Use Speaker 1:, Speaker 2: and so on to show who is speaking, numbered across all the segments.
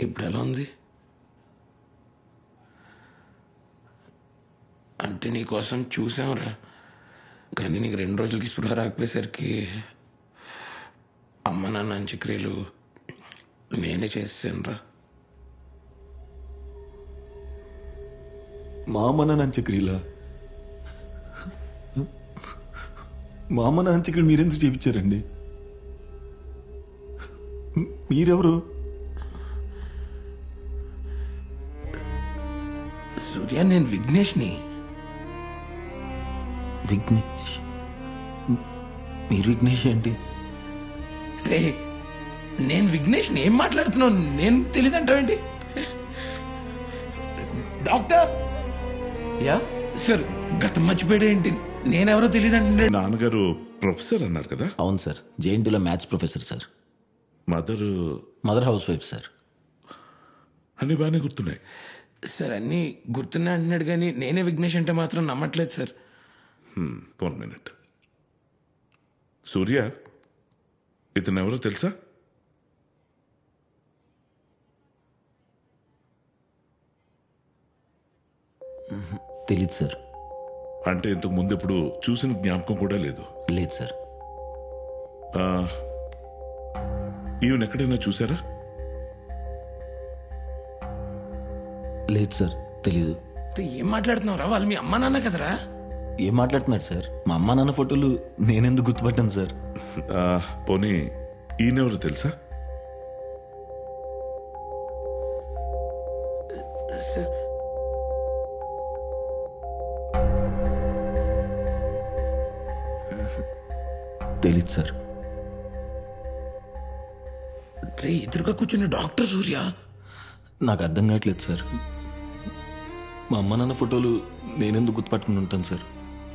Speaker 1: ఇప్పుడు ఎలా ఉంది? అంటే నీకోసం చూసాంరా, కానీ నీకు 2 రోజులకి స్పృహ రాకపోయేసరికి అమ్మ నాన్న అంత్యక్రియలు నేనే చేసేసానురా.
Speaker 2: మా అమ్మ నాన్న అంత్యక్రియలా? మా అమ్మ నాన్న అంత్యక్రియలు మీరెందుకు చేయించారండి? మీరెవరు?
Speaker 1: సూర్య, నేను విఘ్నేష్ని.
Speaker 2: విఘ్నేష్? మీరు విఘ్నేష్ ఏంటి?
Speaker 1: రే, నేను విఘ్నేష్ని. ఏం మాట్లాడుతున్నావు? నేను తెలియదంటావేంటి? డాక్టర్
Speaker 3: యా
Speaker 1: సార్, గతం మర్చిపోయాడేంటి? నేనెవరో తెలియదంటే.
Speaker 4: నాన్నగారు ప్రొఫెసర్ అన్నారు కదా?
Speaker 2: అవును సార్, జేఎన్టీలో maths professor sir.
Speaker 4: Mother
Speaker 2: housewife sir.
Speaker 4: అన్ని బాగానే గుర్తున్నాయి
Speaker 1: సార్. అన్నీ గుర్తున్నా అంటున్నాడు, కానీ నేనే విఘ్నేష్ అంటే మాత్రం నమ్మట్లేదు సార్.
Speaker 4: 1 minute. సూర్య, ఇతను ఎవరో తెలుసా?
Speaker 2: తెలీదు సార్.
Speaker 4: అంటే ఇంతకు ముందు ఎప్పుడు చూసిన జ్ఞాపకం కూడా లేదు?
Speaker 2: లేదు సార్.
Speaker 4: ఈవెన్ ఎక్కడైనా చూసారా?
Speaker 2: లేదు సార్, తెలీదు.
Speaker 1: ఏం మాట్లాడుతున్నావురా? వాళ్ళు మీ అమ్మా నాన్న కదరా?
Speaker 2: ఏం మాట్లాడుతున్నాడు సార్? మా అమ్మ నాన్న ఫోటోలు నేనెందుకు గుర్తుపట్టాను సార్?
Speaker 4: పోనీ ఈయనెవరు తెలుసా?
Speaker 1: సార్,
Speaker 2: తెలీదు సార్.
Speaker 1: రే, ఎదురుగా కూర్చున్న డాక్టర్ సూర్య.
Speaker 2: నాకు అర్థం కావట్లేదు సార్. మా అమ్మ నాన్న ఫోటోలు నేనెందుకు గుర్తుపట్టుకుని ఉంటాను సార్?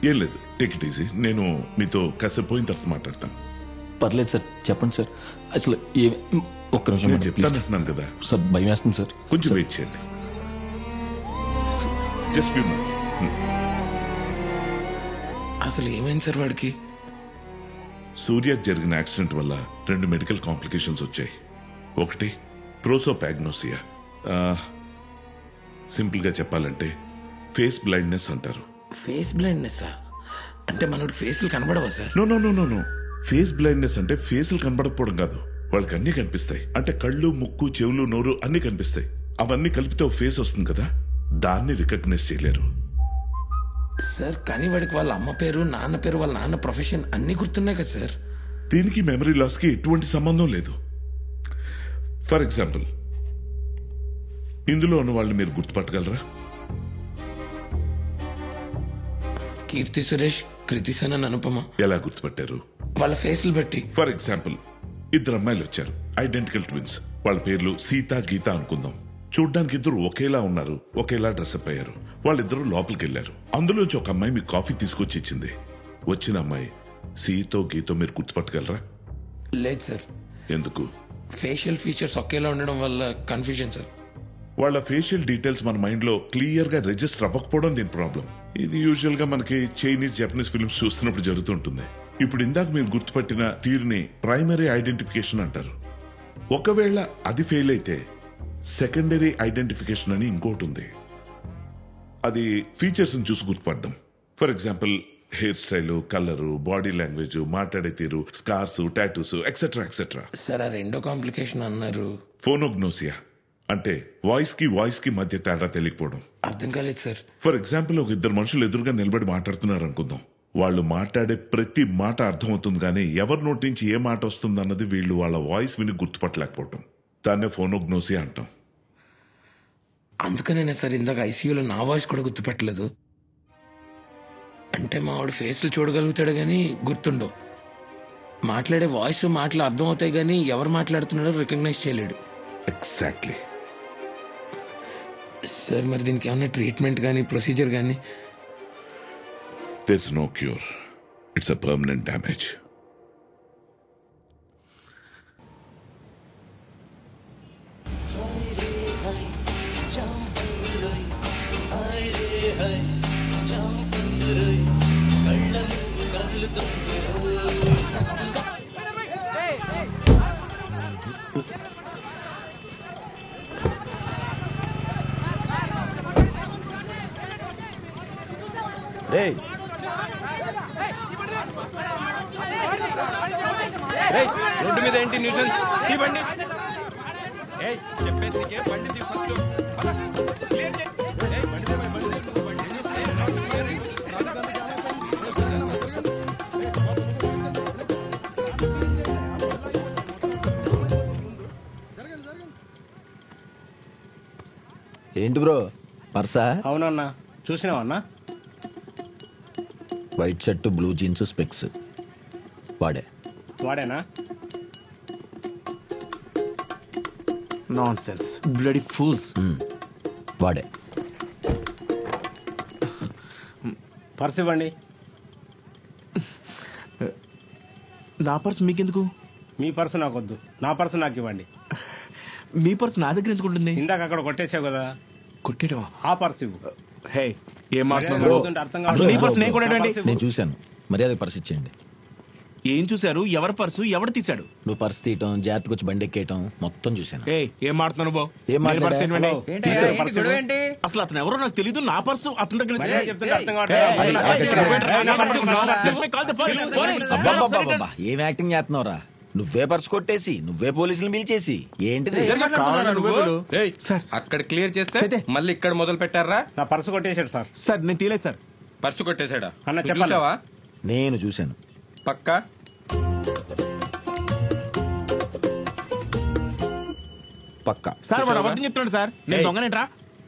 Speaker 4: ఏం లేదు, టేక్ ఇట్ ఈజీ. నేను మీతో కాసేపు పోయిన తర్వాత మాట్లాడతాను.
Speaker 2: పర్లేదు సార్, చెప్పండి సార్. అసలు ఒక్క నిమిషం
Speaker 4: నేను చెప్తానంటున్నాను కదా
Speaker 2: సార్. భయం వేస్తుంది సార్.
Speaker 4: కొంచెం వెయిట్ చేయండి. Just few minutes.
Speaker 1: అసలు ఏమైంది సార్ వాడికి?
Speaker 4: సూర్యకు జరిగిన యాక్సిడెంట్ వల్ల 2 మెడికల్ కాంప్లికేషన్స్ వచ్చాయి. ఒకటి ప్రోసోపాగ్నోసియా. సింపుల్ గా చెప్పాలంటే ఫేస్ బ్లైండ్నెస్ అంటారు.
Speaker 1: ఫేస్ బ్లైండ్నెస్ అంటే మనోడికి ఫేస్లు కనబడవా sir?
Speaker 4: No no no no no face blindness అంటే ఫేసులు కనబడకపోవడం కాదు. వాళ్ళకి అన్ని కనిపిస్తాయి. అంటే కళ్ళు, ముక్కు, చెవులు, నోరు అన్ని కనిపిస్తాయి. అవన్నీ కలిపితే ఒక ఫేస్ వస్తుంది కదా, దాన్ని రికగ్నైజ్ చేయలేరు.
Speaker 1: సార్, కానీ వాడికి వాళ్ళ అమ్మ పేరు, నాన్న పేరు, వాళ్ళ నాన్న ప్రొఫెషన్ అన్ని గుర్తున్నాయి కదా సార్.
Speaker 4: దీనికి మెమరీ లాస్ కి ఎటువంటి సంబంధం లేదు. ఫర్ ఎగ్జాంపుల్, ఇందులో ఉన్న వాళ్ళు మీరు గుర్తుపట్టగలరా?
Speaker 1: కీర్తి సురేష్, కృతి సనన్, అనుపమ.
Speaker 4: ఎలా గుర్తుపట్టారు?
Speaker 1: వాళ్ళ ఫేస్లు బట్టి.
Speaker 4: ఫర్ ఎగ్జాంపుల్, 2 అమ్మాయిలు వచ్చారు, ఐడెంటికల్ ట్విన్స్. వాళ్ళ పేర్లు సీత, గీత అనుకుందాం. చూడ్డానికి ఇద్దరు ఒకేలా ఉన్నారు, ఒకేలా డ్రెస్అప్ అయ్యారు. వాళ్ళిద్దరూ లోపలికి వెళ్లారు. అందులోంచి ఒక అమ్మాయి మీకు కాఫీ తీసుకొచ్చి ఇచ్చింది. వచ్చిన అమ్మాయి సీతో, గీతో మీరు గుర్తుపట్టగలరా?
Speaker 1: లేదు సార్.
Speaker 4: ఎందుకు?
Speaker 1: ఫేషియల్ ఫీచర్స్ ఒకేలా ఉండడం వల్ల కన్ఫ్యూజన్ సార్.
Speaker 4: వాళ్ళ ఫేషియల్ డీటెయిల్స్ మన మైండ్ లో క్లియర్ గా రిజిస్టర్ అవ్వకపోవడం దీని ప్రాబ్లం. ఇది యూజువల్ గా మనకి చైనీస్, జపనీస్ ఫిల్మ్స్ చూస్తున్నప్పుడు జరుగుతుంటుంది. ఇప్పుడు ఇందాక మీరు గుర్తుపట్టిన తీరుని ప్రైమరీ ఐడెంటిఫికేషన్ అంటారు. ఒకవేళ అది ఫెయిల్ అయితే సెకండరీ ఐడెంటిఫికేషన్ అని ఇంకోటి ఉంది. అది ఫీచర్స్ చూసి గుర్తుపడడం. For example, hair style, colour, body language, మాట్లాడే తీరు, scars, tattoos, etcetera etcetera.
Speaker 1: Sir, ఆ 2వ కాంప్లికేషన్ అన్నారు.
Speaker 4: ఫోనోగ్నోసియా అంటే వాయిస్ కి మధ్య తేడా తెలియకపోవడం.
Speaker 1: అర్థం కాలేదు సార్.
Speaker 4: ఫర్ ఎగ్జాంపుల్, ఒక 2 మనుషులు ఎదురుగా నిలబడి మాట్లాడుతున్నారు అనుకుందాం. వాళ్ళు మాట్లాడే ప్రతి మాట అర్థమవుతుంది, కానీ ఎవరి నోటి నుంచి ఏ మాట వస్తుంది అన్నది వీళ్ళు వాళ్ళ వాయిస్ విని గుర్తుపట్టలేకపోవడం. దాన్నే ఫోనోగ్నోసియా అంటాం.
Speaker 1: అందుకనే సార్ ఇందాక ఐసీయూలో నా వాయిస్ కూడా గుర్తుపట్టలేదు. అంటే మా వాడు ఫేస్లు చూడగలుగుతాడు కానీ గుర్తుండవు. మాట్లాడే వాయిస్, మాటలు అర్థం అవుతాయి కానీ ఎవరు మాట్లాడుతున్నాడో రికగ్నైజ్ చేయలేడు.
Speaker 4: ఎగ్జాక్ట్లీ.
Speaker 1: సార్, మరి దీనికి ఏమైనా ట్రీట్మెంట్ కానీ, ప్రొసీజర్ కానీ?
Speaker 4: There's no cure. It's a permanent damage.
Speaker 3: రేయ్
Speaker 5: రోడ్డు మీద ఏంటి న్యూసెన్స్? ఈ బండి ఏయ్ చెప్పేది నీకే, బండి తీ ఫస్ట్. పద, క్లియర్ చేయి. ఏయ్ బండి తీ, బండి తీ, బండి తీ.
Speaker 3: ఏంటి బ్రో పర్సా?
Speaker 5: అవునన్నా, చూసినావన్నా?
Speaker 3: White shirt blue jeans specs వాడే.
Speaker 5: వాడేనా?
Speaker 6: Nonsense bloody fools.
Speaker 3: వాడే.
Speaker 5: పర్స్ ఇవ్వండి.
Speaker 6: నా పర్స్ మీకెందుకు?
Speaker 5: మీ పర్సు నాకొద్దు, నా పర్సు నాకు ఇవ్వండి.
Speaker 6: మీ పర్స్ నా దగ్గర ఎందుకు ఉంటుంది?
Speaker 5: ఇందాక అక్కడ కొట్టేసావు కదా,
Speaker 6: కొట్టేయడం.
Speaker 5: ఆ పర్సు ఇవ్వు.
Speaker 6: హే ఏం
Speaker 5: మర్యాద
Speaker 6: మాట్లాడుతున్నావు?
Speaker 5: అడుగుతుంటే అర్థం
Speaker 6: అసలు నీ పర్స్ నేను
Speaker 5: కాదు.
Speaker 6: కొట్టేయడం
Speaker 5: నా
Speaker 6: ఏంటి?
Speaker 5: పర్సు
Speaker 3: నేను
Speaker 5: ఇవ్వు.
Speaker 3: చూశాను. మర్యాద పర్స్ ఇచ్చేయండి.
Speaker 6: ఏం చూశారు? ఎవరి పర్సు ఎవడు తీశాడు?
Speaker 3: నువ్వు పర్స్ తీయటం, జాగ్రత్తగా వచ్చి బండి ఎక్కేయటం మొత్తం చూశాను.
Speaker 6: ఏ ఏం మాట్లాడుతున్నావు బాబు?
Speaker 3: ఏం మాట్లాడా?
Speaker 6: పర్స్ తినవండి.
Speaker 5: ఏంటి?
Speaker 6: తీశారు
Speaker 5: ఏంటి
Speaker 6: పర్సు.
Speaker 5: గొడవ ఏంటి?
Speaker 6: అసలు అతను ఎవరో నాకు తెలీదు. నా పర్సు అతని దగ్గర
Speaker 5: మర్యాద
Speaker 6: ఉంది.
Speaker 5: చెప్తుంటే అర్థం
Speaker 6: ఏయ్,
Speaker 5: కావట్లేదు.
Speaker 6: ఏయ్,
Speaker 5: నా పర్సు
Speaker 6: ఇక్కడ
Speaker 5: ఇవ్వు.
Speaker 6: పోయి నా పర్సు ఇవ్వు.
Speaker 5: నా purse
Speaker 6: Let me call the police. Police.
Speaker 3: అబ్బబ్బబ్బబ్బబ్బా, ఏం యాక్టింగ్ చేస్తున్నావురా? నువ్వే పర్స్ కొట్టేసి నువ్వే పోలీసులు పిలిచేసి ఏంటిది?
Speaker 5: ఏయ్, అక్కడ క్లియర్ చేస్తే
Speaker 6: చేతే.
Speaker 5: మళ్ళీ ఇక్కడ మొదలు పెట్టారా? నా పర్సు కొట్టేశాడు సార్.
Speaker 6: సార్ నేను తీలేదు సార్.
Speaker 5: పర్సు కొట్టేశాడా? అన్న
Speaker 6: నువ్వు
Speaker 5: చెప్పావా?
Speaker 3: నేను చూశాను.
Speaker 5: పక్కా?
Speaker 3: పక్కా.
Speaker 6: సార్ వాడు అబద్ధం చెప్తున్నాడు సార్. నేను
Speaker 5: ఏయ్.
Speaker 6: దొంగనేట్రా?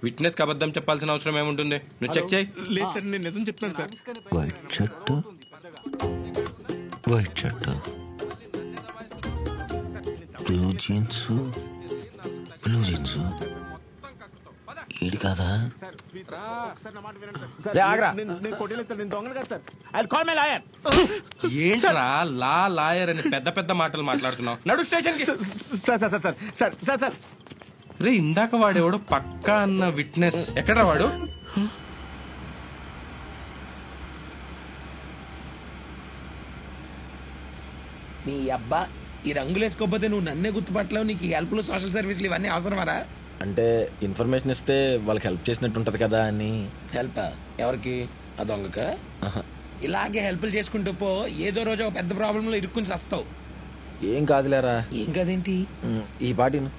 Speaker 5: విట్నెస్ కి అబద్ధం చెప్పాల్సిన అవసరం ఏముంటుంది? నువ్వు చెక్ చేయి.
Speaker 6: లేదు సార్, నేను నిజం చెప్తాను sir.
Speaker 3: White shirt white shirt blue jeans blue jeans ఈడు కాదా? రే, ఆగ్రా.
Speaker 6: నేను కొట్టలేదు సార్. నేను దొంగను కాదు sir. I'll call my lawyer.
Speaker 5: ఏంట్రా లాయర్ అని పెద్ద పెద్ద మాటలు మాట్లాడుతున్నావు? నడు స్టేషన్ కి.
Speaker 6: Sir sir sir sir sir sir sir
Speaker 5: రే, ఇందాక వాడేవాడు పక్కా అన్న విట్నెస్ ఎక్కడ్రా వాడు?
Speaker 1: నీ అబ్బా, ఈ రంగులు వేసుకోకపోతే నువ్వు నన్నే గుర్తుపట్టలేవు. నీకు హెల్ప్లు, సోషల్ సర్వీసులు ఇవన్నీ అవసరమారా?
Speaker 3: అంటే ఇన్ఫర్మేషన్ ఇస్తే వాళ్ళకి హెల్ప్ చేసినట్టు ఉంటది కదా అని.
Speaker 1: హెల్ప్ ఎవరికి? ఆ దొంగక?
Speaker 3: ఆహా.
Speaker 1: ఇలాగే హెల్ప్లు చేసుకుంటూ పో, ఏదో రోజు ఒక పెద్ద ప్రాబ్లంలో ఇరుక్కుని వస్తావు.
Speaker 3: ఏం కాదులేరా.
Speaker 1: ఏం కదేంటి?
Speaker 3: ఈ పాటిను.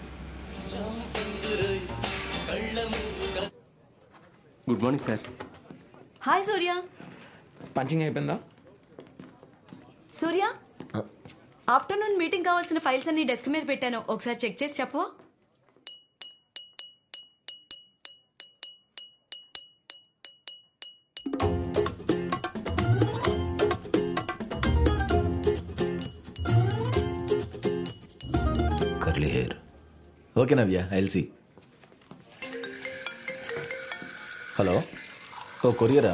Speaker 5: Good morning sir.
Speaker 7: Hi Surya.
Speaker 1: Punching అయిపోయిందా?
Speaker 7: సూర్య, ఆఫ్టర్నూన్ మీటింగ్ కావాల్సిన ఫైల్స్ అన్ని డెస్క్ మీద పెట్టాను, ఒకసారి చెక్ చేసి చెప్పవా?
Speaker 3: Curly hair. Okay Navya, I'll see. Hello, ఓ కొరియరా?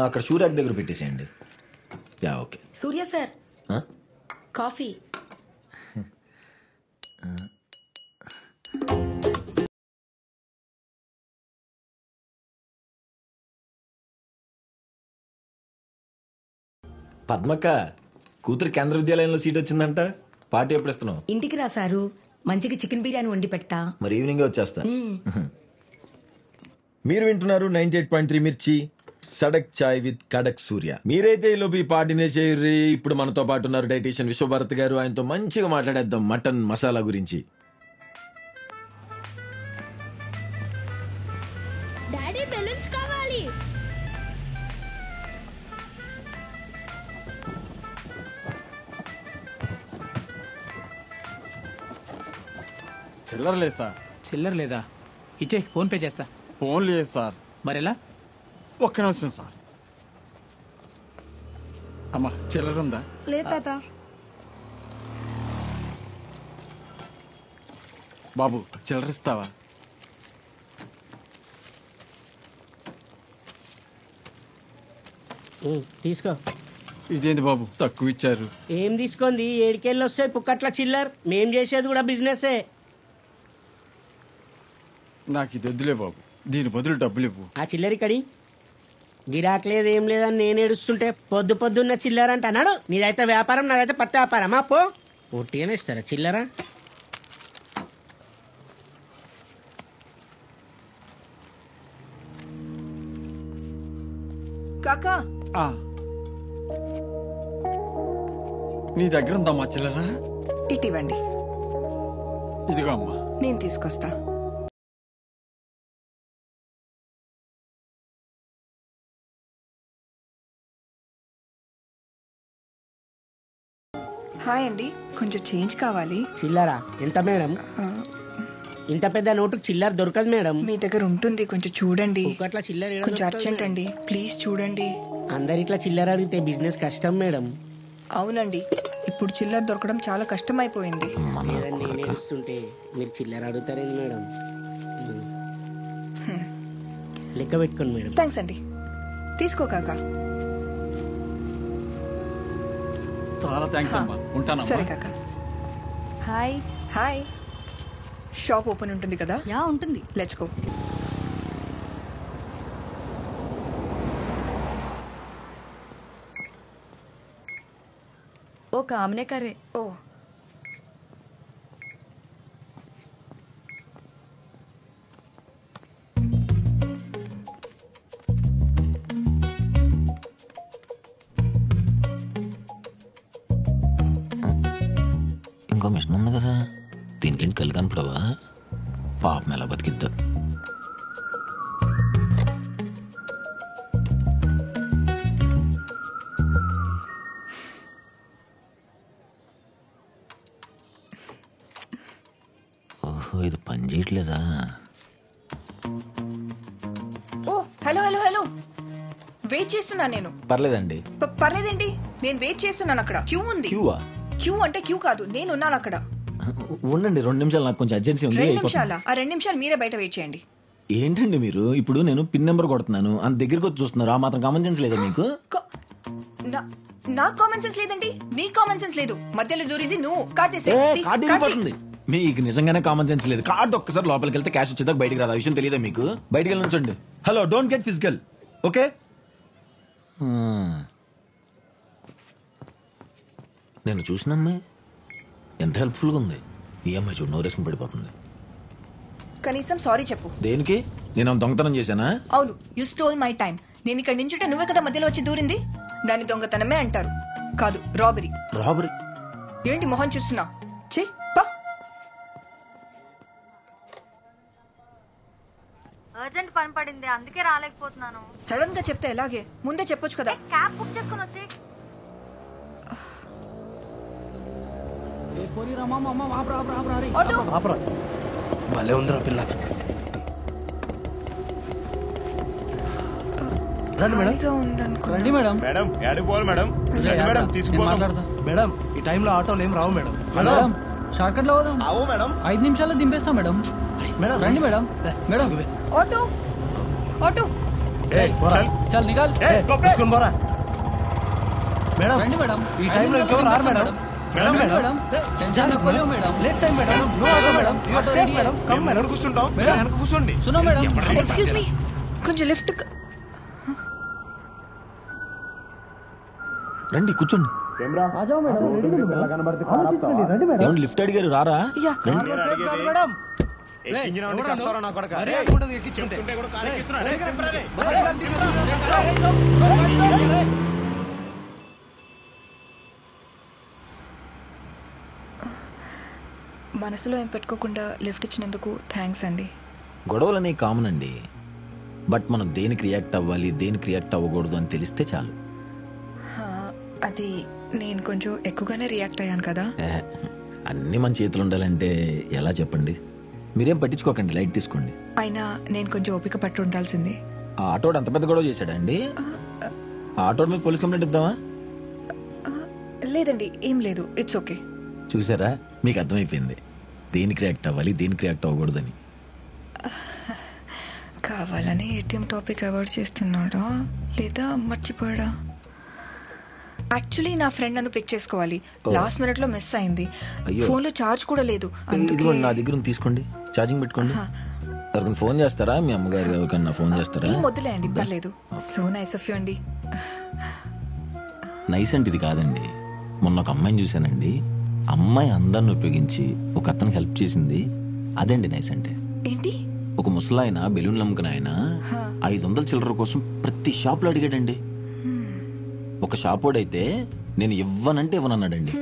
Speaker 3: అక్కడ షూరాక్ దగ్గర పెట్టేసేయండి. Yeah okay.
Speaker 7: సూర్య సార్,
Speaker 3: ఆ?
Speaker 7: కాఫీ.
Speaker 3: పద్మక్క కూతురు కేంద్ర విద్యాలయంలో సీట్ వచ్చిందంట. పార్టీ ఎప్పుడు ఇస్తున్నావు?
Speaker 7: ఇంటికి రా సారు, మంచిగా చికెన్ బిర్యానీ వండి పెడతా.
Speaker 3: మరి ఈవినింగ్ వచ్చేస్తా. మీరు వింటున్నారు 98.3 మిర్చి సడక్ చాయ్ విత్ కడక్ సూర్య. మీరైతే ఈలోపు ఈ పార్టీనే చేయర్రి. ఇప్పుడు మనతో పాటు ఉన్నారు డైటీషియన్ విశ్వభారత్ గారు. ఆయనతో మంచిగా మాట్లాడేద్దాం మటన్ మసాలా గురించి.
Speaker 8: డాడీ బెలూన్స్ కావాలి.
Speaker 6: చిల్లర లేదు సార్.
Speaker 9: చిల్లర లేదా? ఇచ్చే, ఫోన్ పే చేస్తా.
Speaker 6: ఫోన్ లేదు సార్.
Speaker 9: మరెలా?
Speaker 6: ఒక్క నిమిషం సార్. అమ్మా చిల్లర ఉందా?
Speaker 8: లేదు తాత.
Speaker 6: బాబు చిల్లర ఇస్తావా?
Speaker 10: తీసుకో.
Speaker 6: ఇదేంటి బాబు తక్కువ ఇచ్చారు?
Speaker 10: ఏం తీసుకుంది? ఏడికెళ్ళి వస్తాయి పుక్కట్ల చిల్లర్. మేం చేసేది కూడా బిజినెసే.
Speaker 6: నాకు ఇది వద్దులే బాబు, దీని బదులు డబ్బులు ఇవ్వు.
Speaker 10: ఆ చిల్లర్ ఇక్కడి గిరాక్ లేదు ఏం లేదని నేను ఏడుస్తుంటే పొద్దు పొద్దున్న చిల్లర అంట అన్నాడు. నీదైతే వ్యాపారం, నాదైతే పత్తి వ్యాపారమా? పో, ఒట్టిగానే ఇస్తారా చిల్లర?
Speaker 11: కాకా
Speaker 6: నీ దగ్గర ఉందమ్మా చిల్లరా?
Speaker 11: ఇటివ్వండి.
Speaker 6: ఇదిగో అమ్మా.
Speaker 11: నేను తీసుకొస్తా. హాయ్ అండి, కొంచెం చేంజ్ కావాలి.
Speaker 10: చిల్లరా ఎంత మేడం? ఇంత పెద్ద నోటు చిల్లర దొరకదు మేడం.
Speaker 11: మీ దగ్గర ఉంటుంది, కొంచెం చూడండి.
Speaker 10: అట్లా చిల్లర
Speaker 11: కొంచెం అర్జెంట్ అండి, ప్లీజ్ చూడండి.
Speaker 10: అందరు ఇట్లా చిల్లర అడిగితే బిజినెస్ కష్టం మేడం.
Speaker 11: అవునండి, ఇప్పుడు చిల్లర దొరకడం చాలా కష్టం అయిపోయింది.
Speaker 10: లేదండి, నేను ఇస్తుంటే మీరు చిల్లర అడుగుతారేంది మేడం? లెక్క పెట్టుకోండి మేడం.
Speaker 11: థ్యాంక్స్ అండి. తీసుకో కాకా.
Speaker 6: చాలా థ్యాంక్స్ అమ్మా. ఉంటాను.
Speaker 11: సరే కాకా. హాయ్. హాయ్. షాప్ ఓపెన్ ఉంటుంది కదా?
Speaker 7: యా ఉంటుంది.
Speaker 11: Let's go.
Speaker 7: ఓ కామనే కరే.
Speaker 11: ఓ
Speaker 2: ఇంకో మిషన్ ఉంది కదా, దీనికేంటి కళ్ళు కనపడవా? పాపం ఎలా బతికిద్దా? ఓహో, ఇది పని చేయట్లేదా?
Speaker 11: ఓ హలో హలో హలో, వెయిట్ చేస్తున్నా నేను.
Speaker 3: పర్లేదండి.
Speaker 11: పర్లేదేంటి, నేను వెయిట్ చేస్తున్నాను. అక్కడ క్యూ ఉంది.
Speaker 3: క్యూవా?
Speaker 11: క్యూ అంటే క్యూ కాదు, నేనున్నాను అక్కడ.
Speaker 3: ఉండండి, 2 నిమిషాలు, నాకు కొంచెం అర్జెన్సీ ఉంది.
Speaker 11: 2 నిమిషాలా? ఆ 2 నిమిషాలు మీరే బయట వెయిట్ చేయండి.
Speaker 3: ఏంటండి మీరు? ఇప్పుడు నేను పిన్ నెంబర్ కొడుతున్నాను, అంత దగ్గరికి వచ్చి చూస్తున్నారు. ఆ మాత్రం కామన్ సెన్స్ లేదా మీకు?
Speaker 11: నా కామన్ సెన్స్ లేదండి, నీ కామన్ సెన్స్ లేదు. మధ్యలో దూరింది నువ్వు.
Speaker 3: కార్డు మీకు నిజంగానే కామన్ సెన్స్ లేదు. కార్డు ఒక్కసారి లోపలికి వెళ్తే క్యాష్ వచ్చేదాకా బయటికి రాదు. ఆ విషయం తెలియదా మీకు? బయటికి వెళ్ళి ఉంచండి. Hello, don't get physical, okay?
Speaker 2: నేను చూసిన అమ్మాయి ఎంత హెల్ప్ఫుల్గా ఉంది. ఈ అమ్మాయి చూడు, నోరేసుకుని పడిపోతుంది.
Speaker 11: కనీసం సారీ చెప్పు.
Speaker 3: దేనికి? నేను దొంగతనం చేశానా?
Speaker 11: అవును, యు స్టోల్ మై టైం. నేను ఇక్కడ నించుంటే నువ్వే కదా మధ్యలో వచ్చి దూరింది. దాన్ని దొంగతనమే అంటారు, కాదు రాబరీ.
Speaker 2: రాబరీ?
Speaker 11: ఏంటి మొహం చూస్తున్నా? చెయ్ పా.
Speaker 12: అర్జెంట్ పని పడింది, అందుకే రాలేకపోతున్నాను.
Speaker 11: సడన్ గా చెప్తే ఎలాగే? ముందే చెప్పొచ్చు కదా.
Speaker 12: క్యాబ్ బుక్ చేసుకుని వచ్చి.
Speaker 13: భలే ఉందిరా పిల్ల. రండి మేడం.
Speaker 5: రండి మేడం. మేడం ఏడికి పోవాలి మేడం? Madam తీసుకుపోతాం
Speaker 13: madam. ఈ టైంలో ఆటోలు ఏం రావు మేడం.
Speaker 5: మేడం షార్ట్ కట్ లో పోదాం.
Speaker 13: అవు మేడం.
Speaker 5: 5 నిమిషాల్లో దింపేస్తాం మేడం.
Speaker 13: మేడం
Speaker 5: రండి మేడం. Madam
Speaker 11: auto auto.
Speaker 5: చల్ నికాల్.
Speaker 13: తీసుకొని పోరా మేడం.
Speaker 5: రండి మేడం.
Speaker 13: ఈ టైంలో ఇంకెవరు రారు మేడం.
Speaker 5: మేడం మేడం టెన్షన్ తక్కువలేవు madam.
Speaker 13: Late time madam. No auto madam. You are safe madam. Come madam.
Speaker 5: కూర్చుంటాం మేడం. వెనక కూర్చోండి. సునో మేడం.
Speaker 11: ఎక్స్క్యూజ్ మీ, కొంచెం లిఫ్ట్.
Speaker 3: రండి కూర్చోండి. ఏమండి లిఫ్ట్ అడిగారు, రారా?
Speaker 13: మేడం
Speaker 11: మనసులో ఏం పెట్టుకోకుండా లిఫ్ట్ ఇచ్చినందుకు థ్యాంక్స్ అండి.
Speaker 3: గొడవలనే కామన్ అండి, బట్ మనం దేనికి రియాక్ట్ అవ్వాలి, దేనికి రియాక్ట్ అవ్వకూడదు అని తెలిస్తే చాలు.
Speaker 11: అది నేను కొంచెం ఎక్కువగానే రియాక్ట్ అయ్యాను కదా.
Speaker 3: అన్నీ మన చేతులు ఉండాలంటే ఎలా చెప్పండి? మీరేం పట్టించుకోకండి, లైట్ తీసుకోండి.
Speaker 11: అయినా నేను కొంచెం ఓపిక పట్టు ఉండాల్సింది.
Speaker 3: ఆ ఆటోడు అంత పెద్ద గొడవ చేశాడా అండి? ఆ ఆటోడు మీద పోలీస్ కంప్లైంట్ ఇద్దామా?
Speaker 11: లేదండి, ఏం లేదు, ఇట్స్ ఓకే.
Speaker 3: చూసారా, మీకు అర్థమైపోయింది దేనికి రియాక్ట్ అవ్వాలి, దేనికి రియాక్ట్ అవ్వకూడదని.
Speaker 11: కావాలని ఏటీఎం టాపిక్ అవాయిడ్ చేస్తున్నాడా లేదా మర్చిపోయాడా? యాక్చువల్లీ నా ఫ్రెండ్ నన్ను పిక్ చేసుకోవాలి, లాస్ట్ మినిట్ లో మిస్ అయింది. ఫోన్ లో చార్జ్ కూడా లేదు.
Speaker 3: ఇదిగోండి, నా దగ్గర తీసుకోండి, ఛార్జింగ్ పెట్టుకోండి. ఎవరికైనా ఫోన్ చేస్తారా? మీ అమ్మగారు ఎవరికైనా ఫోన్ చేస్తారా?
Speaker 11: వద్దులేండి, పర్లేదు. సో నైస్ ఆఫ్ యూ అండి.
Speaker 3: నైస్ అంటే ఇది కాదండి. మొన్న ఒక అమ్మాయిని చూశానండి, అమ్మాయి అందాన్ని ఉపయోగించి ఒక అతనికి హెల్ప్ చేసింది. అదేండి నైస్ అంటే.
Speaker 11: ఏంటి?
Speaker 3: ఒక ముసలాయన బెలూన్లు అమ్ముకుని ఆయన 500 చిల్లర కోసం ప్రతి షాప్ లో అడిగాడండి. ఒక షాపోడైతే నేను ఇవ్వనంటే ఇవ్వనన్నాడండి.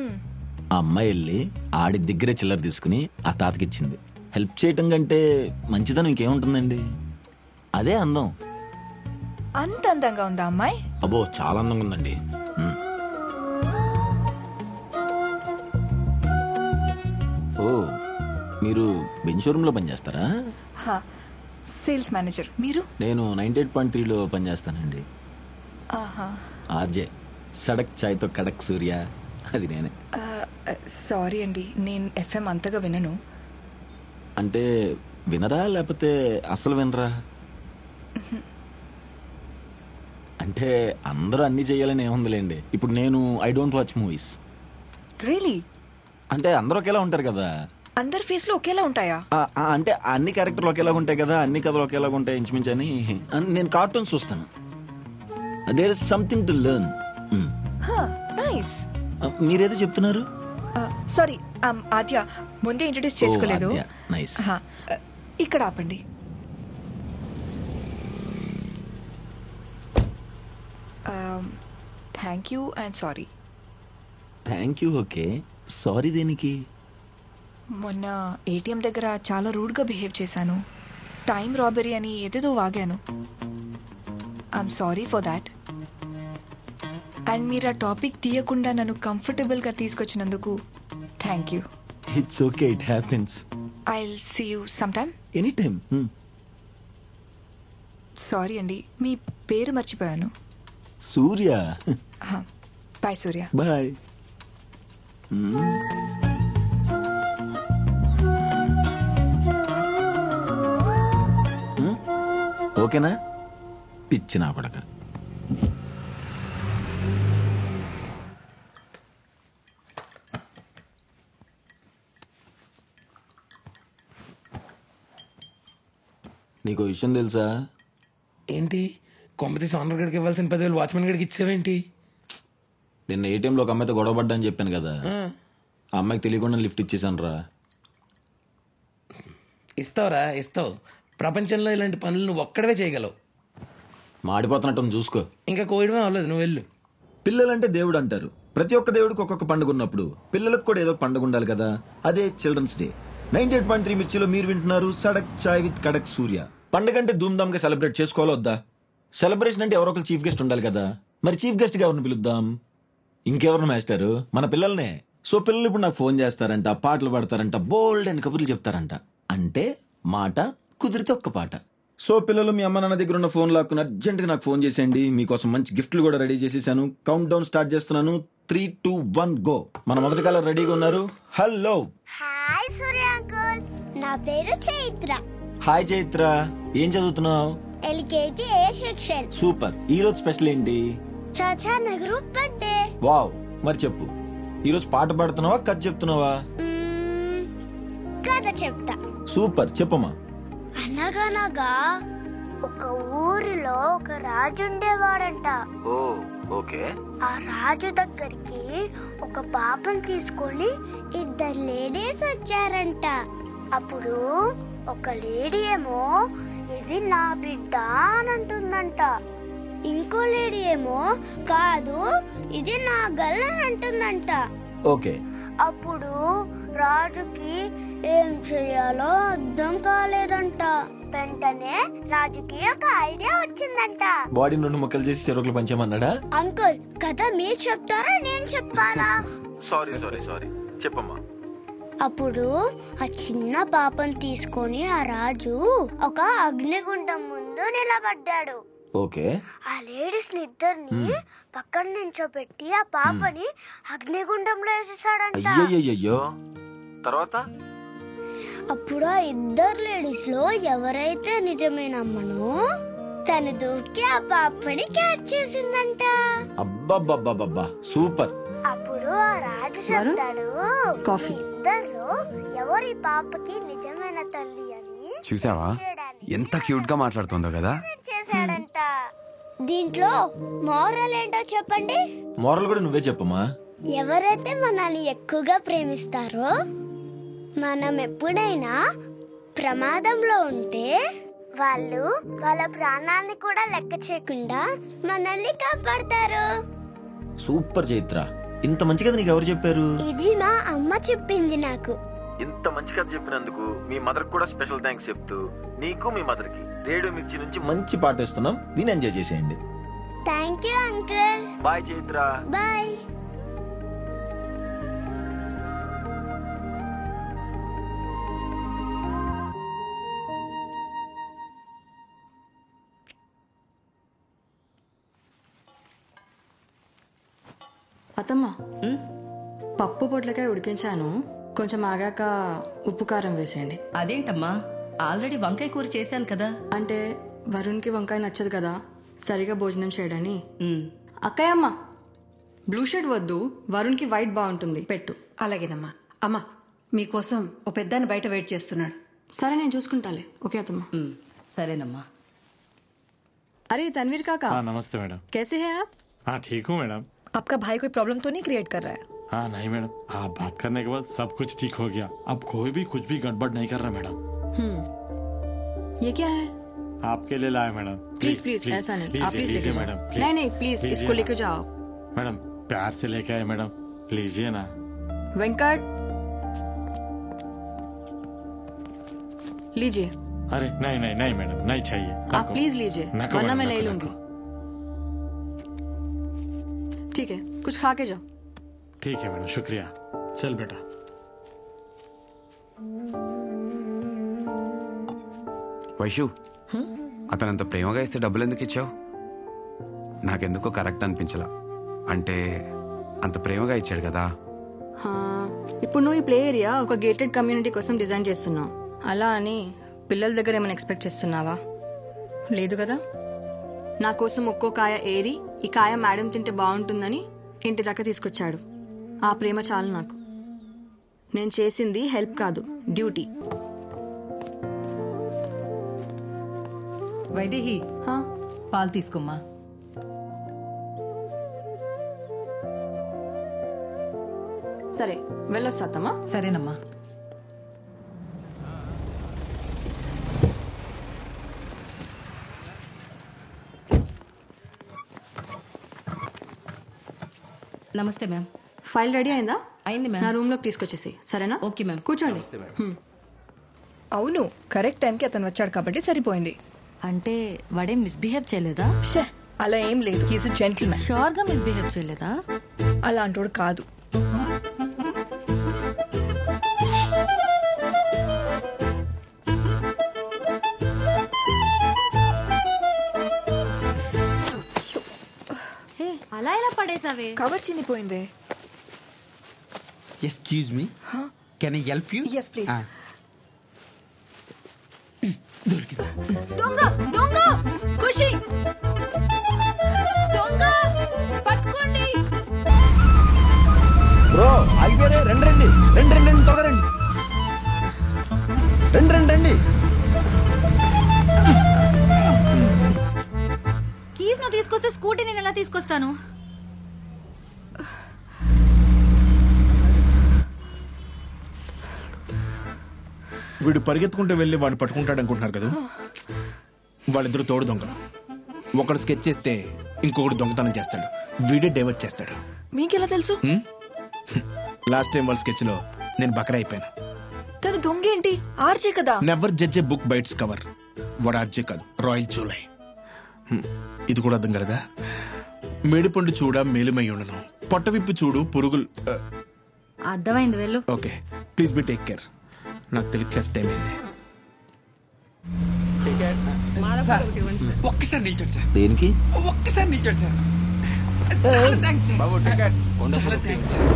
Speaker 3: ఆ అమ్మాయి వెళ్ళి ఆడి దగ్గరే చిల్లర తీసుకుని ఆ తాతకిచ్చింది. హెల్ప్ చేయటం కంటే మంచిదనం ఇంకేముంటుందండి? అదే అందం.
Speaker 11: అంత అందంగా ఉందా అమ్మాయి?
Speaker 3: అబ్బో చాలా అందంగా ఉందండి. ఓ, మీరు బెంచ్ షోరూంలో పనిచేస్తారా?
Speaker 11: Sales manager. మీరు?
Speaker 3: నేను 98.3లో పనిచేస్తానండి. ఆర్జే సడక్ చాయ్తో కడక్ సూర్య, అది నేనే.
Speaker 11: సారీ అండి, నేను FM అంతగా వినను.
Speaker 3: అంటే వినరా లేకపోతే అసలు వినరా? అంటే అందరూ అన్ని చేయాలని ఏముందిలేండి. ఇప్పుడు నేను I don't watch movies.
Speaker 11: Really?
Speaker 3: అంటే అందరూ ఒకేలా ఉంటారు కదా.
Speaker 11: అందరి ఫేస్ లో ఒకేలా ఉంటాయా?
Speaker 3: అంటే అన్ని క్యారెక్టర్లు ఒకేలా ఉంటాయి కదా, అన్ని కథలు ఒకేలా ఉంటాయి ఇంచుమించు అని. నేను కార్టూన్స్ చూస్తాను. There is something to learn.
Speaker 11: Nice.
Speaker 3: మీరేదో చెప్తున్నారు?
Speaker 11: సారీ ఆద్య, ముందే ఇంట్రడ్యూస్ చేసుకోలేదు.
Speaker 3: నైస్.
Speaker 11: ఇక్కడ ఆపండి. Thank you and sorry.
Speaker 3: Thank you. Okay, sorry దేనికి?
Speaker 11: మొన్న ATM దగ్గర చాలా రూడ్గా బిహేవ్ చేశాను. టైం రాబరీ అని ఏదేదో వాగాను. I'm sorry for that. And మీరు ఆ టాపిక్ తీయకుండా నన్ను కంఫర్టబుల్గా తీసుకొచ్చినందుకు thank you.
Speaker 3: It's okay, it happens.
Speaker 11: I'll see you some time.
Speaker 3: Any time.
Speaker 11: Sorry అండి, మీ పేరు మర్చిపోయాను.
Speaker 3: సూర్య.
Speaker 11: బాయ్ సూర్య.
Speaker 3: బాయ్. ఓకేనా? పిచ్చి నా పడక. నీకు విషయం తెలుసా?
Speaker 1: ఏంటి? కొంపతీసి ఓనర్ గడికి ఇవ్వాల్సిన 10,000 వాచ్మెన్ గడికి ఇచ్చావేంటి?
Speaker 3: నిన్న ATMలో ఒక అమ్మాయితో గొడవ పడ్డా అని చెప్పాను కదా, ఆ అమ్మాయికి తెలియకుండా లిఫ్ట్ ఇచ్చేసాను రా.
Speaker 1: ఇస్తావురా, ఇస్తావు. ప్రపంచంలో ఇలాంటి పనులు నువ్వు ఒక్కడవే చేయగలవు.
Speaker 3: మాడిపోతున్నట్టు చూసుకో.
Speaker 1: ఇంకా కోయడమే అవ్వలేదు, నువ్వు వెళ్ళు.
Speaker 3: పిల్లలంటే దేవుడు అంటారు. ప్రతి ఒక్క దేవుడికి ఒక్కొక్క పండుగ ఉన్నప్పుడు పిల్లలకు కూడా ఏదో పండుగ ఉండాలి కదా. అదే చిల్డ్రన్స్ డే. 98.3 మిర్చిలో మీరు వింటున్నారు సడక్ చాయ్ విత్ కడక్ సూర్య. పండుగ అంటే ధూమ్ధామ్గా సెలబ్రేట్ చేసుకోవాలో వద్దా? సెలబ్రేషన్ అంటే ఎవరో ఒకరు చీఫ్ గెస్ట్ ఉండాలి కదా. మరి చీఫ్ గెస్ట్ గా ఎవరిని పిలుద్దాం? ఇంకెవరిని మాస్టారు? మన పిల్లల్నే. సో పిల్లలు ఇప్పుడు నాకు ఫోన్ చేస్తారంట, పాటలు పాడతారంట, బోల్డ్ అని కబుర్లు చెప్తారంట. అంటే మాట కుదిరితే ఒక్క పాట. సో పిల్లలు మీ అమ్మ నాన్న దగ్గర ఉన్న ఫోన్ లాక్కుని అర్జెంట్గా నాకు ఫోన్ చేసేయండి. మీకోసం మంచి గిఫ్ట్లు కూడా రెడీ చేసేసాను. కౌంట్ డౌన్ స్టార్ట్ చేస్తున్నాను. 3, 2, 1 గో. మన మొదటి కాలర్ రెడీగా ఉన్నారు. హలో.
Speaker 8: హాయ్ సూర్య అంకుల్, నా పేరు చైత్ర.
Speaker 3: హాయ్ చైత్ర, ఏం చదువుతున్నావు?
Speaker 8: LKG A section.
Speaker 3: సూపర్. ఈ రోజు స్పెషల్ ఏంటి?
Speaker 8: చాచా నగరు బర్త్డే.
Speaker 3: వావ్. మరి చెప్పు, ఈరోజు పాట పాడుతున్నావా, కథ చెప్తున్నావా?
Speaker 8: కథ చెప్తా.
Speaker 3: సూపర్, చెప్పమ్మా.
Speaker 8: అనగనగా ఒక ఊరిలో ఒక రాజు ఉండేవాడంట.
Speaker 3: ఓ, ఓకే.
Speaker 8: ఆ రాజు దగ్గరికి ఒక పాపను తీసుకొని 2 లేడీస్ వచ్చారంట. అప్పుడు ఒక లేడీ ఏమో ఇది నా బిడ్డ అని అంటుందంట. ఇంకో లేడీ ఏమో కాదు ఇది నా గల్ అని అంటుందంట.
Speaker 3: ఓకే.
Speaker 8: అప్పుడు రాజుకి ఏం చెయ్యాలో అర్థం కాలేదంట. వెంటనే రాజుకి ఒక ఐడియా వచ్చిందంట.
Speaker 3: బాడీ 2 ముక్కలు చేసి చెరుకులు పంచామన్నాడా?
Speaker 8: అంకుల్, కథ మీరు చెప్తారా నేను చెప్పాలా?
Speaker 3: సారీ చెప్పమ్మా.
Speaker 8: అప్పుడు ఆ చిన్న పాపను తీసుకొని ఆ రాజు ఒక అగ్నిగుండం ముందు నిలబడ్డాడు.
Speaker 3: ఓకే.
Speaker 8: ఆ లేడీస్ ఇద్దరిని పక్కన నించోబెట్టి ఆ పాపని అగ్నిగుండంలో వేసేసాడంట.
Speaker 3: అయ్యయ్యో. తర్వాత?
Speaker 8: అప్పుడు ఆ 2 లేడీస్ లో ఎవరైతే నిజమైన అమ్మనో తను దూకి ఆ పాపని క్యాచ్ చేసిందంట.
Speaker 3: అబ్బబ్బబ్బబ్బబ్బా, సూపర్.
Speaker 8: అప్పుడు ఆ రాజు చెప్తాడు, ఇద్దరు ఎవరి పాపకి నిజమైన తల్లి అని
Speaker 14: చూసావా ఎంత క్యూట్ గా మాట్లాడుతుందో కదా.
Speaker 8: చేశాడంట. దీంట్లో మోరల్ ఏంటో చెప్పండి.
Speaker 3: మోరల్ కూడా నువ్వే చెప్పమ్మా.
Speaker 8: ఎవరైతే మనల్ని ఎక్కువగా ప్రేమిస్తారో మనం ఎప్పుడైనా ప్రమాదంలో ఉంటే వాళ్ళు వాళ్ళ ప్రాణాలని కూడా లెక్క చేయకుండా మనల్ని కాపాడతారు.
Speaker 3: సూపర్ చైత్ర, ఇంత మంచి కథ నీకు ఎవరు చెప్పారు?
Speaker 8: ఇది మా అమ్మ చెప్పింది నాకు.
Speaker 3: ఇంత మంచి కథ చెప్పినందుకు మీ మదర్ కూడా స్పెషల్ థ్యాంక్స్ చెప్తూ నీకు మీ మదర్ కి రేడియో మిర్చి నుంచి మంచి పాట ఇస్తున్నాం, విని ఎంజాయ్ చేసేయండి.
Speaker 8: Thank you uncle.
Speaker 3: Bye Chaitra.
Speaker 8: Bye.
Speaker 15: అత్తమ్మ, పప్పు పొట్లకాయ ఉడికించాను, కొంచెం ఆగాక ఉప్పు కారం వేసేయండి.
Speaker 7: అదేంటమ్మా, ఆల్రెడీ వంకాయ కూర చేశాను కదా.
Speaker 15: అంటే వరుణ్కి వంకాయ నచ్చదు కదా, సరిగా భోజనం చేయడని. అక్కయ్యమ్మ, బ్లూ షర్ట్ వద్దు, వరుణ్కి వైట్ బాగుంటుంది, పెట్టు.
Speaker 16: అలాగేనమ్మా. అమ్మా, మీకోసం ఓ పెద్దాన్ని బయట వెయిట్ చేస్తున్నాడు.
Speaker 15: సరే, నేను చూసుకుంటాలే. ఓకే అత్తమ్మ.
Speaker 7: సరేనమ్మా.
Speaker 15: अरे तनवीर काका।
Speaker 17: हाँ नमस्ते मैडम।
Speaker 15: कैसे हैं आप?
Speaker 17: हाँ ठीक हूँ मैडम।
Speaker 11: आपका भाई कोई प्रॉब्लम तो नहीं क्रिएट कर रहा है?
Speaker 17: हाँ नहीं मैडम, आप बात करने के बाद सब कुछ ठीक हो गया, अब कोई भी कुछ भी गड़बड़ नहीं कर रहा मैडम।
Speaker 15: ये क्या है?
Speaker 17: आपके लिए लाया मैडम।
Speaker 15: प्लीज प्लीज ऐसा नहीं, आप प्लीज लेके
Speaker 17: मैडम।
Speaker 15: जाओ। नहीं नहीं प्लीज इसको लेके जाओ
Speaker 17: मैडम, प्यार से लेके आए मैडम, लीजिए ना।
Speaker 15: वेंकट लीजिए।
Speaker 17: अरे नहीं नहीं नहीं मैडम, नहीं चाहिए।
Speaker 15: आप प्लीज लीजिए, वरना मैं नहीं लूंगी। ठीक है, कुछ खा के जाओ।
Speaker 17: ठीक है मैडम, शुक्रिया। चल बेटा।
Speaker 14: వైషు, అతనంత ప్రేమగా ఇస్తే డబ్బులు ఎందుకు ఇచ్చావు? నాకెందుకో కరెక్ట్ అనిపించలా. అంటే అంత ప్రేమగా ఇచ్చాడు కదా.
Speaker 15: ఇప్పుడు నువ్వు ఈ ప్లే ఏరియా ఒక గేటెడ్ కమ్యూనిటీ కోసం డిజైన్ చేస్తున్నావు, అలా అని పిల్లల దగ్గర ఏమైనా ఎక్స్పెక్ట్ చేస్తున్నావా? లేదు కదా. నా కోసం ఒక్కో కాయ ఏరి ఈ కాయ మేడం తింటే బాగుంటుందని ఇంటి దాకా తీసుకొచ్చాడు. ఆ ప్రేమ చాలు నాకు. నేను చేసింది హెల్ప్ కాదు, డ్యూటీ.
Speaker 7: వైదేహి, పాలు తీసుకోమ్మా.
Speaker 15: సరే వెళ్ళొస్తామా?
Speaker 7: సరేనమ్మా. నమస్తే మ్యామ్.
Speaker 15: ఫైల్ రెడీ అయిందా?
Speaker 7: అయింది మ్యామ్.
Speaker 15: నా రూమ్ లోకి తీసుకొచ్చేసి. సరేనా?
Speaker 7: Okay ma'am.
Speaker 15: కూర్చోండి.
Speaker 11: అవును, కరెక్ట్ టైంకి అతను వచ్చాడు కాబట్టి సరిపోయింది.
Speaker 7: అంటే వాడేం మిస్బిహేవ్ చేయలేదా?
Speaker 11: అలా ఏం లేదు, హీస్ ఎ జెంటిల్‌మ్యాన్.
Speaker 7: షూర్ గా మిస్బిహేవ్ చేయలేదా?
Speaker 11: అలాంటోడు కాదు.
Speaker 12: అలా ఎలా పడేసావే?
Speaker 11: కవర్ చినిపోయిందే.
Speaker 18: Excuse me, can I help you?
Speaker 11: yes please.
Speaker 18: దొరికింది.
Speaker 11: దొంగ దొంగ ఖుషి, దొంగ పట్టుకోండి.
Speaker 3: బ్రో ఆగిపోయారే, రండి రండి రండి రండి రండి, త్వరగా రండి రండి రండి రండి.
Speaker 12: కీస్ నువ్వు తీసుకొస్తే స్కూటీ నేను ఎలా తీసుకొస్తాను?
Speaker 19: వీడు పరిగెత్తుకుంటూ వెళ్ళి వాడిని పట్టుకుంటాడు అనుకుంటున్నారు కదా. వాళ్ళిద్దరు తోడు దొంగలు. ఒకడు స్కెచ్ చేస్తే ఇంకొకటి దొంగతనం చేస్తాడు, వీడే డైవర్ట్ చేస్తాడు.
Speaker 11: మీకెలా తెలుసు?
Speaker 19: లాస్ట్ టైం వాళ్ళ స్కెచ్ లో నేను బకరా అయిపోయాను.
Speaker 11: తను దొంగ ఏంటి? ఆర్జే కదా.
Speaker 19: నెవర్ జడ్జ్ ఏ బుక్ బైట్స్ కవర్. వాడు ఆర్జే కాదు, రాయల్ జూలై. ఇది కూడా అర్థం కలదా? మేడిపండు చూడ మేలుమై ఉండను, పొట్ట విప్పి చూడు పురుగులు.
Speaker 12: అర్థమైంది, వెళ్ళు.
Speaker 19: Okay please be take care. నాకు తెలియదు క్లాస్ టైం అయింది.
Speaker 18: ఒక్కసారి నిల్చోండి సార్.
Speaker 3: దేనికి?
Speaker 18: ఒక్కసారి నిల్చోండి సార్. చాలా థ్యాంక్స్ సార్. చాలా థ్యాంక్స్ సార్.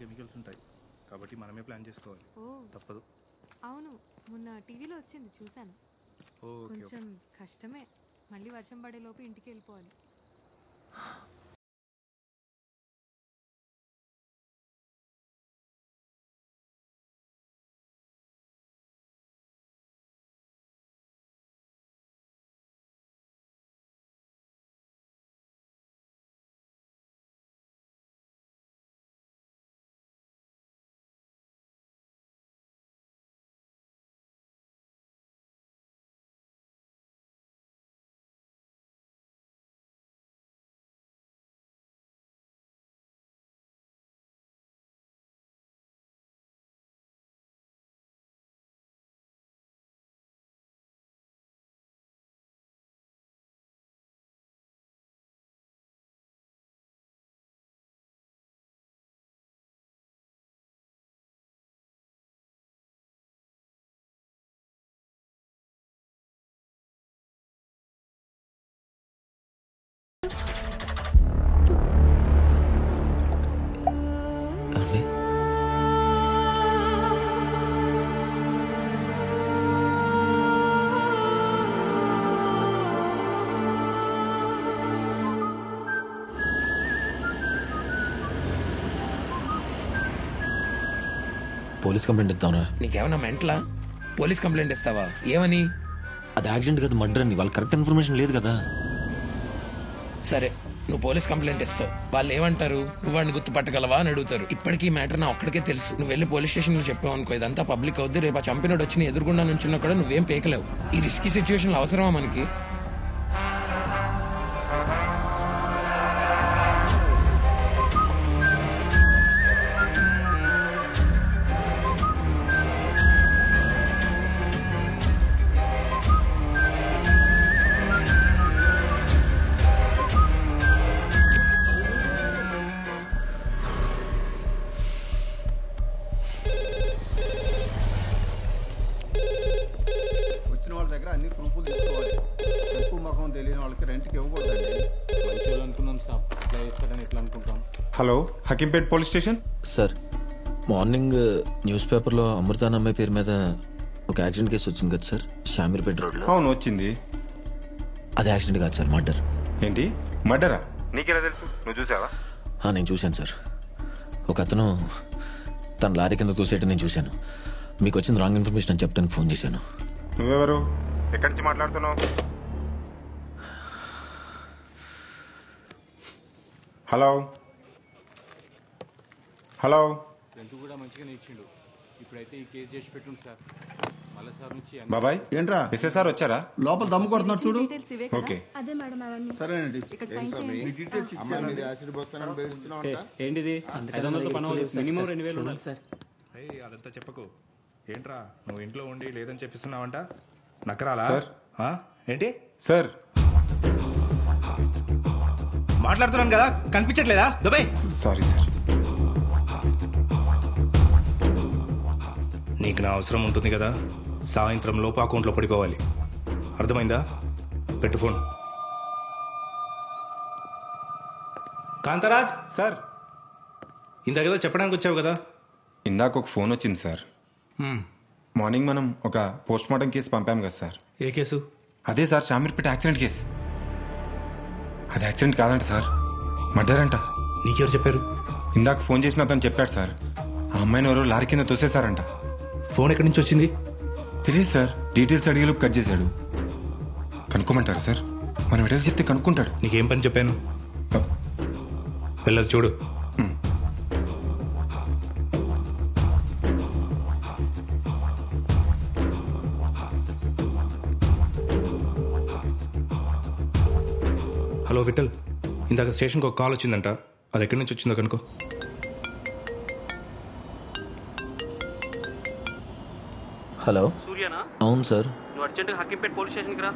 Speaker 20: కెమికల్స్ ఉంటాయి కాబట్టి మనమే ప్లాన్ చేసుకోవాలి. తప్పదు.
Speaker 21: అవును, మొన్న టీవీలో వచ్చింది చూశాను. కొంచెం కష్టమే. మళ్ళీ వర్షం పడేలోపు ఇంటికి వెళ్ళిపోవాలి.
Speaker 3: పోలీస్ కంప్లైంట్ ఇద్దాంరా.
Speaker 1: నీకేమన్నా మెంటలా? పోలీస్ కంప్లైంట్ ఇస్తావా? ఏమని?
Speaker 3: అది యాక్సిడెంట్ కదా, మర్డర్ అని. వాళ్ళకి కరెక్ట్ ఇన్ఫర్మేషన్ లేదు కదా.
Speaker 1: సరే, నువ్వు పోలీస్ కంప్లైంట్ ఇస్తావు. వాళ్ళు ఏమంటారు? నువ్వు వాడిని గుర్తుపట్టగలవా అని అడుగుతారు. ఇప్పటికీ ఈ మ్యాటర్ నా ఒక్కడికే తెలుసు. నువ్వు వెళ్ళి పోలీస్ స్టేషన్ లో చెప్పావు అనుకో, ఇదంతా పబ్లిక్ అవుద్ది. రేపు ఆ చంపినోడు వచ్చి నీ ఎదురుగుండా నుంచున్నా కూడా నువ్వేం పేకలేవు. ఈ రిస్కీ సిచ్యువేషన్ లో అవసరమా మనకి?
Speaker 6: అన్ని ప్రూఫ్లు తీసుకోవాలి. చెప్పు ముఖం తెలియని వాళ్ళకి రెంట్కి ఇవ్వకూడదండి.
Speaker 17: మంచి వాళ్ళు అనుకున్నాం సార్, ఇట్లా చేస్తారని ఎట్లా అనుకుంటాం?
Speaker 5: Hello, Hakimpet police station.
Speaker 3: Sir, morning news పేపర్లో అమృత అనే అమ్మాయి పేరు మీద ఒక యాక్సిడెంట్ కేసు వచ్చింది కదా సార్, షామీర్పేట రోడ్లో.
Speaker 5: అవును, వచ్చింది.
Speaker 3: అది యాక్సిడెంట్ కాదు సార్, మర్డర్.
Speaker 5: ఏంటి మర్డరా? నీకెలా తెలుసు? నువ్వు చూసావా?
Speaker 3: నేను చూశాను సార్. ఒక అతను తన లారీ కింద తోసేయటం నేను చూశాను. మీకు వచ్చింది రాంగ్ ఇన్ఫర్మేషన్ అని చెప్తాను ఫోన్ చేశాను.
Speaker 5: నువ్వెవరు? ఎక్కడి నుంచి మాట్లాడుతున్నావు? Hello hello.
Speaker 17: రెంట్ కూడా మంచిగానే ఇచ్చిండు. ఇప్పుడైతే ఈ కేసు చేసి పెట్టుండు సార్. మళ్ళీ సార్ నుంచి
Speaker 5: బాబాయ్
Speaker 6: ఏంట్రా
Speaker 5: ఎస్ఐ వచ్చారా?
Speaker 6: లోపల దమ్ము కొడుతున్నారు చూడు.
Speaker 5: ఓకే
Speaker 6: సరేనండి.
Speaker 9: ఏంటిది? మినిమం 2000 ఉండాలి సార్.
Speaker 20: అదంతా చెప్పకు. ఏంట్రా నువ్వు ఇంట్లో ఉండి లేదని చెప్పిస్తున్నావంట? నక్కరాలా
Speaker 5: సార్?
Speaker 20: ఏంటి
Speaker 5: సార్
Speaker 20: మాట్లాడుతున్నాను కదా, కనిపించట్లేదా? దుబాయ్.
Speaker 5: Sorry sir.
Speaker 20: నీకు నా అవసరం ఉంటుంది కదా, సాయంత్రం లోపు అకౌంట్లో పడిపోవాలి. అర్థమైందా? పెట్టు ఫోన్. కాంతరాజ్
Speaker 5: సార్,
Speaker 20: ఇందాకేదో చెప్పడానికి వచ్చావు కదా.
Speaker 5: ఇందాక ఒక ఫోన్ వచ్చింది సార్. మార్నింగ్ మనం ఒక పోస్ట్ మార్టం కేసు పంపాం కదా సార్.
Speaker 20: ఏ కేసు?
Speaker 5: అదే సార్, షామీర్పేట యాక్సిడెంట్ కేసు. అది యాక్సిడెంట్ కాదంట సార్, మర్డర్ అంట.
Speaker 20: నీకెవరు చెప్పారు?
Speaker 5: ఇందాక ఫోన్ చేసిన అతను చెప్పాడు సార్. ఆ అమ్మాయిని ఎవరో లారీ కింద తోసేశారంట.
Speaker 20: ఫోన్ ఎక్కడి నుంచి వచ్చింది?
Speaker 5: తెలియదు సార్, డీటెయిల్స్ అడిగేలోపు కట్ చేశాడు. కనుక్కోమంటారా సార్? మనం ఎడలు చెప్తే కనుక్కుంటాడు.
Speaker 20: నీకేం పని చెప్పాను? వెళ్ళదు చూడు. హలో విఠల్, ఇందాక స్టేషన్కి ఒక కాల్ వచ్చిందంట. అది ఎక్కడి నుంచి వచ్చిందో కనుకో.
Speaker 3: హలో.
Speaker 9: సూర్యనా?
Speaker 3: అవును సార్.
Speaker 9: నువ్వు అర్జెంట్గా హకీంపేట్ పోలీస్ స్టేషన్కి రా.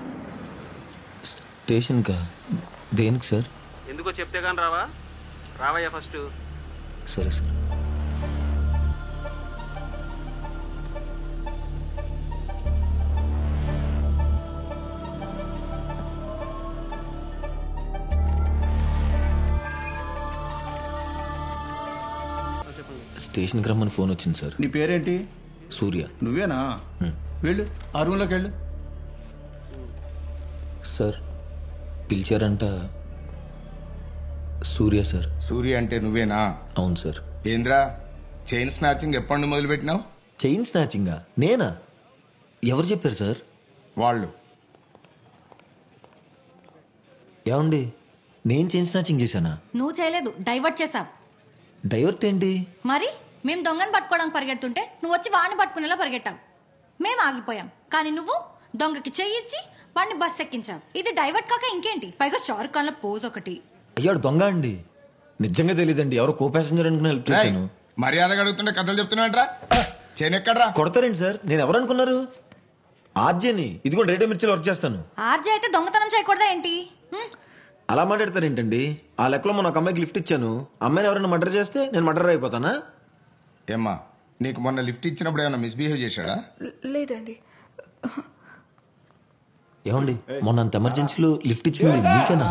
Speaker 3: స్టేషన్కా? దేనికి సార్?
Speaker 9: ఎందుకో చెప్తే కానీ రావా? రావయ్యా ఫస్ట్.
Speaker 3: సరే సార్. స్టేషన్కి రమ్మని ఫోన్ వచ్చింది సార్.
Speaker 6: నీ పేరేంటి?
Speaker 3: సూర్య.
Speaker 6: నువ్వేనా? వెళ్ళు, ఆ రూమ్లోకి వెళ్ళు.
Speaker 3: సార్ పిలిచారంట. సూర్య సార్.
Speaker 4: సూర్య అంటే నువ్వేనా?
Speaker 3: అవును సార్.
Speaker 4: ఏంద్రా చైన్ స్నాచింగ్ ఎప్పటి మొదలు పెట్టినావు?
Speaker 3: చైన్ స్నాచింగా? నేనా? ఎవరు చెప్పారు సార్?
Speaker 4: వాళ్ళు.
Speaker 3: ఏమండి నేను చైన్ స్నాచింగ్ చేశానా?
Speaker 12: నువ్వు చేయలేదు, డైవర్ట్ చేసావు.
Speaker 3: డైవర్ట్ ఏంటి?
Speaker 12: మరి మేము దొంగను పట్టుకోవడానికి పరిగెడుతుంటే నువ్వు వచ్చి వాడిని పట్టుకునేలా పరిగెట్టావు. మేము ఆగిపోయాం, కానీ నువ్వు దొంగకి చెయ్యిచ్చి వాడిని బస్ ఎక్కించావు. ఇది డైవర్ట్ కాక ఇంకేంటి? పైగా షారుఖ్ ఖాన్ లో పోజ్ ఒకటి.
Speaker 3: అయ్యాడు దొంగ అండి. నిజంగా తెలియదండి. ఎవరో కో ప్యాసింజర్ అనుకుని హెల్ప్ చేశాను.
Speaker 4: మర్యాదగా అడుగుతుంటే కథలు చెప్తున్నాడ్రా. చైన్ ఎక్కడ్రా?
Speaker 3: కొడతారేంటి సార్? నేను ఎవరు అనుకున్నారు? ఆర్జేని. ఇదిగో రేడియో మిర్చిలో వర్క్ చేస్తాను.
Speaker 12: ఆర్జే అయితే దొంగతనం చేయకూడదా ఏంటి?
Speaker 3: అలా మాట్లాడతారేంటండి? ఆ లెక్కలో మొన్న ఒక అమ్మాయికి లిఫ్ట్ ఇచ్చాను. అమ్మాయిని ఎవరైనా మర్డర్ చేస్తే నేను మర్డర్ అయిపోతానా?
Speaker 4: ఏమ్మా నీకు మొన్న లిఫ్ట్ ఇచ్చినప్పుడు ఏమైనా మిస్బిహేవ్ చేశాడా?
Speaker 11: లేదండి.
Speaker 3: ఏమండి మొన్న అంత ఎమర్జెన్సీలో లిఫ్ట్ ఇచ్చింది మీకేనా?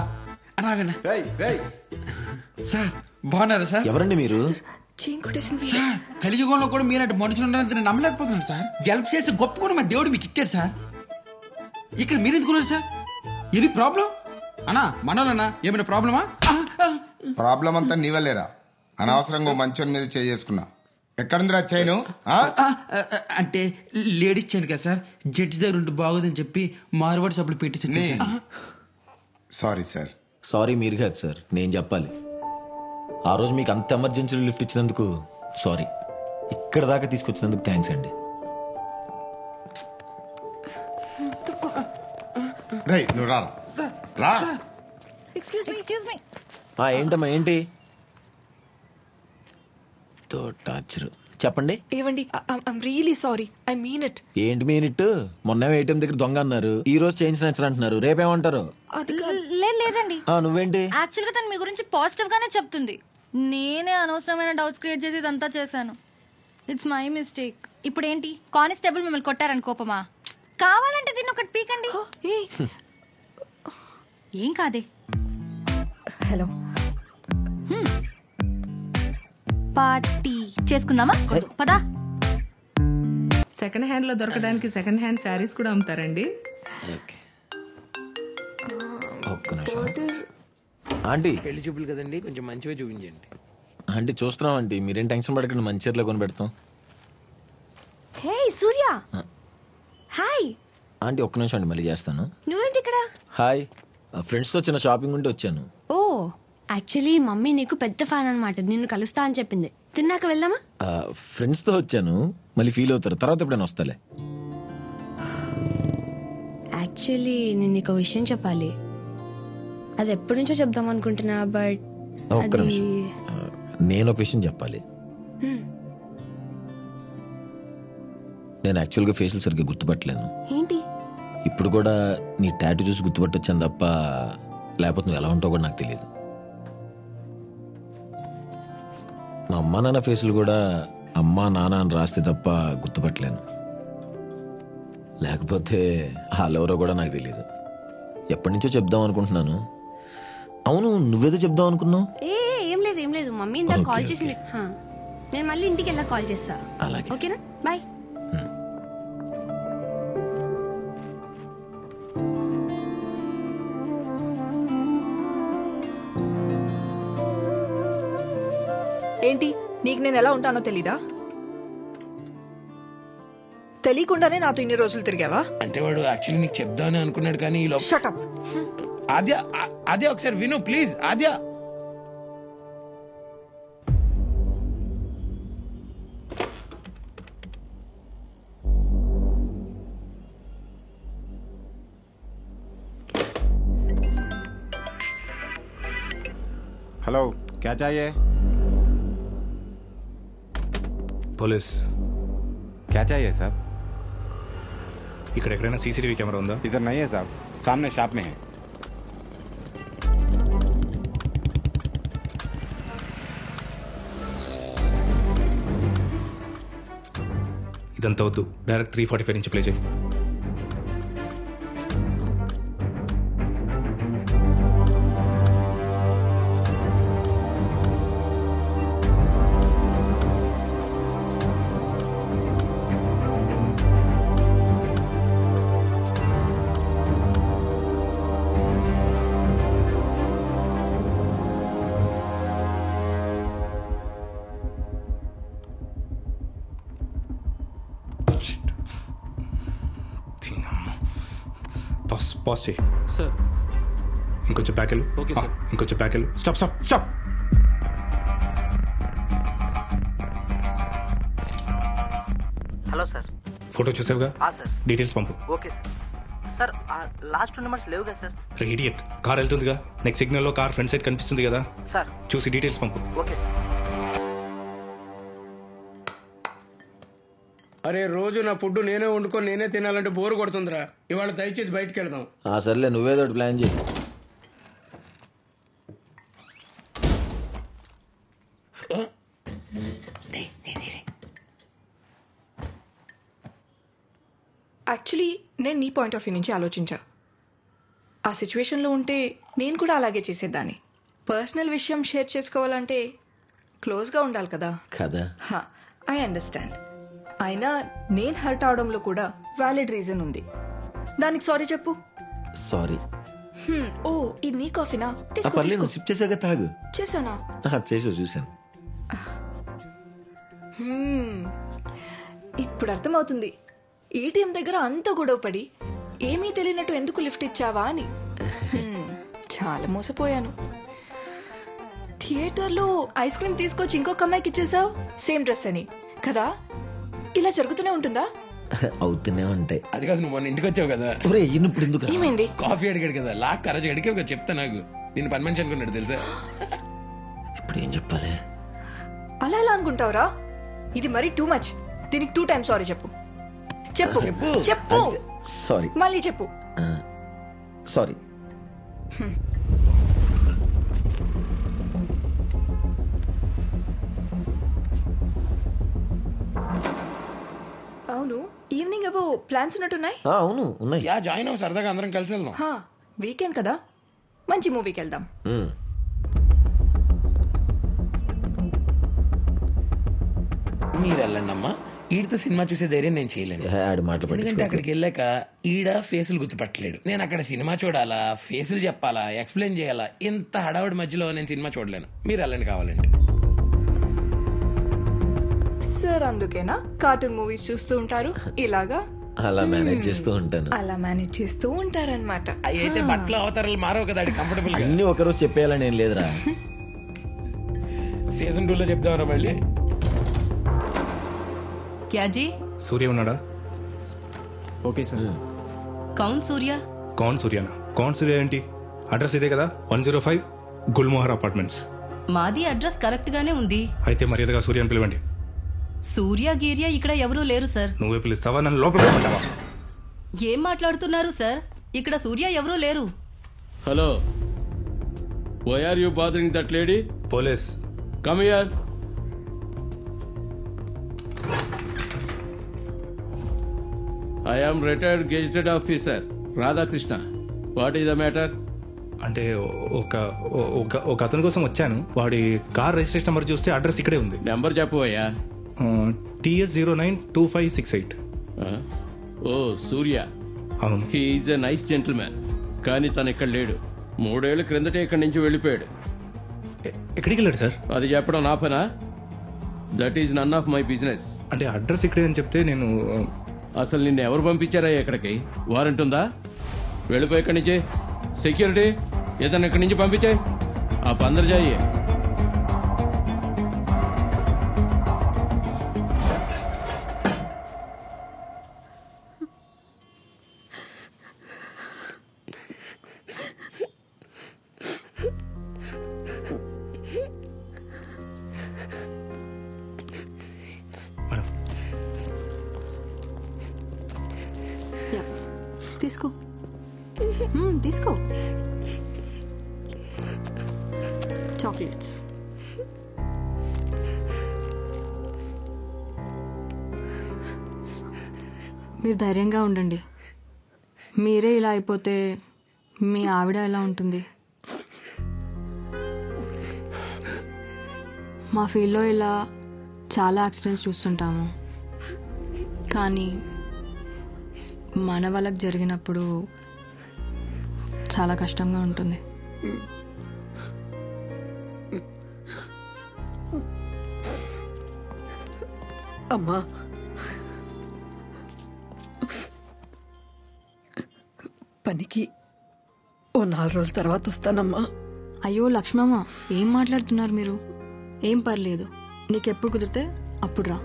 Speaker 18: సార్ బాగున్నారా సార్?
Speaker 3: ఎవరండి మీరు?
Speaker 18: సార్ కలియుగంలో కూడా మీరంటే మనుషులు ఉన్నారని నేను నమ్మలేకపోతున్నాను సార్. హెల్ప్ చేసి గొప్ప కూడా మా దేవుడు మీకు ఇచ్చాడు సార్. ఇక్కడ మీరు ఎందుకున్నారు సార్? ఇది ప్రాబ్లం అన్నా? మనోళ్ళన్నా ఏమైనా ప్రాబ్లమా?
Speaker 4: ప్రాబ్లం అంతా నీ వల్లేరా. అనవసరంగా మంచోని మీద చేసుకున్నా. ఎక్కడుందిరా చైను?
Speaker 18: అంటే లేడీస్ చైన్ కదా సార్, జడ్జి దగ్గర ఉంటే బాగోదని చెప్పి మార్వాడి సబ్బులు పెట్టి.
Speaker 4: Sorry sir.
Speaker 3: సారీ మీరు కాదు సార్, నేను చెప్పాలి. ఆ రోజు మీకు అంత ఎమర్జెన్సీలో లిఫ్ట్ ఇచ్చినందుకు సారీ. ఇక్కడ దాకా తీసుకొచ్చినందుకు థ్యాంక్స్ అండి.
Speaker 4: నువ్వు రా.
Speaker 12: Excuse me.
Speaker 3: ఏంటమ్మా ఏంటి? టార్చర్ చెప్పండి.
Speaker 11: ఏవండి, I'm really sorry. I mean it.
Speaker 3: ఏంటి మీనిట్? మొన్న ఏటీఎం దగ్గర దొంగ అన్నారు, ఈ రోజు చైన్ స్నాచర్ అంటున్నారు, రేపేమంటారు?
Speaker 12: లేదండి.
Speaker 3: నువ్వేంటి?
Speaker 12: యాక్చువల్ గా తను మీ గురించి పాజిటివ్ గానే చెప్తుంది. నేనే అనవసరమైన డౌట్స్ క్రియేట్ చేసి ఇదంతా చేశాను. It's my mistake. ఇప్పుడు ఏంటి, కానిస్టేబుల్ మిమ్మల్ని కొట్టారని కోపమా? కావాలంటే దీన్ని ఒకటి పీకండి. ఏం కాదే.
Speaker 11: హలో,
Speaker 12: పార్టీ చేసుకుందామా? పదా.
Speaker 22: సెకండ్ హ్యాండ్ లో దొరకడానికి సెకండ్ హ్యాండ్ శారీస్ కూడా అమ్ముతారండి.
Speaker 3: ఆంటీ
Speaker 1: పెళ్లి చూపులు కదండి, కొంచెం మంచిగా చూపించండి.
Speaker 3: ఆంటీ చూస్తున్నాం ఆంటీ, మీరేం టెన్షన్ పడకండి, మంచి చీరలో కొని పెడతాం.
Speaker 23: హే సూర్య. హాయ్
Speaker 3: ఆంటీ ఒక్క నిమిషం అండి, మళ్ళీ చేస్తాను.
Speaker 23: నువ్వేంటి ఇక్కడ?
Speaker 3: హాయ్, ఫ్రెండ్స్ తో చిన్న షాపింగ్ ఉంటే వచ్చాను.
Speaker 23: ఓ యాక్చువల్లీ మమ్మీ నీకు పెద్ద ఫ్యాన్ అనమాట, నిన్ను కలుస్తా అని చెప్పింది. తిన్నాక వెళ్దామా?
Speaker 3: ఫ్రెండ్స్ తో వచ్చాను, మళ్ళీ ఫీల్ అవుతారు, తర్వాత ఎప్పుడైనా వస్తాలే.
Speaker 23: యాక్చువల్లీ నేను నీకు విషయం చెప్పాలి. అది ఎప్పటి నుంచో చెప్దాం అనుకుంటున్నా, బట్
Speaker 3: ఒక్క నిమిషం, నేను ఒక విషయం చెప్పాలి. నేను యాక్చువల్గా ఫేషియల్ సరిగ్గా గుర్తుపట్టలేను.
Speaker 23: ఏంటి?
Speaker 3: ఇప్పుడు కూడా నీ టాటూ చూసి గుర్తుపట్టొచ్చాను తప్ప, లేకపోతే నువ్వు ఎలా ఉంటావు కూడా నాకు తెలియదు. మా అమ్మా నాన్న ఫేసులు కూడా అమ్మా నాన్న అని రాస్తే తప్ప గుర్తుపట్టలేను. లేకపోతే వాళ్ళెవరో కూడా నాకు తెలియదు. ఎప్పటి నుంచో చెప్దాం అనుకుంటున్నాను. అవును, నువ్వేదో చెప్దాం అనుకున్నావు?
Speaker 23: ఏం లేదు మమ్మీ ఇందాక కాల్ చేసింది. నేను మళ్ళీ ఇంటికి వెళ్ళా కాల్ చేస్తా.
Speaker 3: అలాగే,
Speaker 23: ఓకేనా? బాయ్.
Speaker 11: ఏంటి, నీకు నేను ఎలా ఉంటానో తెలీదా? తెలియకుండానే నాతో ఇన్ని రోజులు తిరిగావా?
Speaker 1: అంటే వాడు యాక్చువల్లీ నీకు చెప్దామని అనుకున్నాడు, కానీ ఈ లోపల.
Speaker 11: Shut up.
Speaker 1: ఆద్య ఒకసారి విను ప్లీజ్. ఆద్య,
Speaker 5: हेलो, क्या चाहिए?
Speaker 20: पुलिस.
Speaker 5: क्या चाहिए साहब?
Speaker 20: ఇక్కడ ఎక్కడైనా సీసీటీవీ కెమెరా ఉందా?
Speaker 5: इधर नहीं है साहब, सामने शॉप में है.
Speaker 20: ఇదంతా వద్దు, డైరెక్ట్ 345 నుంచి ప్లే చేయి. పాజ్ చేయి.
Speaker 9: సార్
Speaker 20: ఇంకొంచెం బ్యాక్ వెళ్ళు.
Speaker 9: Okay sir.
Speaker 20: ఇంకొంచెం బ్యాక్ వెళ్ళు. Stop stop stop.
Speaker 2: Hello sir.
Speaker 20: Photo చూసావుగా?
Speaker 2: సార్.
Speaker 20: డీటెయిల్స్ పంపు.
Speaker 2: Okay sir. Sir last 2 numbers లేవుగా సార్?
Speaker 20: ఇడియట్, కార్ వెళ్తుందిగా, నెక్స్ట్ సిగ్నల్ లో కార్ ఫ్రంట్ సైడ్ కనిపిస్తుంది కదా
Speaker 2: సార్.
Speaker 20: చూసి డీటెయిల్స్ పంపు.
Speaker 2: Okay sir.
Speaker 10: అరే రోజు నా ఫుడ్ నేనే వండుకొని నేనే తినాలంటే బోరు కొడుతుందిరా. ఇవాళ దయచేసి బయటికి వెళ్దాం.
Speaker 3: సర్లే, నువ్వేదో ప్లాన్ చేయి.
Speaker 11: యాక్చువల్లీ నేను నీ పాయింట్ ఆఫ్ వ్యూ నుంచి ఆలోచించా. ఆ సిచ్యువేషన్లో ఉంటే నేను కూడా అలాగే చేసేదాన్ని. పర్సనల్ విషయం షేర్ చేసుకోవాలంటే క్లోజ్గా ఉండాలి కదా.
Speaker 3: కదా,
Speaker 11: ఐ అండర్స్టాండ్. అయినా నేను హర్ట్ అవడంలో కూడా వ్యాలిడ్ రీజన్ ఉంది. దానికి సారీ చెప్పు.
Speaker 3: సారీ.
Speaker 11: ఓ, ఇది నీ కాఫీనా?
Speaker 3: పర్లేదు, సిప్ చేసాక తాగు.
Speaker 11: చేశానా?
Speaker 3: చేసావు, చూసాను.
Speaker 11: ఇప్పుడు అర్థమవుతుంది ఏటీఎం దగ్గర అంత గొడవపడి ఏమీ తెలియనట్టు ఎందుకు లిఫ్ట్ ఇచ్చావా అని. చాలా మోసపోయాను. థియేటర్లో ఐస్ క్రీమ్ తీసుకొచ్చి ఇంకొక అమ్మాయికి ఇచ్చేసావు, సేమ్ డ్రెస్ అని కదా. ఇలా జరుగుతూనే ఉంటుందా?
Speaker 3: అవుతూనే ఉంటాయి.
Speaker 1: అది కాదు, నువ్వు ఇంటికి వచ్చావు కదా.
Speaker 3: ఇప్పుడు ఎందుకు
Speaker 11: ఏమైంది?
Speaker 1: కాఫీ అడిగాడు కదా, లాక్ కరజ్ అడిగే ఒక చెప్తా. నాకు నేను పని మనిషి అనుకున్నాడు తెలుసా.
Speaker 3: ఇప్పుడు ఏం చెప్పాలి?
Speaker 11: అలా ఎలా అనుకుంటావురా? ఇది మరీ టూ మచ్. దీనికి 2 times సారీ చెప్పు. చెప్పు చెప్పు.
Speaker 3: సారీ.
Speaker 11: మళ్ళీ చెప్పు.
Speaker 3: సారీ.
Speaker 11: అవును, ఈవినింగ్ ఏవో ప్లాన్స్ ఉన్నట్టున్నాయి.
Speaker 3: అవును ఉన్నాయి.
Speaker 1: జాయిన్ అవ్వ, సరదాగా అందరం కలిసి వెళ్దాం.
Speaker 11: వీకెండ్ కదా, మంచి మూవీకి వెళ్దాం.
Speaker 1: మీరు వెళ్ళండి అమ్మా. ఈడితో సినిమా చూసే ధైర్యం నేను చేయలేను. ఎందుకంటే అక్కడికి వెళ్ళాక ఈడ ఫేసులు గుర్తుపట్టలేడు. నేను అక్కడ సినిమా చూడాలా, ఫేసులు చెప్పాలా, ఎక్స్ప్లెయిన్ చేయాలా, ఇంత హడావుడి మధ్యలో నేను సినిమా చూడలేను. మీరు వెళ్ళండి కావాలంటే.
Speaker 11: సార్ అందుకేనా కార్టూన్ మూవీస్ చూస్తూ ఉంటారు ఇలాగా?
Speaker 3: అలా మేనేజ్ చేస్తూ ఉంటాను.
Speaker 11: అలా మేనేజ్ చేస్తూ ఉంటారనమాట.
Speaker 1: అయితే బట్టలు అవతారాలు మారవు కదా, కంఫర్టబుల్ గా.
Speaker 3: అన్ని ఒకరోజు చెప్పేయాలని ఏం లేదురా.
Speaker 1: సీజన్ 2 లో చెప్దామరా మళ్ళీ.
Speaker 13: क्या जी?
Speaker 20: సూర్య ఉన్నాడా?
Speaker 19: Okay sir.
Speaker 13: कौन सूर्या?
Speaker 20: కౌన్ సూర్యనా? కౌన్ సూర్య ఏంటి? అడ్రస్ ఇదే కదా, 105 గుల్మోహర్ అపార్ట్మెంట్స్.
Speaker 13: మాది అడ్రస్ కరెక్ట్ గానే ఉంది.
Speaker 20: అయితే మర్యాదగా సూర్యని పిలవండి.
Speaker 13: సూర్య గీర్య ఇక్కడ ఎవరూ లేరు సార్.
Speaker 20: నువ్వే పిలుస్తావా, నన్ను లోపల పిలవమంటావా?
Speaker 13: ఏం మాట్లాడుతున్నారు సార్? ఇక్కడ సూర్య ఎవరూ లేరు.
Speaker 10: Hello, why are you bothering that lady?
Speaker 20: Police.
Speaker 10: Come here. I am retired gazetted officer Radhakrishna. What is the matter?
Speaker 20: అంటే ఒక అతని కోసం వచ్చాను. వాడి కార్ రిజిస్ట్రేషన్ నెంబర్ చూస్తే అడ్రస్ ఇక్కడే ఉంది.
Speaker 10: నెంబర్ చెప్పవయ్యా.
Speaker 20: TS092568.
Speaker 10: ఓ సూర్య.
Speaker 20: అవును.
Speaker 10: He is a nice gentleman. కానీ తను ఇక్కడ లేడు. 3 ఏళ్ల క్రిందటే ఇక్కడి నుంచి వెళ్ళిపోయాడు.
Speaker 20: ఎక్కడికి వెళ్ళాడు సార్?
Speaker 10: అది చెప్పడం నా పనా? That is none of my business.
Speaker 20: అంటే అడ్రస్ ఇక్కడే అని చెప్తే నేను...
Speaker 10: అసలు నిన్ను ఎవరు పంపించారా ఇక్కడికి? వారెంట్ ఉందా? వెళ్ళిపోయి ఇక్కడి నుంచి. సెక్యూరిటీ ఏదన్నా ఇక్కడి నుంచి పంపించాయి. ఆ పందరు జాయి.
Speaker 15: తీసుకో తీసుకో. చాక్లెట్స్. మీరు ధైర్యంగా ఉండండి. మీరే ఇలా అయిపోతే మీ ఆవిడ ఎలా ఉంటుంది? మా ఫీల్డ్లో ఇలా చాలా యాక్సిడెంట్స్ చూస్తుంటాము. కానీ మన వాళ్ళకి జరిగినప్పుడు చాలా కష్టంగా ఉంటుంది.
Speaker 16: అమ్మా, పనికి ఓ 4 రోజుల తర్వాత వస్తానమ్మా.
Speaker 15: అయ్యో లక్ష్మమ్మ, ఏం మాట్లాడుతున్నారు మీరు? ఏం పర్లేదు, నీకెప్పుడు కుదిరితే అప్పుడు రా.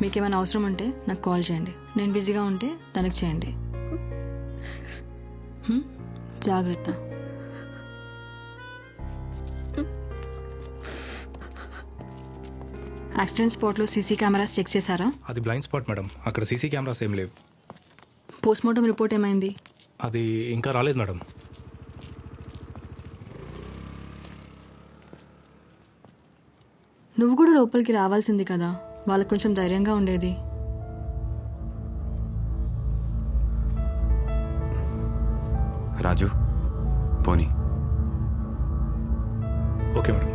Speaker 15: మీకేమైనా అవసరం ఉంటే నాకు కాల్ చేయండి, నేను బిజీగా ఉంటే తనకు చేయండి. జాగ్రత్త. యాక్సిడెంట్ స్పాట్లో సీసీ కెమెరాస్ చెక్ చేశారా?
Speaker 20: అది బ్లైండ్ స్పాట్ మేడం, అక్కడ సీసీ కెమెరాస్ ఏం లేవు.
Speaker 15: పోస్ట్మార్టం రిపోర్ట్ ఏమైంది?
Speaker 20: అది ఇంకా రాలేదు మేడం.
Speaker 15: నువ్వు కూడా లోపలికి రావాల్సింది కదా, వాళ్ళకు కొంచెం ధైర్యంగా ఉండేది.
Speaker 7: రాజు పోనీ.
Speaker 20: Okay madam.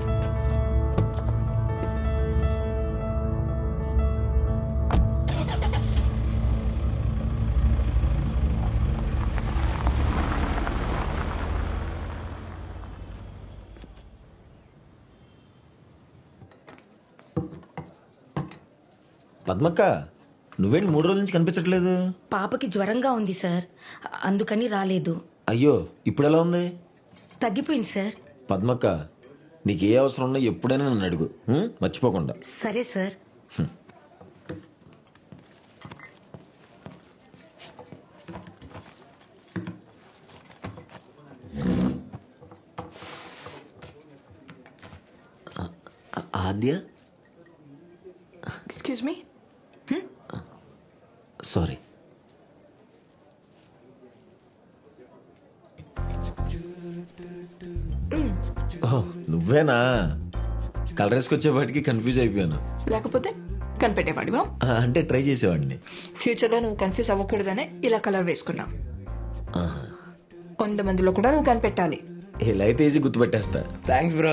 Speaker 3: పద్మక్క, నువ్వేంటి 3 రోజుల నుంచి కనిపించట్లేదు?
Speaker 8: పాపకి జ్వరంగా ఉంది సార్, అందుకని రాలేదు.
Speaker 3: అయ్యో, ఇప్పుడు ఎలా ఉంది?
Speaker 8: తగ్గిపోయింది సార్.
Speaker 3: పద్మక్క, నీకు ఏ అవసరం ఉన్నా ఎప్పుడైనా నన్ను అడుగు, మర్చిపోకుండా.
Speaker 8: సరే సార్.
Speaker 3: ఆద్య,
Speaker 11: ఎక్స్క్యూజ్ మీ.
Speaker 3: సారీ. నువ్వేనా? కలర్ వేసుకొచ్చేపాటికి కన్ఫ్యూజ్ అయిపోయాను.
Speaker 11: లేకపోతే కనిపెట్టేవాడివా?
Speaker 3: అంటే ట్రై చేసేవాడిని.
Speaker 11: ఫ్యూచర్లో నువ్వు కన్ఫ్యూజ్ అవ్వకూడదనే ఇలా కలర్ వేసుకున్నా. 100 మందిలో కూడా నువ్వు కనిపెట్టాలి.
Speaker 3: ఇలా అయితే ఈజీ గుర్తుపెట్టేస్తా.
Speaker 1: Thanks bro.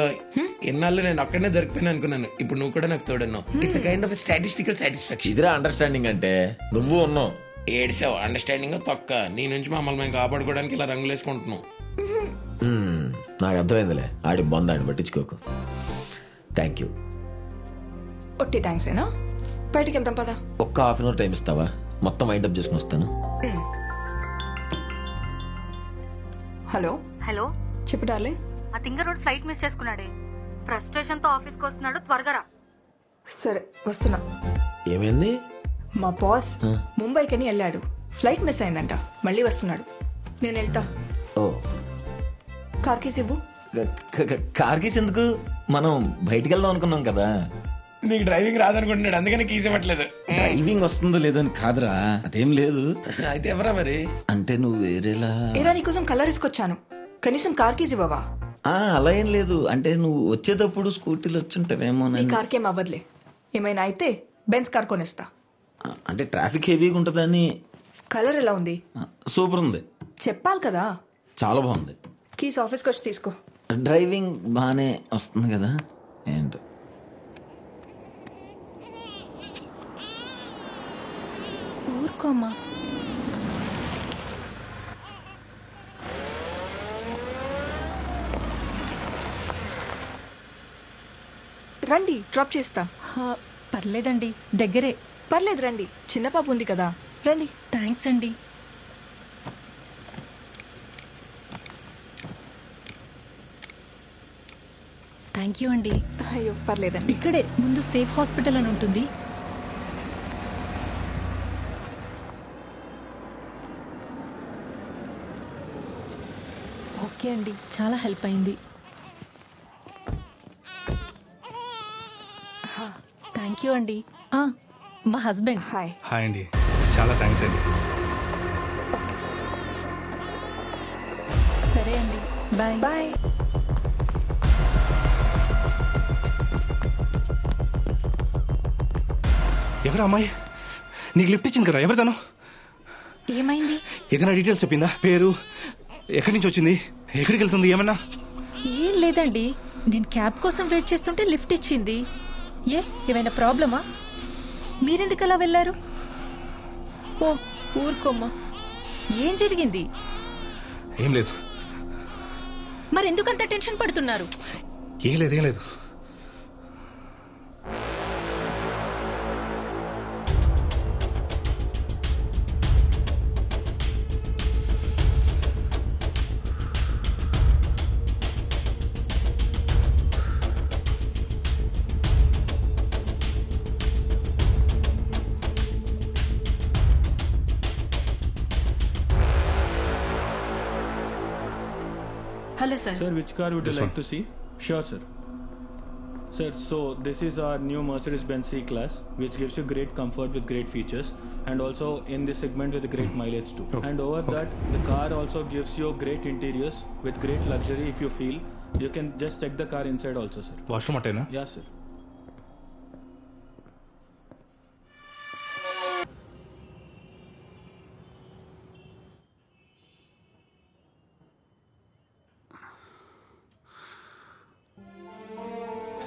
Speaker 1: ఎన్నాళ్ళు నేను ఒక్కడనే దొరికిపోయినా అనుకున్నాను, ఇప్పుడు నువ్వు కూడా నాకు తోడున్నావు. It's kind of statistical satisfaction.
Speaker 3: ఇదిరా అండర్స్టాండింగ్ అంటే. నువ్వు ఉన్నావు.
Speaker 1: ఏడ్చావు. అండర్స్టాండింగ్ తొక్క. నీ నుంచి మమ్మల్ని మేము కాపాడుకోవడానికి ఇలా రంగులు వేసుకుంటున్నాం.
Speaker 3: నాకు అర్థమైందిలే, ఆడి బొందాన్ని పట్టించుకోకు. Thank you.
Speaker 11: ఒట్టి థ్యాంక్స్ ఏనా? బయటికి వెళ్తాం పదా.
Speaker 3: ఒక్క హాఫ్ అన్ అవర్ టైం ఇస్తావా? మొత్తం వైండ్ అప్ చేసుకుని వస్తాను.
Speaker 11: హలో
Speaker 12: హలో,
Speaker 11: చెప్పు డార్లింగ్.
Speaker 12: ఆ తింగ రోడ్ ఫ్లైట్ మిస్ చేసుకున్నాడే, ఫ్రస్ట్రేషన్ తో ఆఫీస్కి వస్తున్నాడు, త్వరగా రా.
Speaker 11: సరే వస్తున్నా.
Speaker 3: ఏమైంది?
Speaker 11: మా బాస్ ముంబైకని వెళ్ళాడు, ఫ్లైట్ మిస్ అయిందంట, మళ్ళీ వస్తున్నాడు. నేను వెళ్తా.
Speaker 3: ఓ,
Speaker 11: కార్ కీస్ ఇవ్వు.
Speaker 3: కార్ కీస్ ఎందుకు? మనం బయటికి వెళ్దాం అనుకున్నాం కదా.
Speaker 1: నీకు డ్రైవింగ్ రాదనుకుంటున్నాడు, అందుకని కీస్ ఇవ్వట్లేదు.
Speaker 3: డ్రైవింగ్ వస్తుందో లేదో అని కాదురా, అదేం లేదు.
Speaker 1: అయితే ఎవరా మరి?
Speaker 3: అంటే నువ్వు వేరేలా.
Speaker 11: ఏరా, నీకోసం కలర్ వేసుకొచ్చాను, కనీసం కార్ కీస్ ఇవ్వవా?
Speaker 3: అలా ఏం లేదు, అంటే నువ్వు వచ్చేటప్పుడు స్కూటీలో వచ్చుంటావేమో.
Speaker 11: నీ కార్కి ఏం అవ్వదులే, ఏమైనా అయితే బెంజ్ కార్ కొనేస్తా.
Speaker 3: అంటే ట్రాఫిక్ హెవీగా ఉంటుందని.
Speaker 11: కలర్ ఎలా ఉంది?
Speaker 3: సూపర్ ఉంది.
Speaker 11: చెప్పాలి కదా.
Speaker 3: చాలా బాగుంది.
Speaker 11: కీస్ ఆఫీస్కి వచ్చి తీసుకో.
Speaker 3: డ్రైవింగ్ బాగానే వస్తుంది కదా. ఏంటో
Speaker 12: ఊరుకోమ్మా.
Speaker 11: రండి, డ్రాప్ చేస్తా.
Speaker 12: పర్లేదండి, దగ్గరే.
Speaker 11: పర్లేదు రండి, చిన్న పాప ఉంది కదా, రండి.
Speaker 12: థ్యాంక్స్ అండి. థ్యాంక్ యూ అండి.
Speaker 11: అయ్యో పర్లేదండి.
Speaker 12: ఇక్కడే ముందు సేఫ్ హాస్పిటల్ అని ఉంటుంది. ఓకే అండి, చాలా హెల్ప్ అయింది. థ్యాంక్ యూ అండి. మా హస్బెండ్.
Speaker 11: హాయ్.
Speaker 20: హాయ్ అండి, చాలా థ్యాంక్స్ అండి.
Speaker 12: సరే అండి, బాయ్
Speaker 11: బాయ్.
Speaker 20: ఎవరు అమ్మాయి? నీకు లిఫ్ట్ ఇచ్చింది కదా, ఎవరు తను?
Speaker 12: ఏమైంది?
Speaker 20: ఏదైనా డీటెయిల్స్ చెప్పిందా? పేరు, ఎక్కడి నుంచి వచ్చింది, ఎక్కడికి వెళ్తుంది, ఏమన్నా?
Speaker 12: ఏం లేదండి, నేను క్యాబ్ కోసం వెయిట్ చేస్తుంటే లిఫ్ట్ ఇచ్చింది. ఏమైనా ప్రాబ్లమా? మీరెందుకు అలా వెళ్ళారు? ఓ ఊరుకోమ్మా, ఏం జరిగింది?
Speaker 20: ఏం లేదు.
Speaker 12: మరెందుకంత టెన్షన్ పడుతున్నారు?
Speaker 20: ఏం లేదు, ఏం లేదు.
Speaker 16: Hello sir.
Speaker 6: Sir, which car would you
Speaker 20: This
Speaker 6: like
Speaker 20: one.
Speaker 6: to see? Sure, sir. Sir, so this is our new Mercedes-Benz C-Class, which gives you great comfort with great features, and also in this segment with great mileage too.
Speaker 20: Okay.
Speaker 6: And over that, the car also gives you great interiors with great luxury. If you feel, you can just check the car inside also, sir.
Speaker 20: Washroom అట్టేనా?
Speaker 6: Yeah, sir.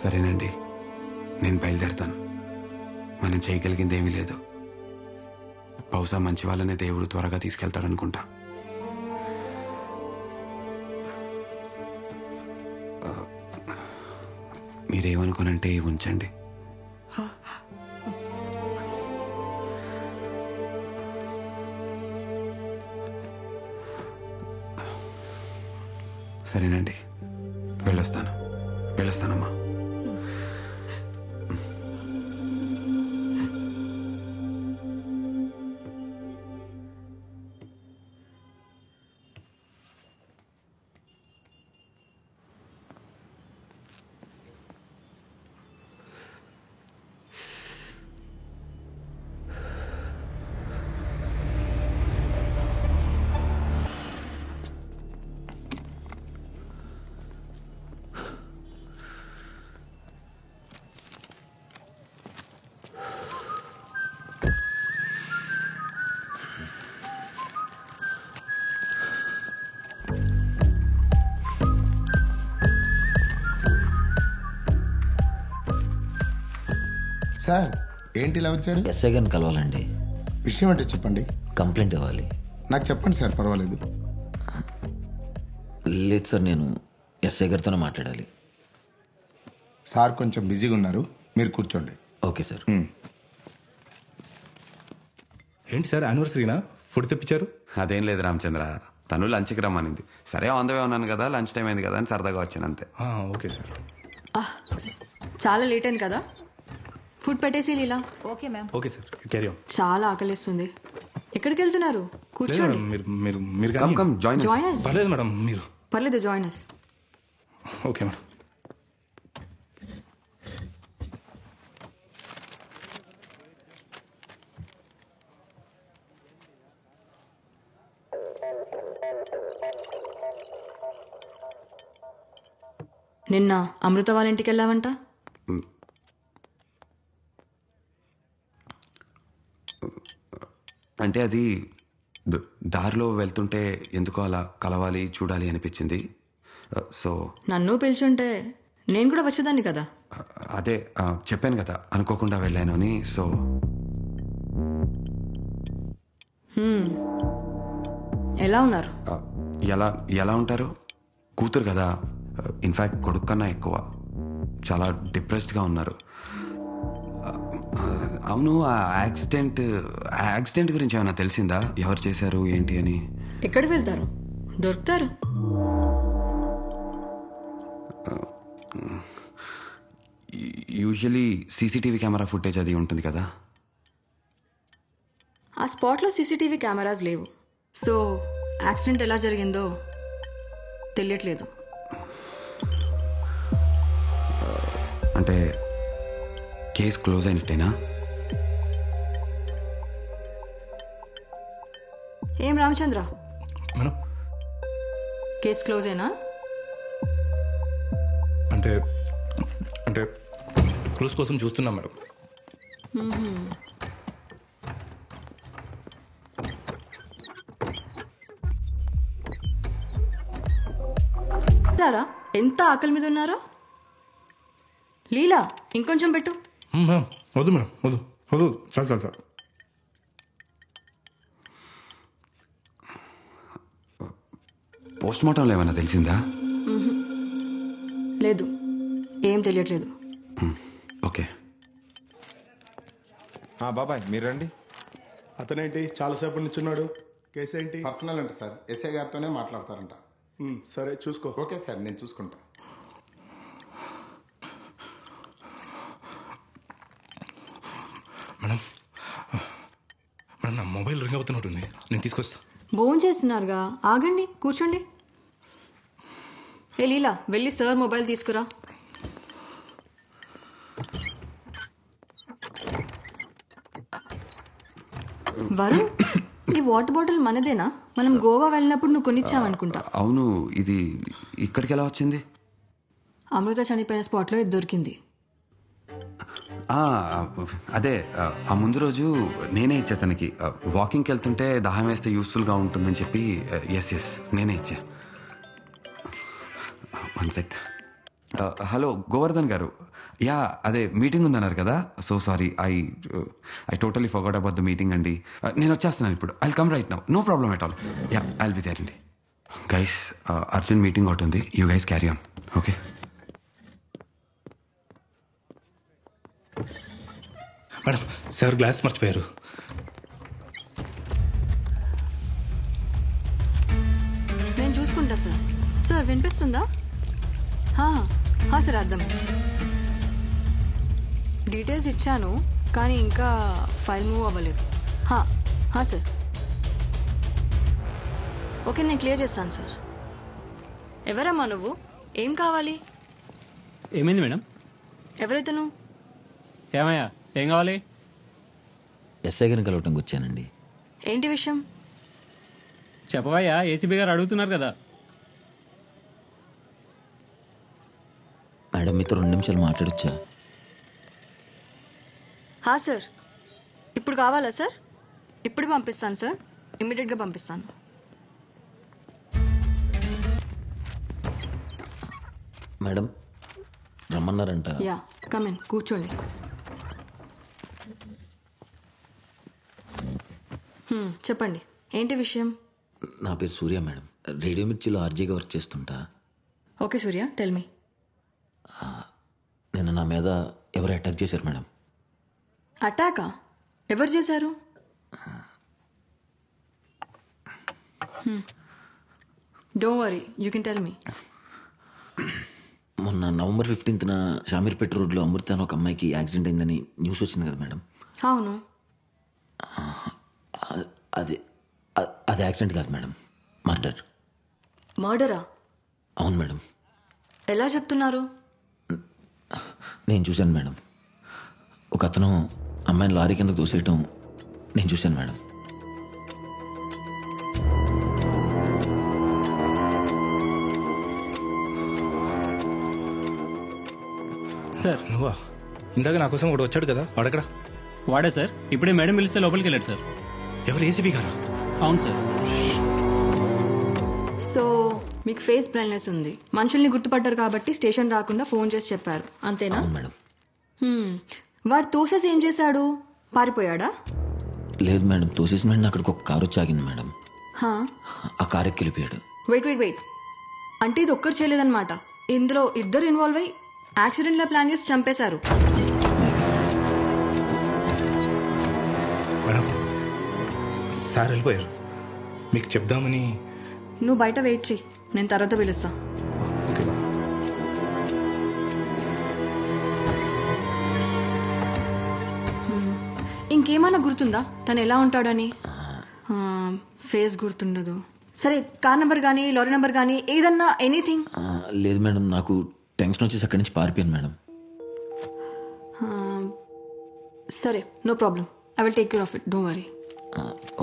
Speaker 7: సరేనండి, నేను బయలుదేరుతాను. మనం చేయగలిగింది ఏమీ లేదు. బహుశా మంచి వాళ్ళనే దేవుడు త్వరగా తీసుకెళ్తాడనుకుంటా. మీరేమనుకోనంటే ఇవి ఉంచండి. సరేనండి, వెళ్ళొస్తానమ్మా.
Speaker 4: సార్ ఏంటి ఇలా వచ్చారు?
Speaker 3: ఎస్ఐ గారిని కలవాలండి.
Speaker 4: విషయం అంటే చెప్పండి.
Speaker 3: కంప్లైంట్ ఇవ్వాలి.
Speaker 4: నాకు చెప్పండి సార్, పర్వాలేదు.
Speaker 3: లేదు సార్, నేను ఎస్ఐ గారితోనే మాట్లాడాలి.
Speaker 4: సార్ కొంచెం బిజీగా ఉన్నారు, మీరు కూర్చోండి.
Speaker 3: Okay sir.
Speaker 20: ఏంటి సార్ యానివర్సరీనా? ఫుడ్ తెప్పించారు?
Speaker 7: అదేం లేదు రామచంద్ర, తను లంచ్కి రమ్మనింది. సరే ఆన్ ద వే ఉన్నాను కదా, లంచ్ టైం అయింది కదా అని సరదాగా వచ్చాను అంతే.
Speaker 20: Okay sir.
Speaker 15: చాలా లేట్ అయింది కదా, ఫుడ్ పెట్టేసి Leela.
Speaker 12: Okay ma'am.
Speaker 20: Okay sir, carry on.
Speaker 15: చాలా ఆకలిస్తుంది. ఎక్కడికి వెళ్తున్నారు? కూర్చోండి.
Speaker 20: మీరు
Speaker 15: Join us.
Speaker 20: పర్లేదు మేడం, మీరు
Speaker 15: పర్లేదు, జాయిన్ అస్.
Speaker 20: Okay madam.
Speaker 15: నిన్న అమృత వాళ్ళ ఇంటికి వెళ్ళావంట.
Speaker 7: అంటే అది దారిలో వెళ్తుంటే ఎందుకో అలా కలవాలి చూడాలి అనిపించింది. సో
Speaker 15: నన్ను పిలిచుంటే నేను కూడా వచ్చేదాన్ని కదా.
Speaker 7: అదే చెప్పాను కదా అనుకోకుండా వెళ్ళాను అని. సో
Speaker 15: ఎలా ఉన్నారు?
Speaker 7: ఎలా ఉంటారు? కూతురు కదా, ఇన్ఫ్యాక్ట్ కొడుకు కన్నా ఎక్కువ. చాలా డిప్రెస్డ్గా ఉన్నారు. అవును, ఆ యాక్సిడెంట్ గురించి ఏమైనా తెలిసిందా? ఎవరు చేశారు ఏంటి అని?
Speaker 15: ఎక్కడికి వెళ్తారు? దొరుకుతారు.
Speaker 7: యూజువలీ సీసీటీవీ కెమెరా ఫుటేజ్ అది ఉంటుంది కదా.
Speaker 15: ఆ స్పాట్లో సీసీటీవీ కెమెరాస్ లేవు. సో యాక్సిడెంట్ ఎలా జరిగిందో తెలియట్లేదు.
Speaker 7: అంటే కేస్ క్లోజ్ అయినట్టేనా?
Speaker 15: ఏం రామచంద్ర,
Speaker 20: మేడం
Speaker 15: కేస్ క్లోజ్ అయినా?
Speaker 20: అంటే అంటే క్లూస్ కోసం చూస్తున్నాం మేడం.
Speaker 15: సారా ఎంత ఆకలి మీద ఉన్నారో. లీలా ఇంకొంచెం పెట్టు.
Speaker 20: వద్దు మేడం, వద్దు చాలు.
Speaker 7: పోస్ట్ మార్టంలో ఏమైనా తెలిసిందా?
Speaker 15: లేదు, ఏం తెలియట్లేదు.
Speaker 7: ఓకే.
Speaker 5: బాబాయ్ మీరు రండి.
Speaker 19: అతనేంటి చాలాసేపు నిల్చున్నాడు? కేసు ఏంటి?
Speaker 4: పర్సనల్ అంటే సార్, ఎస్ఐ గారితోనే మాట్లాడతారంట.
Speaker 19: సరే చూసుకో.
Speaker 4: ఓకే సార్, నేను చూసుకుంటా.
Speaker 20: మేడం నా మొబైల్ రింగ్ అవుతున్నట్టుంది, నేను తీసుకొస్తా.
Speaker 15: భోజనం చేస్తున్నారుగా, ఆగండి, కూర్చోండి. ఏ లీలా వెళ్ళి సార్ మొబైల్ తీసుకురా. వరుణ్, ఈ వాటర్ బాటిల్ మనదేనా? మనం గోవా వెళ్ళినప్పుడు నువ్వు కొనిచ్చావనుకుంటా.
Speaker 7: అవును, ఇది ఇక్కడికి ఎలా వచ్చింది?
Speaker 15: అమృత చనిపోయిన స్పాట్లో ఇది దొరికింది.
Speaker 7: అదే ఆ ముందు రోజు నేనే ఇచ్చా తనకి. వాకింగ్కి వెళ్తుంటే దాహం వేస్తే యూస్ఫుల్గా ఉంటుందని చెప్పి ఎస్ నేనే ఇచ్చా. One sec. హలో గోవర్ధన్ గారు, యా అదే మీటింగ్ ఉందన్నారు కదా. So sorry, I totally forgot about the meeting అండి. నేను వచ్చేస్తున్నాను ఇప్పుడు. I'll come right now, no problem at all. Yeah I'll be there అండి. గైస్ అర్జెంట్ మీటింగ్ ఒకటి ఉంది, you guys carry on. Okay.
Speaker 20: Madam sir glass మర్చిపోయారు.
Speaker 15: నేను చూసుకుంటా సార్. సార్ వినిపిస్తుందా? సార్ అర్థం. డీటెయిల్స్ ఇచ్చాను కానీ ఇంకా ఫైల్ మూవ్ అవ్వలేదు. సార్ ఓకే, నేను క్లియర్ చేస్తాను సార్. ఎవరమ్మా నువ్వు? ఏం కావాలి?
Speaker 9: ఏమైంది మేడం?
Speaker 15: ఎవరైతను?
Speaker 9: ఏమయ్యా, ఏం కావాలి?
Speaker 3: ఎస్ఐ గారిని కలవటానికి వచ్చానండి.
Speaker 15: ఏంటి విషయం?
Speaker 9: చెప్పవయ్యా, ఏసీబీ గారు అడుగుతున్నారు కదా.
Speaker 3: మేడం మీతో 2 నిమిషాలు మాట్లాడొచ్చా?
Speaker 15: సార్ ఇప్పుడు కావాలా సార్? ఇప్పుడు పంపిస్తాను సార్, ఇమ్మీడియట్గా పంపిస్తాను.
Speaker 3: మేడం రమ్మన్నారంట.
Speaker 15: యా కమ్ ఇన్, కూర్చోండి. చెప్పండి, ఏంటి విషయం?
Speaker 3: నా పేరు సూర్య మేడం, రేడియో మిర్చిలో ఆర్జేగా వర్క్ చేస్తుంటా.
Speaker 15: ఓకే సూర్య, టెల్ మీ.
Speaker 3: నిన్న నా మీద ఎవరు అటాక్ చేశారు మేడం.
Speaker 15: అటాకా? ఎవరు చేశారు? Don't worry, you can tell me.
Speaker 3: మొన్న November 15న షామీర్పేట రోడ్లో అమృత అని ఒక అమ్మాయికి యాక్సిడెంట్ అయిందని న్యూస్ వచ్చింది కదా మేడం.
Speaker 15: అవును.
Speaker 3: అది యాక్సిడెంట్ కాదు మేడం, మర్డర్.
Speaker 15: మర్డరా?
Speaker 3: అవును మేడం.
Speaker 15: ఎలా చెప్తున్నారు?
Speaker 3: నేను చూశాను మేడం. ఒక అతను అమ్మాయిని లారీ కిందకు తోసేయటం నేను చూశాను మేడం.
Speaker 9: సార్
Speaker 20: నువ్వా? ఇందాక నా కోసం ఒకటి వచ్చాడు కదా, వాడెక్కడ?
Speaker 9: వాడే సార్, ఇప్పుడే మేడం పిలిస్తే లోపలికి వెళ్ళాడు సార్.
Speaker 20: ఎవరు, ఏసీబీ గారా?
Speaker 9: అవును సార్.
Speaker 15: సో మీకు ఫేస్ బ్లైండ్నెస్ ఉంది, మనుషుల్ని గుర్తుపడ్డారు కాబట్టి స్టేషన్ రాకుండా ఫోన్ చేసి చెప్పారు, అంతేనా?
Speaker 3: మేడం.
Speaker 15: వాడు తోసేసి ఏం చేశాడు? పారిపోయాడా?
Speaker 3: లేదు మేడం, తోసేసిన వెంటనే అక్కడికి ఒక కారు వచ్చి ఆగింది మేడం. ఆ కారు ఎక్కి వెళ్ళిపోయాడు.
Speaker 15: వెయిట్, అంటే ఇది ఒక్కరు చేయలేదన్నమాట. ఇందులో ఇద్దరు ఇన్వాల్వ్ అయ్యి యాక్సిడెంట్లా ప్లాన్ చేసి చంపేశారు.
Speaker 20: మేడం సార్ వెళ్ళిపోయారు, మీకు చెప్దామని.
Speaker 15: నువ్వు బయట వెయిట్ చెయ్యి, నేను తర్వాత పిలుస్తా.
Speaker 20: ఓకే.
Speaker 15: ఇంకేమైనా గుర్తుందా తను ఎలా ఉంటాడని? ఫేస్ గుర్తుండదు. సరే, కార్ నెంబర్ కానీ లారీ నెంబర్ కానీ ఏదన్నా, ఎనీథింగ్?
Speaker 3: లేదు మేడం, నాకు టెన్షన్ వచ్చేసి అక్కడి నుంచి పారిపోయాను మేడం.
Speaker 15: సరే, no problem, I will take care of it, don't worry.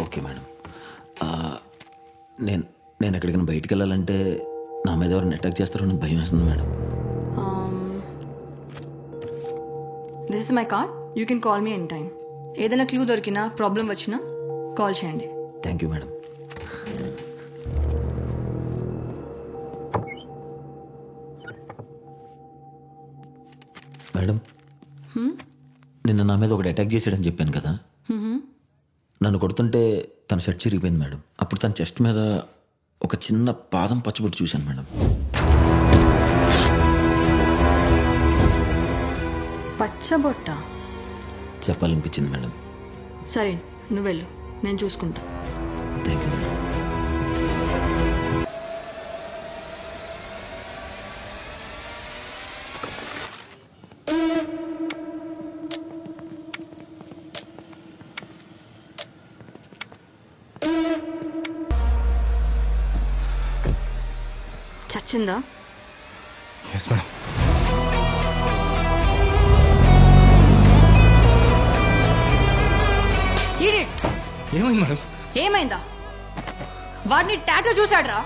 Speaker 3: Okay madam. నేను ఎక్కడికైనా బయటికి వెళ్ళాలంటే నా మీద ఎవరైనా అటాక్ చేస్తారో నాకు భయం వేస్తుంది madam.
Speaker 15: This is my card, you can call me any time. ఏదైనా క్లూ దొరికినా, ప్రాబ్లం వచ్చినా కాల్ చేయండి.
Speaker 3: Thank you madam. మేడం, నిన్న నా మీద ఒకటి అటాక్ చేసాడని చెప్పాను కదా. నన్ను కొడుతుంటే తన షర్ట్ చిరిగిపోయింది మేడం. అప్పుడు తన చెస్ట్ మీద ఒక చిన్న పాదం పచ్చబొట్టు చూశాను మేడం.
Speaker 15: పచ్చబొట్ట?
Speaker 3: చెప్పాలనిపించింది మేడం.
Speaker 15: సరే, నువ్వు వెళ్ళు, నేను చూసుకుంటా.
Speaker 3: Thank you madam.
Speaker 15: చచ్చిందా?
Speaker 20: Yes madam. ఏమైంది మేడం?
Speaker 15: ఏమైందా? వాడిని టాటూ చూసాడ్రా.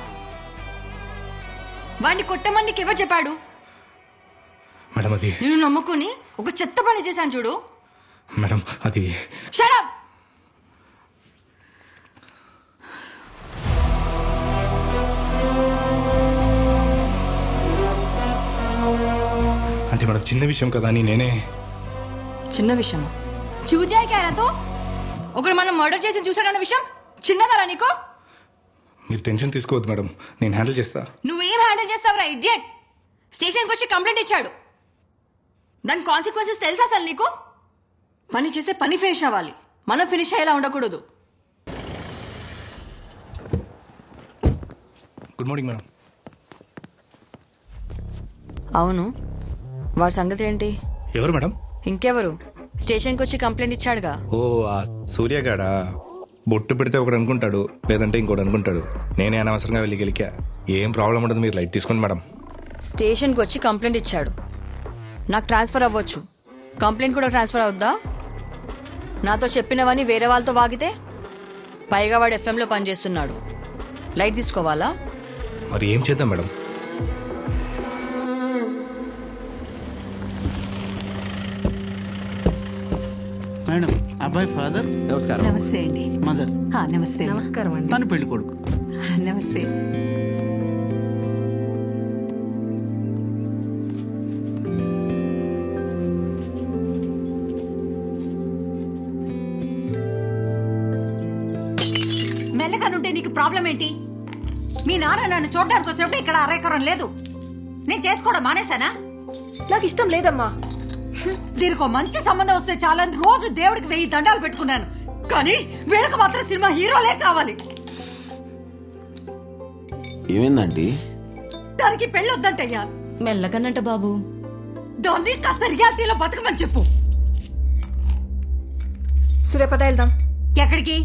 Speaker 15: వాడిని కొట్టమని నీకు ఎవరు చెప్పాడు?
Speaker 20: మేడం అది
Speaker 15: నేను నమ్ముకుని ఒక చెత్త పని చేశాను చూడు.
Speaker 20: మేడం అది
Speaker 15: Shut up!
Speaker 20: అంటే మేడం చిన్న విషయం కదా అని నేనే.
Speaker 15: చిన్న విషయం చూజాయి క్యారాతో ఒకడు మనం మర్డర్ చేసి చూసాడన్న విషయం చిన్నదారా నీకు?
Speaker 20: మీరు టెన్షన్ తీసుకోవద్దు మేడం, నేను హ్యాండిల్ చేస్తా.
Speaker 15: నువ్వేం హ్యాండిల్ చేస్తావురా ఇడియట్? స్టేషన్కి వచ్చి కంప్లైంట్ ఇచ్చాడు. దాని కాన్సిక్వెన్సెస్ తెలుసా అసలు నీకు? పని చేసే పని ఫినిష్ అవ్వాలి, మనం ఫినిష్ అయ్యేలా ఉండకూడదు.
Speaker 20: Good morning madam.
Speaker 15: అవును, వాడి సంగతి ఏంటి?
Speaker 20: ఎవరు మేడం?
Speaker 15: ఇంకెవరు, స్టేషన్కి వచ్చి కంప్లైంట్ ఇచ్చాడుగా.
Speaker 20: ఓ ఆ సూర్యగాడా. బొట్టు పెడితే ఒకడు అనుకుంటాడు, లేదంటే ఇంకోటి అనుకుంటాడు. నేనే అనవసరంగా వెళ్ళి గెలికా. ఏం ప్రాబ్లం ఉండదు, మీరు లైట్ తీసుకోండి మేడం.
Speaker 15: స్టేషన్కి వచ్చి కంప్లైంట్ ఇచ్చాడు. నాకు ట్రాన్స్ఫర్ అవ్వచ్చు, కంప్లైంట్ కూడా ట్రాన్స్ఫర్ అవుద్దా? నాతో చెప్పినవని వేరే వాళ్ళతో వాగితే? పైగా వాడు ఎఫ్ఎంలో పనిచేస్తున్నాడు. లైట్ తీసుకోవాలా?
Speaker 20: మరి ఏం చేద్దాం మేడం?
Speaker 14: మేడం, అబ్బాయి ఫాదర్.
Speaker 17: నమస్కారం.
Speaker 14: నమస్తే అండి. మదర్.
Speaker 16: నమస్తే. నమస్కారం అండి.
Speaker 14: తను పెళ్లి కొడుకు.
Speaker 16: నమస్తే.
Speaker 21: మెల్లగానుంటే నీకు ప్రాబ్లం ఏంటి? మీ నాన్న నన్ను చూడడానికి వచ్చినప్పుడు ఇక్కడ అరేకరం లేదు. నేను చేసుకోవడం మానేశానా?
Speaker 11: నాకు ఇష్టం లేదమ్మా.
Speaker 21: దీనికి మంచి సంబంధం వస్తే చాలని రోజు దేవుడికి 1000 దండాలు పెట్టుకున్నాను. కానీ వీళ్ళకి మాత్రం సినిమా హీరోలే కావాలి.
Speaker 3: ఏమైందండి?
Speaker 21: దానికి పెళ్లి వద్దంటయ్యా.
Speaker 8: మెల్లగానంట బాబు.
Speaker 21: దాన్ని కాస్త రియాలిటీలో బతకమని చెప్పు.
Speaker 11: సూర్య, పద వెళ్దాం.
Speaker 21: ఎక్కడికి?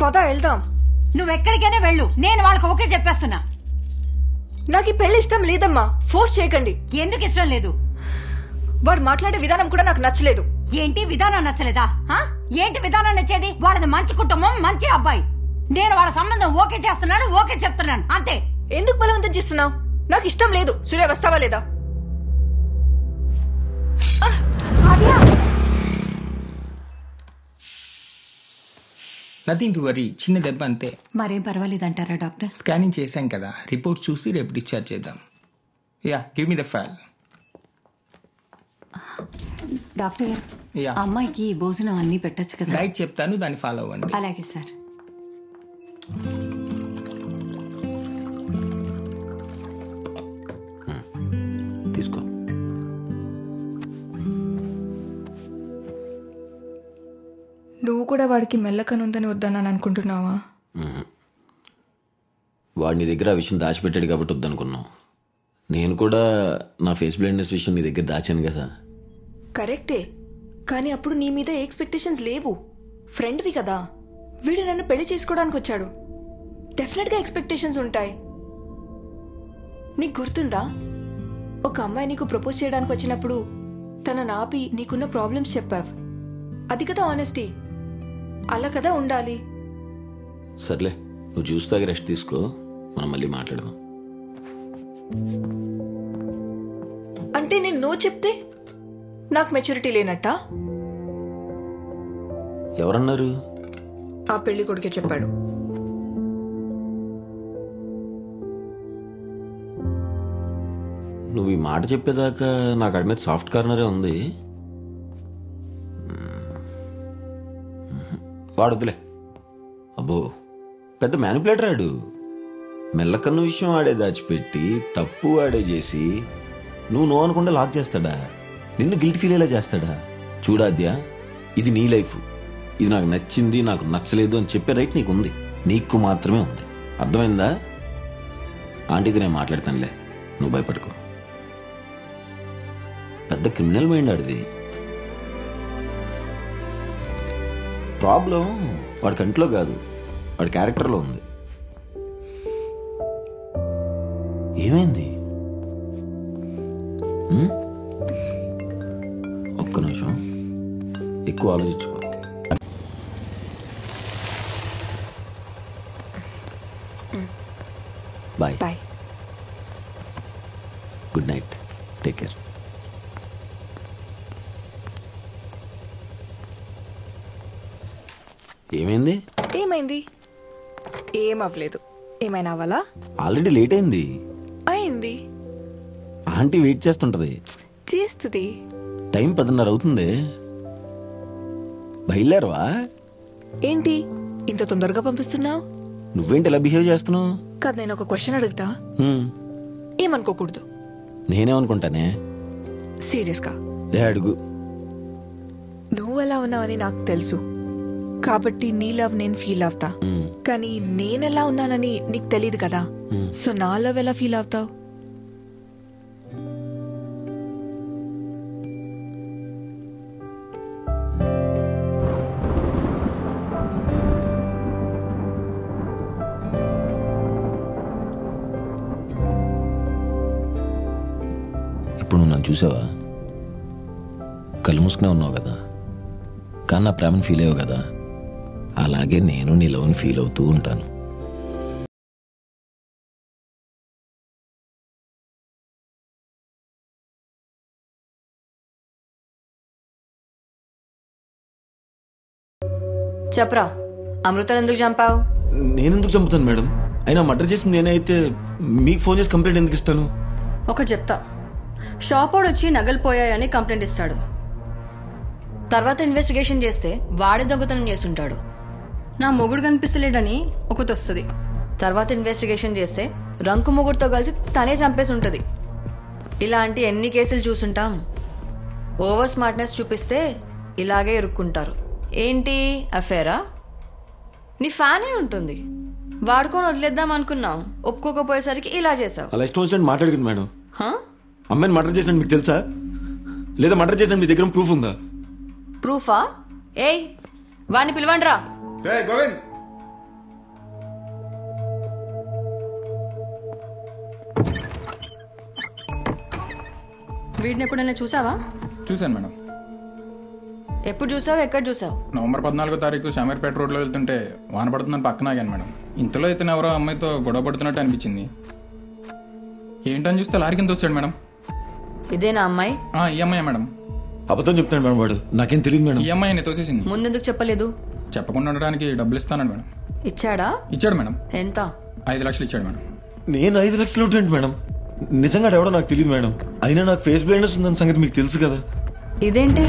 Speaker 11: పద వెళ్దాం.
Speaker 21: నువ్వెక్కడికైనా వెళ్ళు, నేను వాళ్ళకి ఓకే చెప్పేస్తున్నా.
Speaker 11: నాకు ఈ పెళ్లి ఇష్టం లేదమ్మా, ఫోర్స్ చేయకండి.
Speaker 21: ఎందుకు ఇష్టం లేదు?
Speaker 11: వాడు మాట్లాడే విధానం కూడా నాకు నచ్చలేదు.
Speaker 21: ఏంటి విధానం నచ్చలేదా? ఏంటి విధానం నచ్చేది? వాళ్ళది మంచి కుటుంబం, మంచి అబ్బాయి. నేను వాళ్ళ సంబంధం ఓకే చేస్తున్నాను, ఓకే చెప్తున్నాను, అంతే.
Speaker 11: ఎందుకు బలవంతం చేస్తున్నావు? నాకు ఇష్టం లేదు. సూర్య, వస్తావా లేదా?
Speaker 18: నథింగ్ టు వరీ, చిన్న దెబ్బ అంతే.
Speaker 21: మరేం పర్వాలేదంటారా డాక్టర్?
Speaker 18: స్కానింగ్ చేశాం కదా, రిపోర్ట్ చూసి రేపు డిశ్చార్జ్ చేద్దాం. Yeah, give me the file.
Speaker 21: Doctor
Speaker 18: yeah,
Speaker 21: అమ్మాయికి భోజనం అన్ని పెట్టచ్చు కదా?
Speaker 18: డైట్ చెప్తాను, దాన్ని ఫాలో అవ్వండి.
Speaker 21: అలాగే సార్.
Speaker 3: తీసుకో.
Speaker 11: నువ్వు కూడా వాడికి మెల్లకనుందని వద్దన్నాను అనుకుంటున్నావా?
Speaker 3: వాడు నీ దగ్గర ఆ విషయం దాచిపెట్టాడు కాబట్టి వద్దనుకున్నావు. నేను కూడా నా ఫేస్ బ్లైండ్నెస్ విషయం నీ దగ్గర దాచాను కదా.
Speaker 11: కరెక్టే, కానీ అప్పుడు నీ మీద ఏ ఎక్స్పెక్టేషన్స్ లేవు. ఫ్రెండ్వి కదా. వీడు నన్ను పెళ్లి చేసుకోవడానికి వచ్చాడు, డెఫినెట్గా ఎక్స్పెక్టేషన్స్ ఉంటాయి. నీకు గుర్తుందా, ఒక అమ్మాయి నీకు ప్రపోజ్ చేయడానికి వచ్చినప్పుడు తనని ఆపి నీకున్న ప్రాబ్లమ్స్ చెప్పావు. అది కదా ఆనెస్టీ. అలా కదా ఉండాలి.
Speaker 3: సర్లే, నువ్వు జ్యూస్ తాగి రెస్ట్ తీసుకో, మనం మళ్ళీ మాట్లాడదాం.
Speaker 11: అంటే నేను నో చెప్తే నాకు మెచ్యూరిటీ లేనట్టా?
Speaker 3: ఎవరన్నారు?
Speaker 11: ఆ పెళ్లి కొడుకే చెప్పాడు.
Speaker 3: నువ్వు ఈ మాట చెప్పేదాకా నాకు అడి మీద సాఫ్ట్ కార్నరే ఉంది. వాడొద్దులే. అబ్బో, పెద్ద మ్యానిపులేటర్ ఆడు. మెల్లకన్ను విషయం ఆడే దాచిపెట్టి తప్పు ఆడే చేసి నువ్వు నో అనకుండా లాక్ చేస్తాడా? నిన్ను గిల్ట్ ఫీల్ అయ్యేలా చేస్తాడా? చూడాద్యా, ఇది నీ లైఫ్. ఇది నాకు నచ్చింది, నాకు నచ్చలేదు అని చెప్పే రైట్ నీకు ఉంది. నీకు మాత్రమే ఉంది. అర్థమైందా? ఆంటీతో నేను మాట్లాడతానులే, నువ్వు భయపడుకో. పెద్ద క్రిమినల్ మైండ్ ఆడిది. ప్రాబ్లం వాడి కంట్లో కాదు, వాడి క్యారెక్టర్లో ఉంది. ఏమైంది? ఆలోచించుకో. Bye
Speaker 11: bye.
Speaker 3: Good night, take care. ఏమైంది?
Speaker 11: ఏమైంది? ఏం అవ్వలేదు. ఏమైనా అవ్వాలా?
Speaker 3: ఆల్రెడీ లేట్ అయింది.
Speaker 11: అయింది.
Speaker 3: ఆంటీ వెయిట్ చేస్తుంటది.
Speaker 11: చేస్తుంది.
Speaker 3: టైం 10:30 అవుతుంది. బయలుదేరవా?
Speaker 11: ఏంటి ఇంత తొందరగా పంపిస్తున్నావు?
Speaker 3: నువ్వేంటి ఇలా బిహేవ్ చేస్తున్నావు?
Speaker 11: కాదు, నేను ఒక క్వశ్చన్ అడుగుతా, ఏమనుకోకూడదు.
Speaker 3: నేనేమనుకుంటానే?
Speaker 11: సీరియస్గా
Speaker 3: అడుగు.
Speaker 11: నువ్వు ఎలా ఉన్నావని నాకు తెలుసు కాబట్టి నీ లవ్ నేను ఫీల్ అవుతా. కానీ నేనెలా ఉన్నానని నీకు తెలియదు కదా. సో నా లవ్ ఎలా ఫీల్ అవుతావు?
Speaker 3: ఇప్పుడు నువ్వు నన్ను చూసావా? కళ్ళు మూసుకునే ఉన్నావు కదా, కానీ నా ప్రేమను ఫీల్ అయ్యావు కదా. అలాగే నేను నీ లవ్ని ఫీల్ అవుతూ ఉంటాను.
Speaker 15: చెప్పరా, అమృతను ఎందుకు చంపావు?
Speaker 3: నేనెందుకు చంపుతాను మేడం? అయినా మర్డర్ చేసింది నేనే అయితే మీకు ఫోన్ చేసి కంప్లైంట్ ఎందుకు ఇస్తాను?
Speaker 15: ఒకటి చెప్తా, షాపోడు వచ్చి నగలు పోయాయని కంప్లైంట్ ఇస్తాడు. తర్వాత ఇన్వెస్టిగేషన్ చేస్తే వాడే దొంగతనం చేసుంటాడు. నా మొగుడు కనిపిస్తలేడని ఒకటి వస్తుంది. తర్వాత ఇన్వెస్టిగేషన్ చేస్తే రంకు మొగుడుతో కలిసి తనే చంపేసి ఉంటుంది. ఇలాంటి ఎన్ని కేసులు చూసుంటాం. ఓవర్ స్మార్ట్నెస్ చూపిస్తే ఇలాగే ఇరుక్కుంటారు. ఏంటి అఫేరా? నీ ఫ్యానే ఉంటుంది, వాడుకొని వదిలేద్దాం అనుకున్నావు. ఒప్పుకోకపోయేసరికి ఇలా చేసావు.
Speaker 3: అలా ఇష్టం వచ్చినట్టు మాట్లాడుకుంది మేడం.
Speaker 15: హా?
Speaker 3: అమ్మాయిని మర్డర్ చేసినట్టు మీకు తెలుసా? లేదా మర్డర్ చేసినట్టు మీ దగ్గర ప్రూఫ్ ఉందా?
Speaker 15: ప్రూఫా? ఏయ్, వాడిని పిలవండి రా.
Speaker 4: గోవింద్,
Speaker 15: వీడిని ఎప్పుడైనా చూసావా?
Speaker 5: చూశాను మేడం.
Speaker 15: ఎప్పుడు చూసావు, ఎక్కడ చూసావు?
Speaker 5: నవంబర్ 14వ తారీఖు శామీర్పేట రోడ్లో వెళ్తుంటే వాన పడుతుందని పక్కన ఆగాను మేడం. ఇంతలో ఇతను ఎవరో అమ్మాయితో గొడవ పడుతున్నట్టు అనిపించింది. ఏంటని చూస్తే లారీ కింద వస్తాడు మేడం.
Speaker 15: ఇదేనా అమ్మాయి?
Speaker 5: ఈ అమ్మాయి మేడం.
Speaker 3: అబద్ధం చెప్తాను మేడం, వాడు నాకేం తెలియదు మేడం.
Speaker 5: ఈ అమ్మాయిని తోసేసింది.
Speaker 15: ముందెందుకు చెప్పలేదు?
Speaker 5: చెప్పకుండా ఉండడానికి డబ్బులు ఇస్తానండి మేడం.
Speaker 15: ఇచ్చాడా?
Speaker 5: ఇచ్చాడు మేడం.
Speaker 15: ఎంత?
Speaker 5: 5 లక్షలు ఇచ్చాడు మేడం.
Speaker 3: నేను 5 లక్షలు ఉంటుంది మేడం. నిజంగా ఎవడో నాకు తెలియదు మేడం. అయినా నాకు ఫేస్ బ్లైండ్నెస్ ఉందని సంగతి మీకు తెలుసు కదా.
Speaker 15: ఇదేంటి?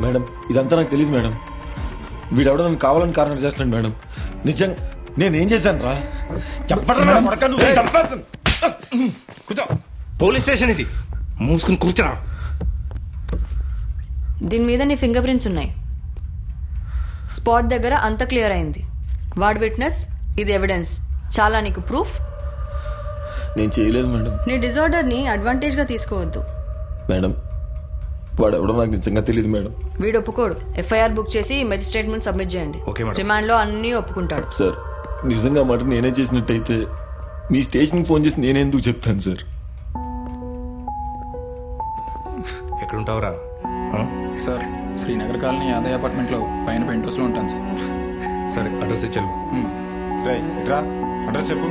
Speaker 3: మేడం ఇదంతా నాకు తెలియదు మేడం. వీడెవడో నన్ను కావాలని కారణం చేస్తున్నాడు మేడం. నిజంగా నేనేం చేశాను రా?
Speaker 20: కూర్చో, పోలీస్ స్టేషన్ ఇది, మూసుకుని కూర్చోరా.
Speaker 15: దీని మీద నీ ఫింగర్ ప్రింట్స్ ఉన్నాయి. స్పాట్ దగ్గర అంత క్లియర్ అయింది. వాడు విట్నెస్, ఇది ఎవిడెన్స్. చాలా నీకు ప్రూఫ్.
Speaker 3: నేను చేయలేదు మేడం.
Speaker 15: నీ డిజార్డర్ ని అడ్వాంటేజ్ గా తీసుకోవద్దు
Speaker 3: మేడం. వాడు ఎవడో నాకు నిజంగా తెలియదు మేడం.
Speaker 15: వీడు ఒప్పుకోడు. ఎఫ్ఐఆర్ బుక్ చేసి మెజిస్ట్రేట్ ముందు సబ్మిట్ చేయండి. రిమాండ్ లో అన్ని ఒప్పుకుంటాడు.
Speaker 3: సార్ నిజంగా మాట నేనే చేసినట్టయితే మీ స్టేషన్కి ఫోన్ చేసి నేనే ఎందుకు చెప్తాను సార్?
Speaker 20: ఎక్కడుంటావురా?
Speaker 5: సార్ శ్రీనగర్ కాలనీ యాదయ్య అపార్ట్మెంట్లో పైన పెంట్ హౌస్లో ఉంటాను సార్.
Speaker 20: సరే, అడ్రస్ ఇచ్చాను.
Speaker 19: అడ్రస్ చెప్పు.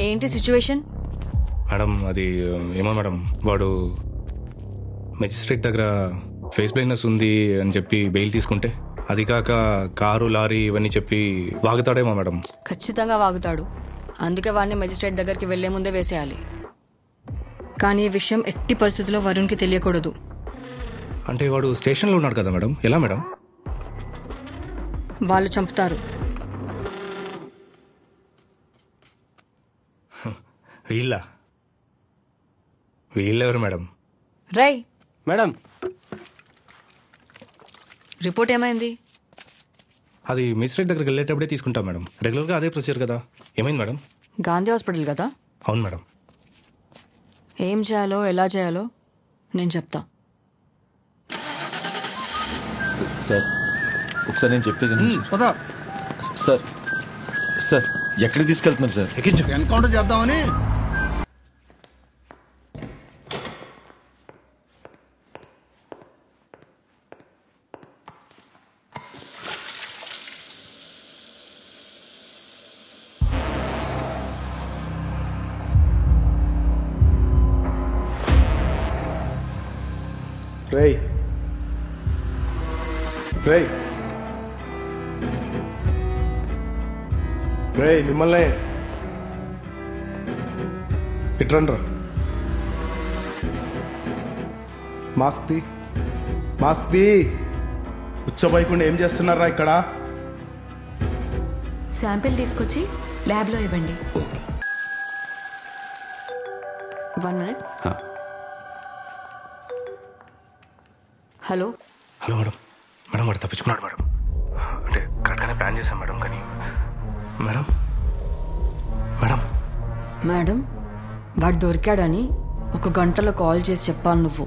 Speaker 15: ఏంటి సిచ్యువేషన్?
Speaker 20: మేడం అది ఏమో మేడం, వాడు మెజిస్ట్రేట్ దగ్గర ఫేస్ బ్లైండ్నెస్ ఉంది అని చెప్పి బెయిల్ తీసుకుంటే, అది కాక కారు లారీ ఇవన్నీ చెప్పి వాగుతాడేమో మేడం.
Speaker 15: ఖచ్చితంగా వాగుతాడు. అందుకే వాడిని మెజిస్ట్రేట్ దగ్గరికి వెళ్లే ముందే వేసేయాలి. కానీ ఈ విషయం ఎట్టి పరిస్థితుల్లో వరుణ్కి తెలియకూడదు.
Speaker 20: అంటే వాడు స్టేషన్లో ఉన్నాడు కదా మేడం, ఎలా మేడం?
Speaker 15: వాళ్ళు చంపుతారు.
Speaker 20: వీళ్ళెవరు మేడం?
Speaker 15: రై
Speaker 9: మేడం,
Speaker 15: రిపోర్ట్ ఏమైంది?
Speaker 20: అది మెజిస్ట్రేట్ దగ్గరికి వెళ్ళేటప్పుడే తీసుకుంటాం మేడం. రెగ్యులర్గా అదే ప్రొసీజర్ కదా. ఏమైంది మేడం?
Speaker 15: గాంధీ హాస్పిటల్ కదా?
Speaker 20: అవును మేడం.
Speaker 15: ఏం చేయాలో ఎలా చేయాలో నేను చెప్తా.
Speaker 3: సార్ ఒకసారి నేను చెప్పేది సార్. సార్ ఎక్కడికి తీసుకెళ్తున్నారు సార్?
Speaker 14: ఎన్కౌంటర్ చేద్దామని.
Speaker 19: రేయ్ రేయ్ రేయ్ మిమ్మల్ని ఇట్రండ్రా. మాస్క్ తీ. ఉచ్చబోయకుండా ఏం చేస్తున్నారా ఇక్కడ?
Speaker 16: శాంపిల్ తీసుకొచ్చి ల్యాబ్లో ఇవ్వండి.
Speaker 15: 1 minute. Hello
Speaker 20: madam. మేడం వాడు తప్పించుకున్నాడు మేడం. అంటే కరెక్ట్గానే ప్లాన్ చేశాం మేడం. కానీ
Speaker 15: మేడం వాడు దొరికాడని 1 గంటలో కాల్ చేసి చెప్పాను నువ్వు.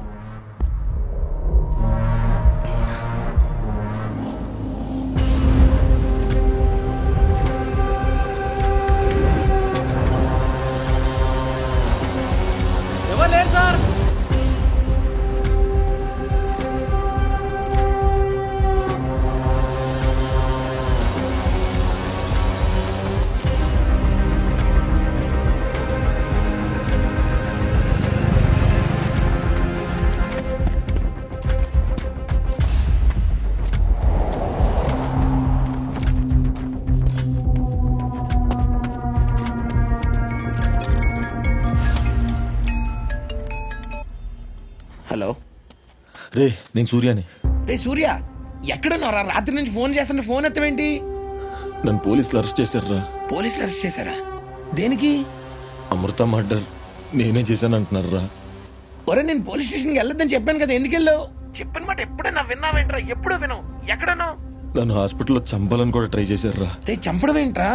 Speaker 9: ఎవరు లేరు సార్.
Speaker 1: హలో
Speaker 3: రే నేను సూర్యాని.
Speaker 1: రే సూర్య ఎక్కడున్నారా? రాత్రి నుంచి ఫోన్ చేస్తున్న ఫోన్ ఎత్తవేంటి?
Speaker 3: నన్ను పోలీసులు అరెస్ట్ చేశారా?
Speaker 1: పోలీసులు అరెస్ట్ చేశారా? దేనికి?
Speaker 3: అమృత మర్డర్ నేనే చేశాను అంటున్నారా?
Speaker 1: ఒరే నేను పోలీస్ స్టేషన్కి వెళ్ళొద్దని చెప్పాను కదా, ఎందుకు వెళ్ళావు? చెప్పిన మాట ఎప్పుడైనా విన్నావేంట్రా? ఎప్పుడు వినవు. ఎక్కడన్నావు?
Speaker 3: నన్ను హాస్పిటల్లో చంపాలని కూడా ట్రై చేశారా?
Speaker 1: రే చంపడం ఏంట్రా?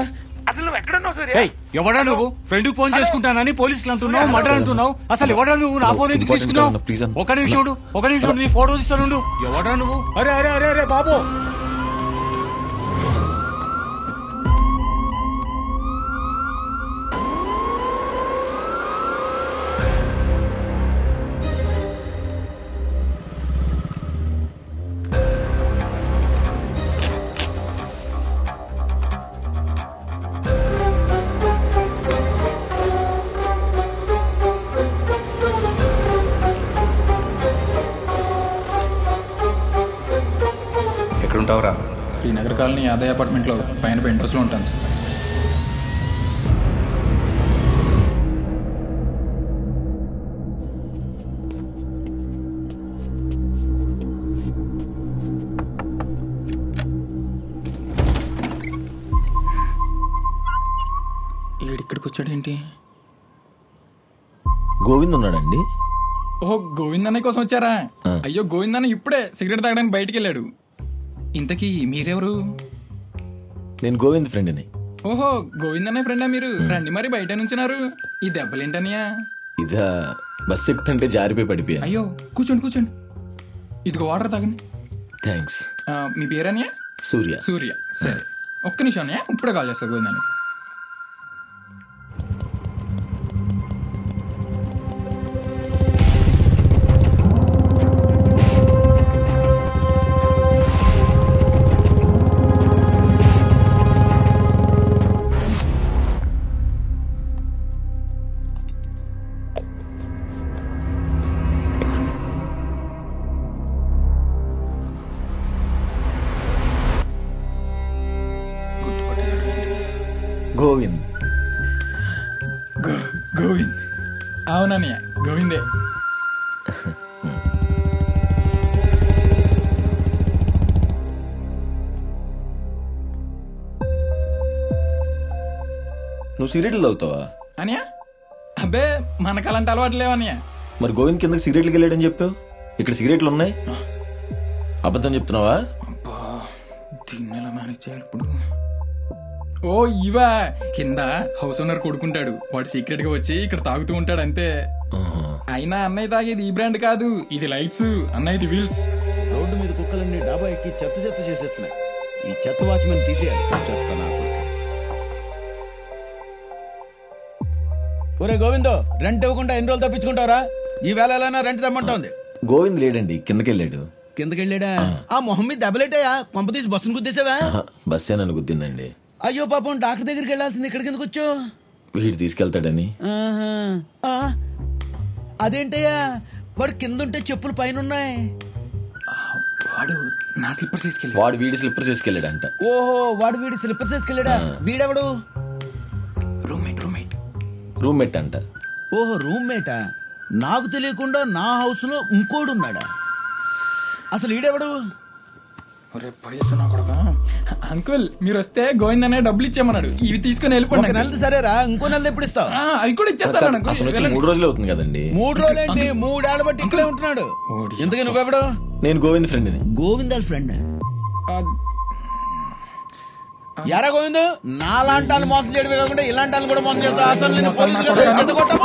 Speaker 1: అసలు నువ్వు ఎక్కడున్నావు సూర్య?
Speaker 18: ఎవడా నువ్వు? ఫ్రెండ్ ఫోన్ చేసుకుంటానని పోలీసులు అంటున్నావు, మర్డర్ అంటున్నావు. అసలు ఎవడా నువ్వు? నా ఫోన్ ఎందుకు తీసుకున్నావు? ఒక నిమిషం నీ ఫోటో తీస్తాను. ఎవడా నువ్వు? అరే అరే అరే అరే బాబు,
Speaker 20: ఎక్కడుంటావురా?
Speaker 17: శ్రీనగర్ కాలనీ యాదవ్ అపార్ట్మెంట్లో పైన పెంట్రస్లో ఉంటాను సార్. ఈడిక్కడికి వచ్చాడేంటి?
Speaker 3: గోవింద్ ఉన్నాడండి.
Speaker 17: ఓహో గోవిందన్న కోసం వచ్చారా? అయ్యో గోవిందన్న ఇప్పుడే సిగరెట్ తాగడానికి బయటికి వెళ్ళాడు. ఇంతకీ మీరెవరు?
Speaker 3: నేను గోవింద్ ఫ్రెండ్ని.
Speaker 17: ఓహో గోవిందన్న ఫ్రెండా మీరు? రండి మరి బయట నుంచున్నారు. ఈ దెబ్బలేంటనియా?
Speaker 3: ఇదా బస్ ఎక్కుతుంటే జారిపోయి పడిపోయా.
Speaker 17: అయ్యో కూర్చోండి. ఇదిగో వాటర్ తాగండి.
Speaker 3: థ్యాంక్స్.
Speaker 17: మీ పేరనియా?
Speaker 3: సూర్య.
Speaker 17: సరే ఒక్క నిమిషం అన్నయ్య, ఇప్పుడే కాల్ చేస్తా గోవిందన్నకి.
Speaker 3: గోవింద్.
Speaker 17: గోవింద్ అవునన్నయ్య, గోవిందే.
Speaker 3: నువ్వు సిగరెట్లు తాగుతావా?
Speaker 17: అనియా అబ్బే మనకు అలాంటి అలవాటు లేవన్నయ్య.
Speaker 3: మరి గోవింద్ కిందకి సిగరెట్లకి వెళ్ళాడని చెప్పావు. ఇక్కడ సిగరెట్లు ఉన్నాయి. అబద్ధం చెప్తున్నావా?
Speaker 17: దీన్ని మేనేజ్ చేయాలి ఇప్పుడు. ఓ ఇవా కింద హౌస్ ఓనర్ కొడుకుంటాడు, వాడు సీక్రెట్ గా వచ్చి ఇక్కడ తాగుతూ ఉంటాడు అంతే. అయినా అన్నయ్య తాగేది ఈ బ్రాండ్ కాదు, ఇది లైట్స్, అన్నయ్యది వీల్స్.
Speaker 10: రోడ్డు మీద కుక్కలన్నీ డాబా ఎక్కి చెత్త చెత్త చేసేస్తున్నాయి. ఈ చెత్త వాచ్మెన్ తీసేయాలి. చెత్త నాకు. ఒరే గోవిందో, రెంట్ ఇవ్వకుండా ఎన్ని రోజులు తప్పించుకుంటారా? ఈ వేళ ఎలా రెంట్ తెమ్మంటోంది.
Speaker 3: గోవింద్ లేడండి, కిందకెళ్ళాడు.
Speaker 10: కిందకెళ్ళాడా? ఆ మొహం మీద దెబ్బలేటాయా? కొంప తీసి బస్సును గుద్దేసావా?
Speaker 3: బస్సే నన్ను గుద్దిందండి.
Speaker 10: అయ్యో పాపం, డాక్టర్ దగ్గరికి వెళ్ళాల్సింది ఇక్కడికి ఎందుకు వచ్చావు?
Speaker 3: వీడు తీసుకెళ్తాడని.
Speaker 10: అదేంటయ్యా, వాడు కింద ఉంటే చెప్పులు పైన ఉన్నాయి.
Speaker 17: వాడు నా స్లిప్పర్స్ తీసుకెళ్ళి,
Speaker 3: వాడు వీడి స్లిప్పర్స్ తీసుకెళ్ళాడంట.
Speaker 10: ఓహో, వాడు వీడి స్లిప్పర్స్ తీసుకెళ్ళాడా? వీడెవడు?
Speaker 3: రూమ్మేట్ అంట.
Speaker 10: ఓహో, రూమ్మేటా? నాకు తెలియకుండా నా హౌస్ లో ఇంకోడున్నాడా? అసలు ఈడెవడు?
Speaker 17: అంకుల్ మీరు వస్తే గోవింద్ అనే డబ్బులు ఇచ్చామన్నాడు, ఇవి తీసుకుని వెళ్ళిపోండి.
Speaker 10: నెలది సరేరా, ఇంకో నెలది ఎప్పుడు ఇస్తావు?
Speaker 17: అవి కూడా ఇచ్చేస్తాను.
Speaker 3: 3 రోజులు అవుతుంది కదండి.
Speaker 10: 3 రోజులేంటి? 3 ఏళ్ళ బట్టి ఇక్కడే ఉంటున్నాడు. ఎందుకని నువ్వెవడు?
Speaker 3: నేను గోవింద్ ఫ్రెండ్.
Speaker 10: గోవింద్ వాళ్ళ ఫ్రెండ్? ఎరా గోవింద్, నా లాంటి వాళ్ళు మోసం చేయడమే కాకుండా ఇలాంటి వాళ్ళు కూడా మోసం చేస్తా. అసలు నేను పోలీసులు కొట్టాము.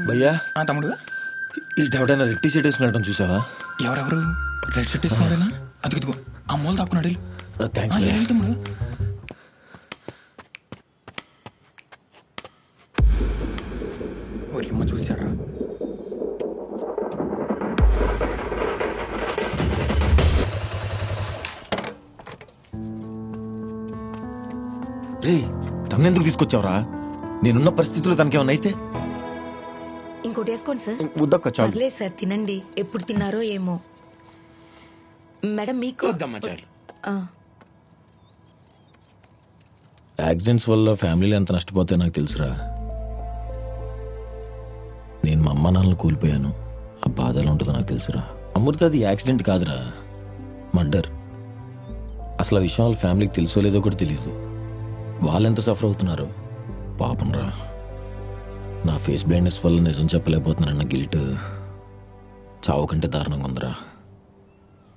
Speaker 3: భయ్యా
Speaker 17: తమ్ముడు,
Speaker 3: ఈ ఎవడైనా రెడ్ టీ షర్ట్ వేసుకున్నట్టు చూసావా?
Speaker 17: ఎవరెవరు రెడ్ షర్ట్ వేసుకున్నాడేనా? అదిగో అమ్మోలు దాక్కున్నాడు. తమ్ముడు అమ్మ చూసాడు.
Speaker 3: రే, తనెందుకు తీసుకొచ్చావురా? నేనున్న పరిస్థితుల్లో తనకేమన్నా అయితే?
Speaker 8: ఇంకోటి వేసుకోండి సార్.
Speaker 3: వద్దక్క, చాలు.
Speaker 8: పర్లేదు సార్, తినండి. ఎప్పుడు తిన్నారో ఏమో. మేడం మీకు
Speaker 3: యాక్సిడెంట్స్ వల్ల ఫ్యామిలీలు ఎంత నష్టపోతాయో నాకు తెలుసురా. నేను మా అమ్మ నాన్నలు కూలిపోయాను, ఆ బాధ ఎలా ఉంటుందో నాకు తెలుసురా. అమృత అది యాక్సిడెంట్ కాదురా, మర్డర్. అసలు ఆ విషయం వాళ్ళ ఫ్యామిలీకి తెలుసో లేదో కూడా తెలియదు. వాళ్ళెంత సఫర్ అవుతున్నారో పాపం రా. నా ఫేస్ బ్లైండ్నెస్ వల్ల నిజం చెప్పలేకపోతున్నారన్న గిల్ట్ చావు కంటే దారుణంగా ఉందిరా.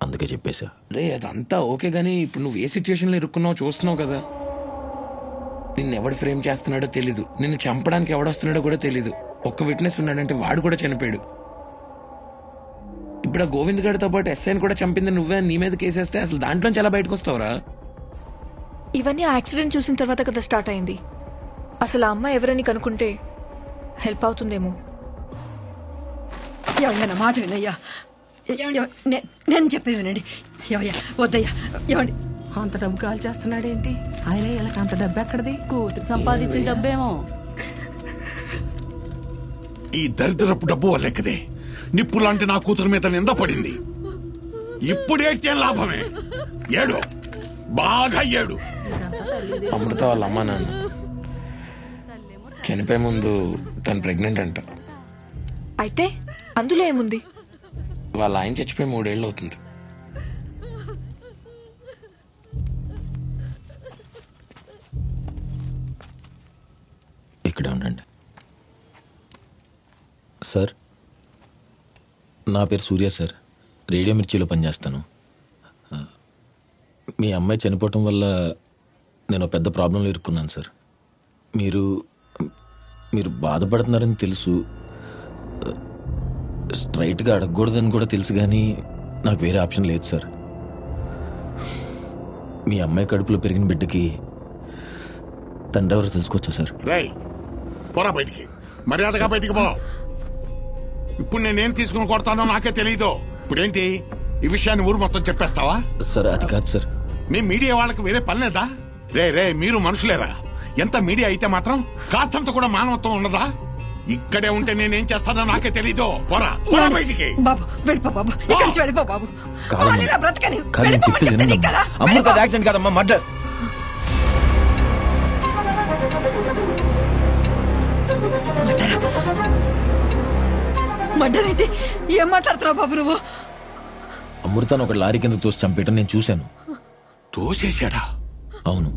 Speaker 3: అందుకే చెప్పేశా.
Speaker 1: రే అదంతా ఓకే గానీ ఇప్పుడు నువ్వు ఏ సిచ్యువేషన్లో ఇరుక్కున్నావు చూస్తున్నావు కదా. నిన్ను ఎవడు ఫ్రేమ్ చేస్తున్నాడో తెలీదు, నిన్ను చంపడానికి ఎవడొస్తున్నాడో కూడా తెలీదు. ఒక్క విట్నెస్ ఉన్నాడంటే వాడు కూడా చనిపోయాడు. ఇప్పుడు ఆ గోవింద్ గారితో పాటు ఎస్ఐని కూడా చంపింది నువ్వే, నీ మీద కేసేస్తే అసలు దాంట్లోంచి ఎలా బయటకు వస్తావురా?
Speaker 11: ఇవన్నీ ఆ యాక్సిడెంట్ చూసిన తర్వాత కదా స్టార్ట్ అయింది. అసలు ఆ అమ్మాయి ఎవరని కనుక్కుంటే హెల్ప్ అవుతుందేమో.
Speaker 16: ఎవరైనా మాట వినయ్యా, నేను చెప్పేది వినండి. ఎవయ్యా వద్దయ్యా, ఏమండి అంత డబ్బు కాల్ చేస్తున్నాడేంటి ఆయన? వీళ్ళకి అంత డబ్బు ఎక్కడిది? కూతురు సంపాదించిన డబ్బేమో.
Speaker 2: ఈ దరిద్రపు డబ్బు వల్లెక్కదే నిప్పు లాంటి నా కూతురు మీద నింద పడింది. ఇప్పుడేటే లాభమే. ఏడు, బాగా ఏడు.
Speaker 1: అమృత వాళ్ళ అమ్మ నాన్న చనిపోయే ముందు తను ప్రెగ్నెంట్ అంట.
Speaker 11: అయితే అందులో ఏముంది?
Speaker 1: వాళ్ళ ఆయన చచ్చిపోయి 3 ఏళ్ళు అవుతుంది.
Speaker 3: ఇక్కడే ఉండండి సార్. నా పేరు సూర్య సార్, రేడియో మిర్చిలో పనిచేస్తాను. మీ అమ్మాయి చనిపోవటం వల్ల నేను పెద్ద ప్రాబ్లంలో ఇరుక్కున్నాను సార్. మీరు బాధపడుతున్నారని తెలుసు, స్ట్రైట్గా అడగకూడదని కూడా తెలుసు, కానీ నాకు వేరే ఆప్షన్ లేదు సార్. మీ అమ్మాయి కడుపులో పెరిగిన బిడ్డకి తండ్రి ఎవరో తెలుసుకోవచ్చా సార్?
Speaker 2: రేయ్, పోరా బయటికి, మర్యాదగా బయటికి పో. ఇప్పుడు నేనేం తీసుకుని కొడతానో నాకే తెలీదు. ఇప్పుడేంటి ఈ విషయాన్ని ఊరు మొత్తం చెప్పేస్తావా?
Speaker 3: సార్ అది కాదు సార్.
Speaker 2: మీ మీడియా వాళ్ళకి వేరే పని లేదా? రే మీరు మనుషులేరా? ఎంత మీడియా అయితే మాత్రం కాస్తంత కూడా మానవత్వం ఉండదా? ఇక్కడే ఉంటే నేనేం చేస్తానో నాకే తెలీదు. పోరా బయటికి.
Speaker 16: బాబు వెళ్ళిపో బాబు, ఇక్కడి నుంచి వెళ్ళిపో బాబు. బ్రతకని
Speaker 3: అమృత యాక్సిడెంట్ కాదమ్మా, మర్డర్.
Speaker 16: మర్డర్ ఏంటి? ఏం మాట్లాడుతున్నావు బాబు నువ్వు?
Speaker 3: అమృతాన్ని ఒక లారీ కింద తోసి చంపేయటం నేను చూశాను.
Speaker 2: తోసేశాడా?
Speaker 3: అవును.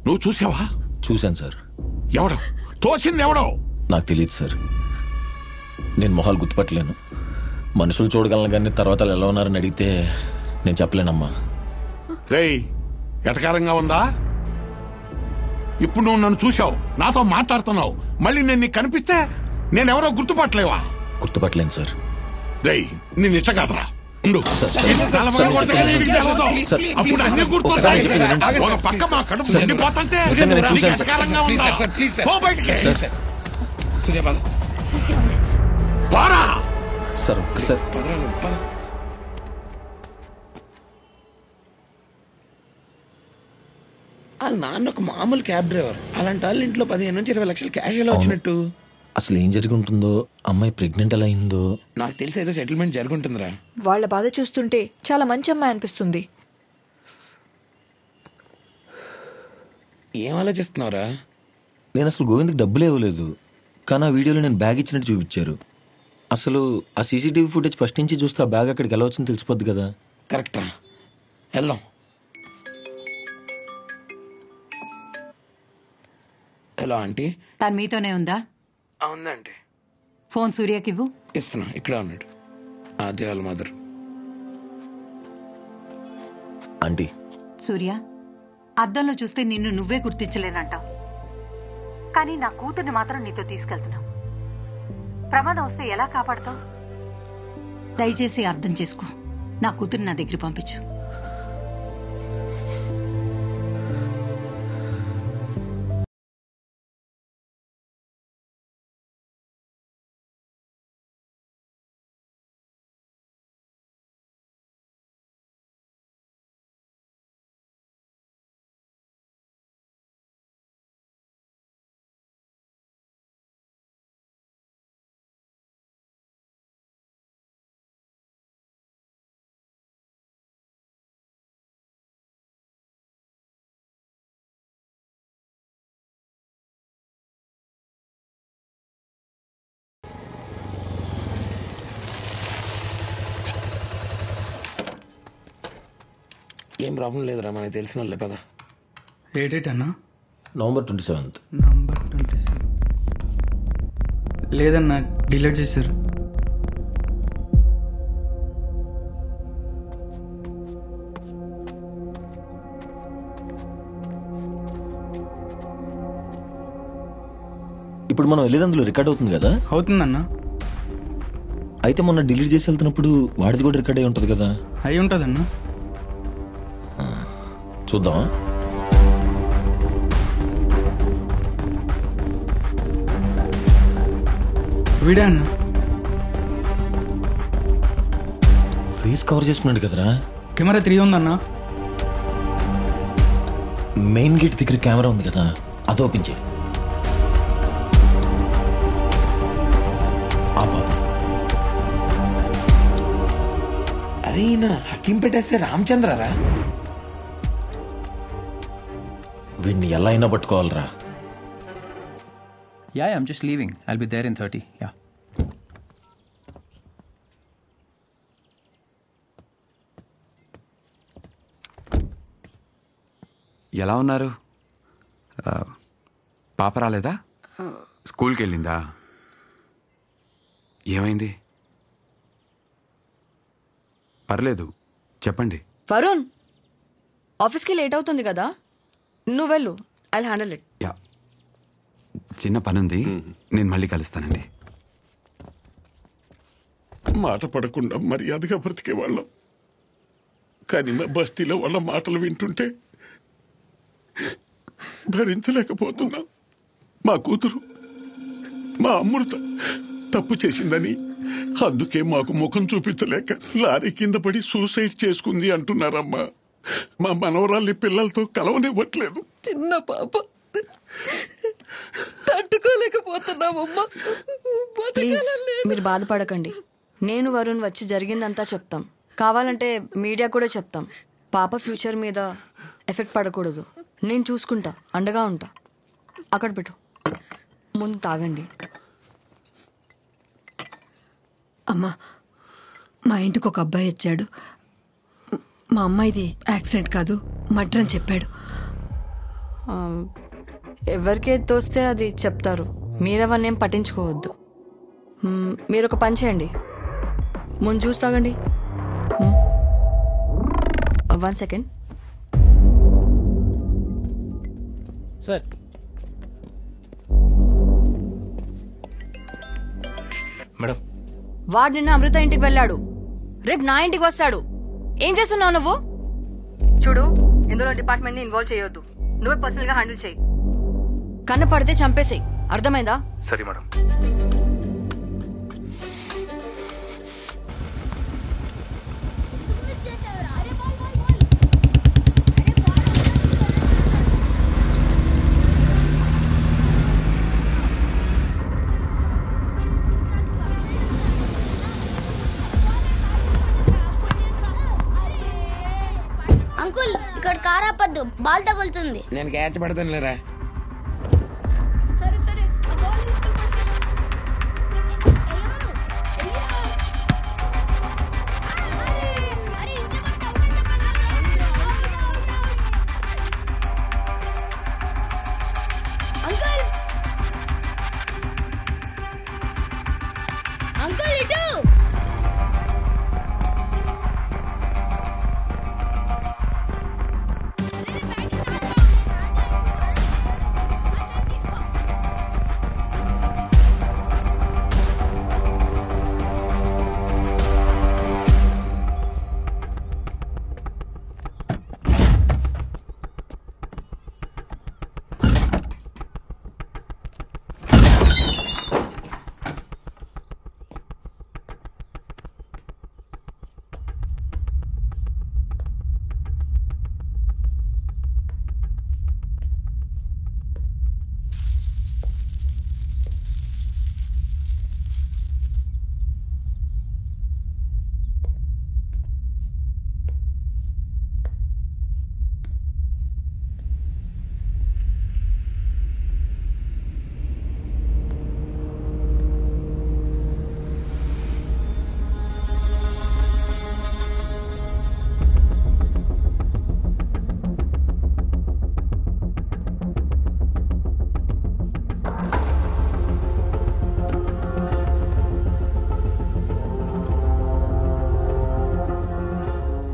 Speaker 2: నువ్వు చూసావా?
Speaker 3: చూశాను సార్.
Speaker 2: ఎవడో తోసింది ఎవడో
Speaker 3: నాకు తెలియదు సార్. నేను మొహాలు గుర్తుపట్టలేను. మనుషులు చూడగలను కానీ తర్వాత వాళ్ళు ఎలా ఉన్నారని అడిగితే నేను చెప్పలేనమ్మా.
Speaker 2: రేయ్, ఎటకారంగా ఉందా? ఇప్పుడు నువ్వు నన్ను చూసావు, నాతో మాట్లాడుతున్నావు, మళ్ళీ నేను నీకు కనిపిస్తే నేనెవరో గుర్తుపట్టలేవా?
Speaker 3: గుర్తుపట్టలేను సార్.
Speaker 2: రేయ్, నేను ఇట్ట కాదురా. ఉండు. అప్పుడు అన్ని గుర్తొస్తాయి. ఒక పక్క మా కడుపు నిండిపోతుంటే ఎటకారంగా ఉందా? పో బయటికి. పోరా.
Speaker 3: సార్ ఒక్కసారి
Speaker 1: వాళ్ళ నాన్న ఒక మామూలు క్యాబ్ డ్రైవర్. అలాంటి వాళ్ళ ఇంట్లో 15 నుంచి 20 లక్షలు క్యాష్ ఎలా వచ్చినట్టు?
Speaker 3: అసలు ఏం జరిగి ఉంటుందో, అమ్మాయి ప్రెగ్నెంట్ ఎలా అయిందో.
Speaker 1: నాకు తెలిసి ఏదో సెటిల్మెంట్ జరుగుంటుందిరా.
Speaker 11: వాళ్ళ బాధ చూస్తుంటే చాలా మంచి అమ్మాయి అనిపిస్తుంది.
Speaker 1: ఏం ఆలోచిస్తున్నావురా?
Speaker 3: నేను అసలు గోవింద్కి డబ్బులు ఇవ్వలేదు, కానీ ఆ వీడియోలో నేను బ్యాగ్ ఇచ్చినట్టు చూపించారు. అసలు ఆ సీసీటీవీ ఫుటేజ్ ఫస్ట్ నుంచి చూస్తే ఆ బ్యాగ్ అక్కడికి ఎలా వచ్చిందో తెలిసిపోద్ది కదా.
Speaker 1: కరెక్టా? వెళ్దాం. Hello aunty.
Speaker 21: తను మీతోనే ఉందా?
Speaker 1: అవునండి.
Speaker 21: ఫోన్ సూర్యకి ఇవ్వు.
Speaker 1: ఇస్తున్నా, ఇక్కడ ఉన్నాడు. అదే వాళ్ళ మదర్.
Speaker 3: ఆంటీ.
Speaker 21: సూర్య, అద్దంలో చూస్తే నిన్ను నువ్వే గుర్తించలేనంటావు, కానీ నా కూతుర్ని మాత్రం నీతో తీసుకెళ్తున్నావు. ప్రమాదం వస్తే ఎలా కాపాడుతావు? దయచేసి అర్థం చేసుకో. నా కూతుర్ని నా దగ్గర పంపించు.
Speaker 1: ఏం ప్రాబ్లం లేదురా, మనకి తెలిసిన వాళ్ళే కదా.
Speaker 17: ఏ డేట్ అన్నా?
Speaker 3: నవంబర్ 27.
Speaker 17: నవంబర్ 27. లేదన్నా, డిలీట్ చేశారు.
Speaker 3: ఇప్పుడు మనం వెళ్ళేది అందులో రికార్డ్ అవుతుంది కదా?
Speaker 17: అవుతుందన్నా.
Speaker 3: అయితే మొన్న డిలీట్ చేసి వెళ్తున్నప్పుడు వాడిది కూడా రికార్డ్ అయి ఉంటుంది కదా?
Speaker 17: అయి ఉంటుందన్నా.
Speaker 3: చూద్దామా?
Speaker 17: వీడే అన్నా.
Speaker 3: ఫేస్ కవర్ చేసుకున్నాడు కదరా.
Speaker 17: కెమెరా 3 ఉందన్నా.
Speaker 3: మెయిన్ గేట్ దగ్గర కెమెరా ఉంది కదా, అది ఓపెన్ చేయి.
Speaker 1: అరే ఈయన హకీం పెట్టేస్తే రామచంద్రరా.
Speaker 3: వీడిని ఎలా అయినా పట్టుకోవాలరా.
Speaker 13: Yeah, I'm just leaving. I'll be there in 30. Yeah.
Speaker 7: ఎలా ఉన్నారు? పాప రాలేదా? స్కూల్కి వెళ్ళిందా? ఏమైంది? పర్లేదు, చెప్పండి.
Speaker 15: వరుణ్, ఆఫీస్కి లేట్ అవుతుంది కదా, నువ్వు వెళ్ళు. I'll handle it.
Speaker 7: యా, చిన్న పనుంది, నేను మళ్ళీ కలుస్తానండి.
Speaker 2: మాట పడకుండా మర్యాదగా బ్రతికేవాళ్ళం, కానీ నా బస్తీలో వాళ్ళ మాటలు వింటుంటే భరించలేకపోతున్నా. మా కూతురు, మా అమృత తప్పు చేసిందని, అందుకే మాకు ముఖం చూపించలేక లారీ కింద పడి సూసైడ్ చేసుకుంది అంటున్నారమ్మా. మా మనవరాల్ని పిల్లలతో కలవనివ్వట్లేదు.
Speaker 16: చిన్న పాప, తట్టుకోలేకపోతున్నామమ్మా.
Speaker 15: ప్లీజ్ మీరు బాధపడకండి. నేను వరుణ్ వచ్చి జరిగిందంతా చెప్తాం. కావాలంటే మీడియా కూడా చెప్తాం. పాప ఫ్యూచర్ మీద ఎఫెక్ట్ పడకూడదు. నేను చూసుకుంటా, అండగా ఉంటా. అక్కడ పెట్టు, ముందు తాగండి.
Speaker 16: అమ్మా, మా ఇంటికి ఒక అబ్బాయి వచ్చాడు. మా అమ్మాయిది యాక్సిడెంట్ కాదు, మర్డర్ అని చెప్పాడు.
Speaker 15: ఎవరికి తోస్తే అది చెప్తారు, మీరెవరిని ఏం పట్టించుకోవద్దు. మీరు ఒక పని చేయండి, ముందు జ్యూస్ తాగండి. 1 సెకండ్
Speaker 18: సార్.
Speaker 20: మేడం,
Speaker 15: వాడు నిన్న అమృత ఇంటికి వెళ్ళాడు, రేపు నా ఇంటికి వస్తాడు. ఏం చేస్తున్నావు నువ్వు? చూడు, ఇందులో డిపార్ట్మెంట్ ని ఇన్వాల్వ్ చేయొద్దు, నువ్వే పర్సనల్ గా హ్యాండిల్ చేయి. కన్ను పడితే చంపేసేయి, అర్థమైందా?
Speaker 20: సరే మేడం.
Speaker 6: అంకుల్, ఇక్కడ కార్ ఆపద్దు, బాల్ తగులుతుంది.
Speaker 1: నేను క్యాచ్ పడతాను లేరా.
Speaker 6: సరే సరే, ఆ బాల్ తీసుకొస్తాను. అంకుల్, అంకుల్ ఇటు.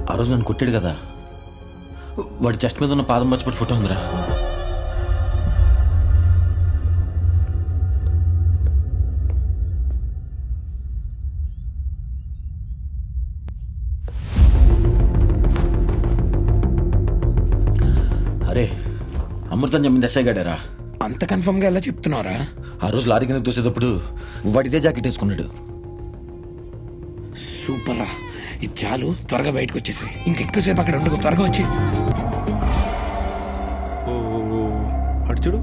Speaker 3: ఆ రోజు నన్ను కొట్టాడు కదా, వాడి చెస్ట్ మీద ఉన్న పాదం మర్చిపోయి ఫోటో ఉందిరా. అరే, అమృతం చెప్పింది ఎస్ఐ గాడారా.
Speaker 1: అంత కన్ఫర్మ్ గా ఎలా చెప్తున్నారా?
Speaker 3: ఆ రోజు లారీ కింద తోసేటప్పుడు వాడిదే జాకెట్ వేసుకున్నాడు.
Speaker 1: సూపర్ రా, ఇది చాలు, త్వరగా బయటకు వచ్చేసి ఇంకెక్కువసేపు అక్కడ ఉండకు, త్వరగా వచ్చి.
Speaker 20: అటు చూడు.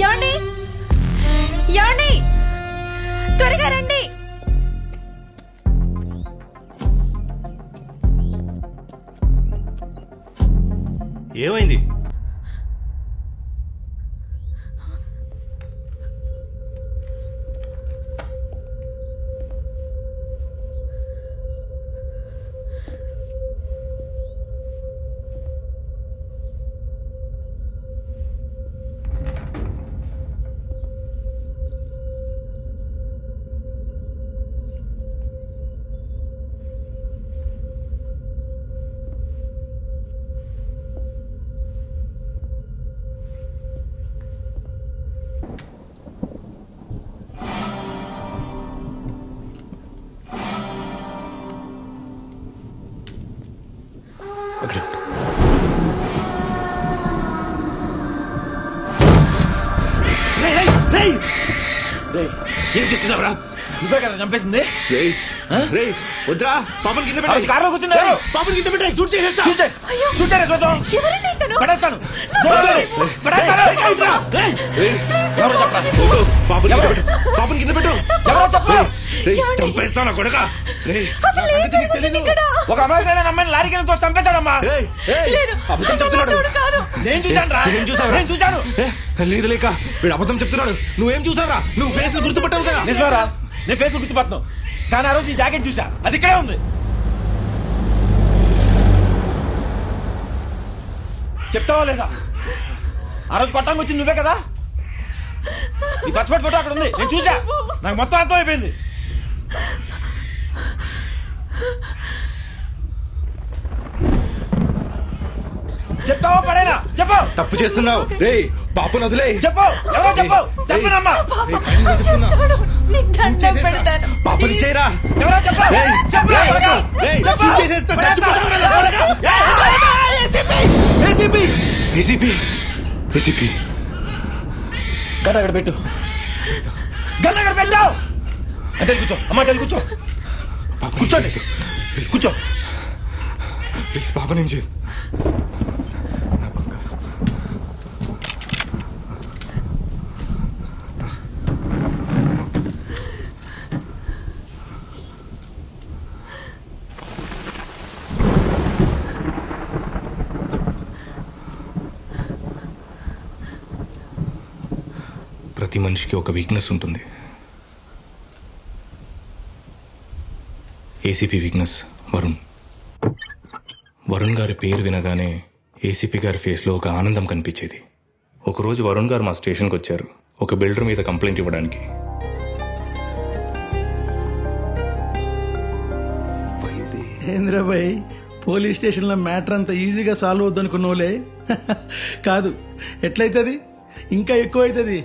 Speaker 8: యాండి, యాండి, త్వరగా రండి.
Speaker 20: ఏమైంది?
Speaker 3: ఏం చేస్తున్నావురా? నువ్వే కదా చంపేసింది.
Speaker 5: వద్దురా పాపని కింద పెట్టాయి.
Speaker 3: కార్లో కూర్చున్నారు.
Speaker 5: పాపని కింద పెట్టాయి. షూట్ చేసేస్తా.
Speaker 3: చూచారే చూద్దాం. పడేస్తాను.
Speaker 5: పాపని కింద పెట్టు.
Speaker 3: ఎవరో చెప్పు.
Speaker 5: చంపేస్తాను కొడక.
Speaker 3: ఒక అమ్మాయి అమ్మాయిని లారీకి వెళ్ళి చంపేశాడమ్మా.
Speaker 5: అబద్ధం చెప్తున్నాడు.
Speaker 3: నేను చూశాను రా. నేను చూశాను.
Speaker 5: లేదు లేక వీడు అబద్ధం చెప్తున్నాడు. నువ్వేం చూసావురా? నువ్వు ఫేస్ ను గుర్తుపట్టావు కదా.
Speaker 3: నిజమేరా, నేను ఫేస్ గుర్తుపట్టాను. కానీ ఆ రోజు నీ జాకెట్ చూసా, అది ఇక్కడే ఉంది. చెప్తావా లేదా? ఆ రోజు కొట్టంగా వచ్చింది నువ్వే కదా. ఈ పచ్చపట్టి ఫోటో అక్కడ ఉంది, నేను చూసా. నాకు మొత్తం అర్థం అయిపోయింది. చెప్తావా పడేనా? చెప్పు.
Speaker 5: తప్పు చేస్తున్నావు. రే పాపను వదిలే.
Speaker 3: చెప్పు. ఎవరో చెప్పు. చెప్పనమ్మా.
Speaker 5: పాపని చేయరా.
Speaker 3: ఎవరో
Speaker 5: చెప్పు.
Speaker 3: గన్ అక్కడ పెట్టు. గన్ అక్కడ పెట్టావు. అంటే కూర్చో అమ్మా. కూర్చో. కూర్చోండి. కూర్చో.
Speaker 5: ప్లీజ్ పాపని ఏం చేయదు.
Speaker 20: ప్రతి మనిషికి ఒక వీక్నెస్ ఉంటుంది. ACP weakness Varun. వరుణ్ గారి పేరు వినగానే ఏసీపీ గారి ఫేస్లో ఒక ఆనందం కనిపించేది. ఒకరోజు వరుణ్ గారు మా స్టేషన్కి వచ్చారు ఒక బిల్డర్ మీద కంప్లైంట్ ఇవ్వడానికి.
Speaker 14: ఏంద్రబాయ్, పోలీస్ స్టేషన్లో మ్యాటర్ అంత ఈజీగా సాల్వ్ అవుద్దనుకున్నావులే. కాదు, ఎట్లయితుంది? ఇంకా ఎక్కువ అవుతుంది.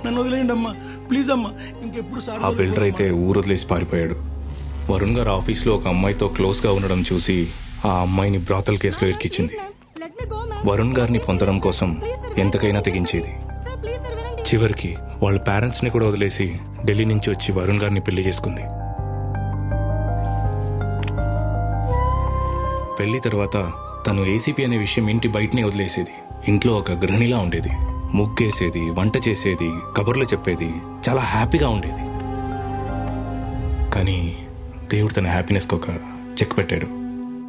Speaker 14: నన్ను వదిలేయండి అమ్మా, ప్లీజ్ అమ్మా. ఇంకెప్పుడు
Speaker 20: ఆ బిల్డర్ అయితే ఊరు వదిలేసి పారిపోయాడు. వరుణ్ గారు ఆఫీస్లో ఒక అమ్మాయితో క్లోజ్గా ఉండడం చూసి ఆ అమ్మాయిని బ్రాతల్ కేసులో ఇరికించింది. వరుణ్ గారిని పొందడం కోసం ఎంతకైనా తెగించేది. చివరికి వాళ్ళ పేరెంట్స్ని కూడా వదిలేసి ఢిల్లీ నుంచి వచ్చి వరుణ్ గారిని పెళ్లి చేసుకుంది. పెళ్లి తర్వాత తను ఏసీపీ అనే విషయం ఇంటి బయటనే వదిలేసేది. ఇంట్లో ఒక గృహిణిలా ఉండేది. ముగ్గేసేది, వంట చేసేది, కబుర్లు చెప్పేది, చాలా హ్యాపీగా ఉండేది. కానీ దేవుడు తన హ్యాపీనెస్కి ఒక చెక్ పెట్టాడు.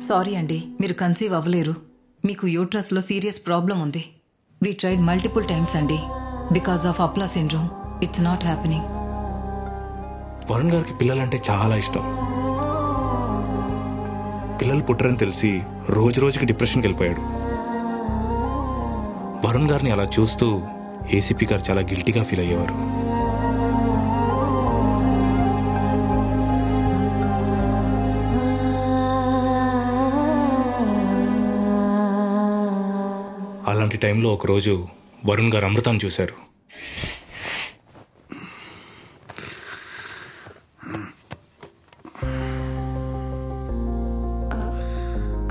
Speaker 21: సారీ అండి, మీరు కన్సీవ్ అవ్వలేరు. మీకు యూట్రస్లో సీరియస్ ప్రాబ్లం ఉంది. వీ ట్రైడ్ మల్టిపుల్ టైమ్స్ అండి. Because of apla syndrome it's not happening.
Speaker 20: Varun గారికి పిల్లలంటే చాలా ఇష్టం. పిల్లలు పుట్టరని తెలిసి రోజు రోజుకి డిప్రెషన్కి వెళ్ళిపోయాడు. వరుణ్ గారిని అలా చూస్తూ ఏసీపీ గారు చాలా గిల్టీగా ఫీల్ అయ్యేవారు. అలాంటి టైంలో ఒకరోజు వరుణ్ గారు అమృతాన్ని చూశారు.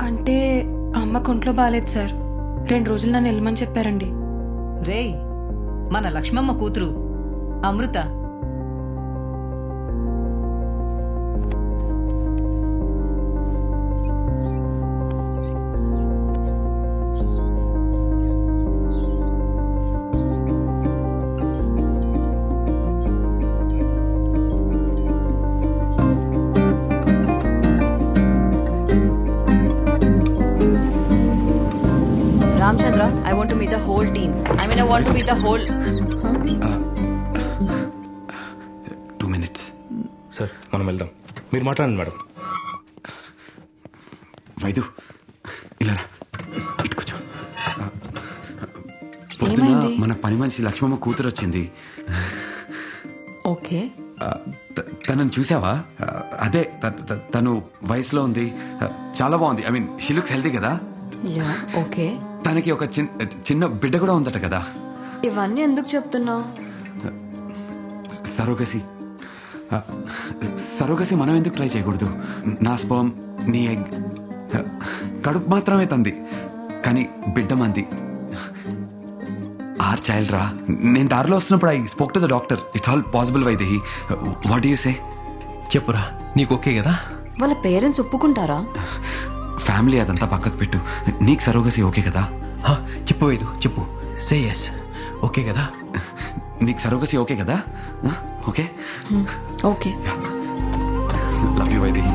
Speaker 15: అంటే అమ్మ కొంట్లో బాగాలేదు సార్. 2 రోజులు నన్ను వెళ్ళమని చెప్పారండి.
Speaker 21: రే, మన లక్ష్మమ్మ కూతురు అమృత.
Speaker 15: Ramchandra, I want to meet the whole team. I mean, I want to meet the whole...
Speaker 7: 2 minutes.
Speaker 20: Sir, మనం వెళ్దాం. మీరు మాట్లాడండి మేడం.
Speaker 7: వైదు, ఇలా ఇటుకొచ్చు. పొద్దున మన పని మనిషి లక్ష్మమ్మ కూతురు వచ్చింది.
Speaker 15: ఓకే.
Speaker 7: తనని చూసావా? అదే తను వయసులో ఉంది, చాలా బాగుంది. I mean she looks healthy కదా.
Speaker 15: Yeah, okay.
Speaker 7: తనకి ఒక చిన్న బిడ్డ కూడా ఉందట కదా.
Speaker 15: ఇవన్నీ ఎందుకు చెప్తున్నావు?
Speaker 7: సరోగసి మనం ఎందుకు ట్రై చేయకూడదు? నా స్పర్మ్, నీ ఎగ్, కడుపు మాత్రమే తంది, కానీ బిడ్డ మంది. ఆ ఆర్ చైల్డ్ రా. నేను దారిలో వస్తున్నప్పుడు I spoke to the doctor. It's all possible Vaidehi. What you say?
Speaker 13: చెప్పురా, నీకు ఓకే కదా?
Speaker 15: వాళ్ళ పేరెంట్స్ ఒప్పుకుంటారా?
Speaker 7: ఫ్యామిలీ అదంతా పక్కకు పెట్టు. నీకు సరోగసి ఓకే కదా?
Speaker 13: చెప్పు వైదు, చెప్పు. Say yes. ఓకే కదా?
Speaker 7: నీకు సరోగసి ఓకే కదా? Okay
Speaker 15: okay.
Speaker 7: Love you Vaidehi.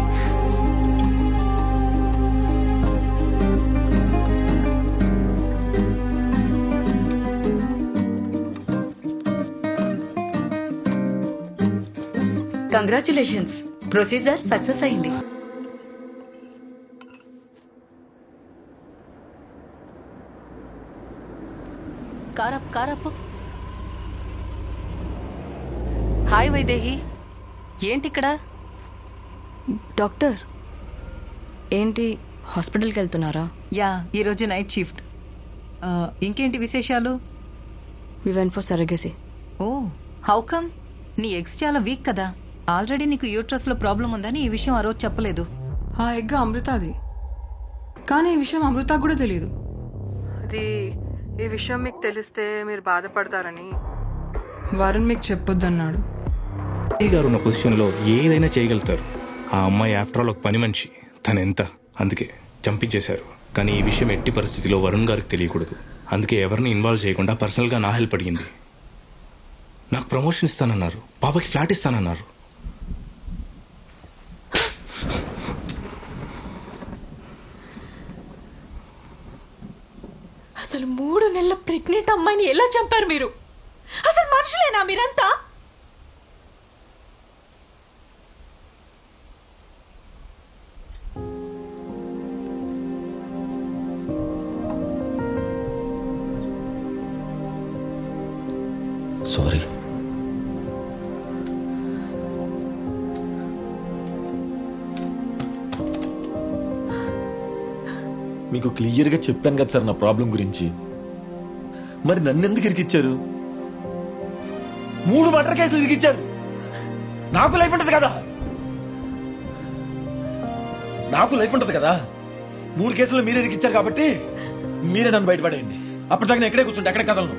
Speaker 16: Congratulations, procedure success అయింది. కారప్. హాయ్ వైదేహి, ఏంటి ఇక్కడ?
Speaker 15: డాక్టర్ ఏంటి హాస్పిటల్కి వెళ్తున్నారా?
Speaker 21: యా, ఈరోజు నైట్ షిఫ్ట్. ఇంకేంటి విశేషాలు?
Speaker 15: We went for surrogacy.
Speaker 21: Oh, how come? నీ ఎగ్స్ చాలా వీక్ కదా. ఆల్రెడీ నీకు యూట్రస్ లో ప్రాబ్లం ఉందని ఈ విషయం ఆ రోజు చెప్పలేదు.
Speaker 15: ఆ ఎగ్ అమృతాది, కానీ ఈ విషయం అమృతకు కూడా తెలియదు. అది ఈ విషయం మీకు తెలిస్తే మీరు బాధపడతారని వరుణ్ మీకు చెప్పొద్దన్నాడు.
Speaker 20: గారు ఉన్న పొజిషన్లో ఏదైనా చేయగలుగుతారు. ఆ అమ్మాయి ఆఫ్టర్ ఆల్ ఒక పని మనిషి. తను ఎంత, అందుకే చంపించేశారు. కానీ ఈ విషయం ఎట్టి పరిస్థితిలో వరుణ్ గారికి తెలియకూడదు. అందుకే ఎవరిని ఇన్వాల్వ్ చేయకుండా పర్సనల్గా నా హెల్ప్ అడిగింది. నాకు ప్రమోషన్ ఇస్తానన్నారు, పాపకి ఫ్లాట్ ఇస్తానన్నారు.
Speaker 16: అసలు 3 నెలల ప్రెగ్నెంట్ అమ్మాయిని ఎలా చంపారు మీరు? అసలు మనుషులేనా మీరంతా?
Speaker 3: సారీ. మీకు క్లియర్గా చెప్పాను కదా సార్ నా ప్రాబ్లం గురించి. మరి నన్ను ఎందుకు ఇరికిచ్చారు? 3 మర్డర్ కేసులు ఇరికిచ్చారు. నాకు లైఫ్ ఉంటుంది కదా, 3 కేసులు మీరే ఇరికిచ్చారు కాబట్టి మీరే నన్ను బయటపడేయండి. అప్పటిదాకా నేను ఎక్కడే కూర్చుంటే ఎక్కడే కదలను.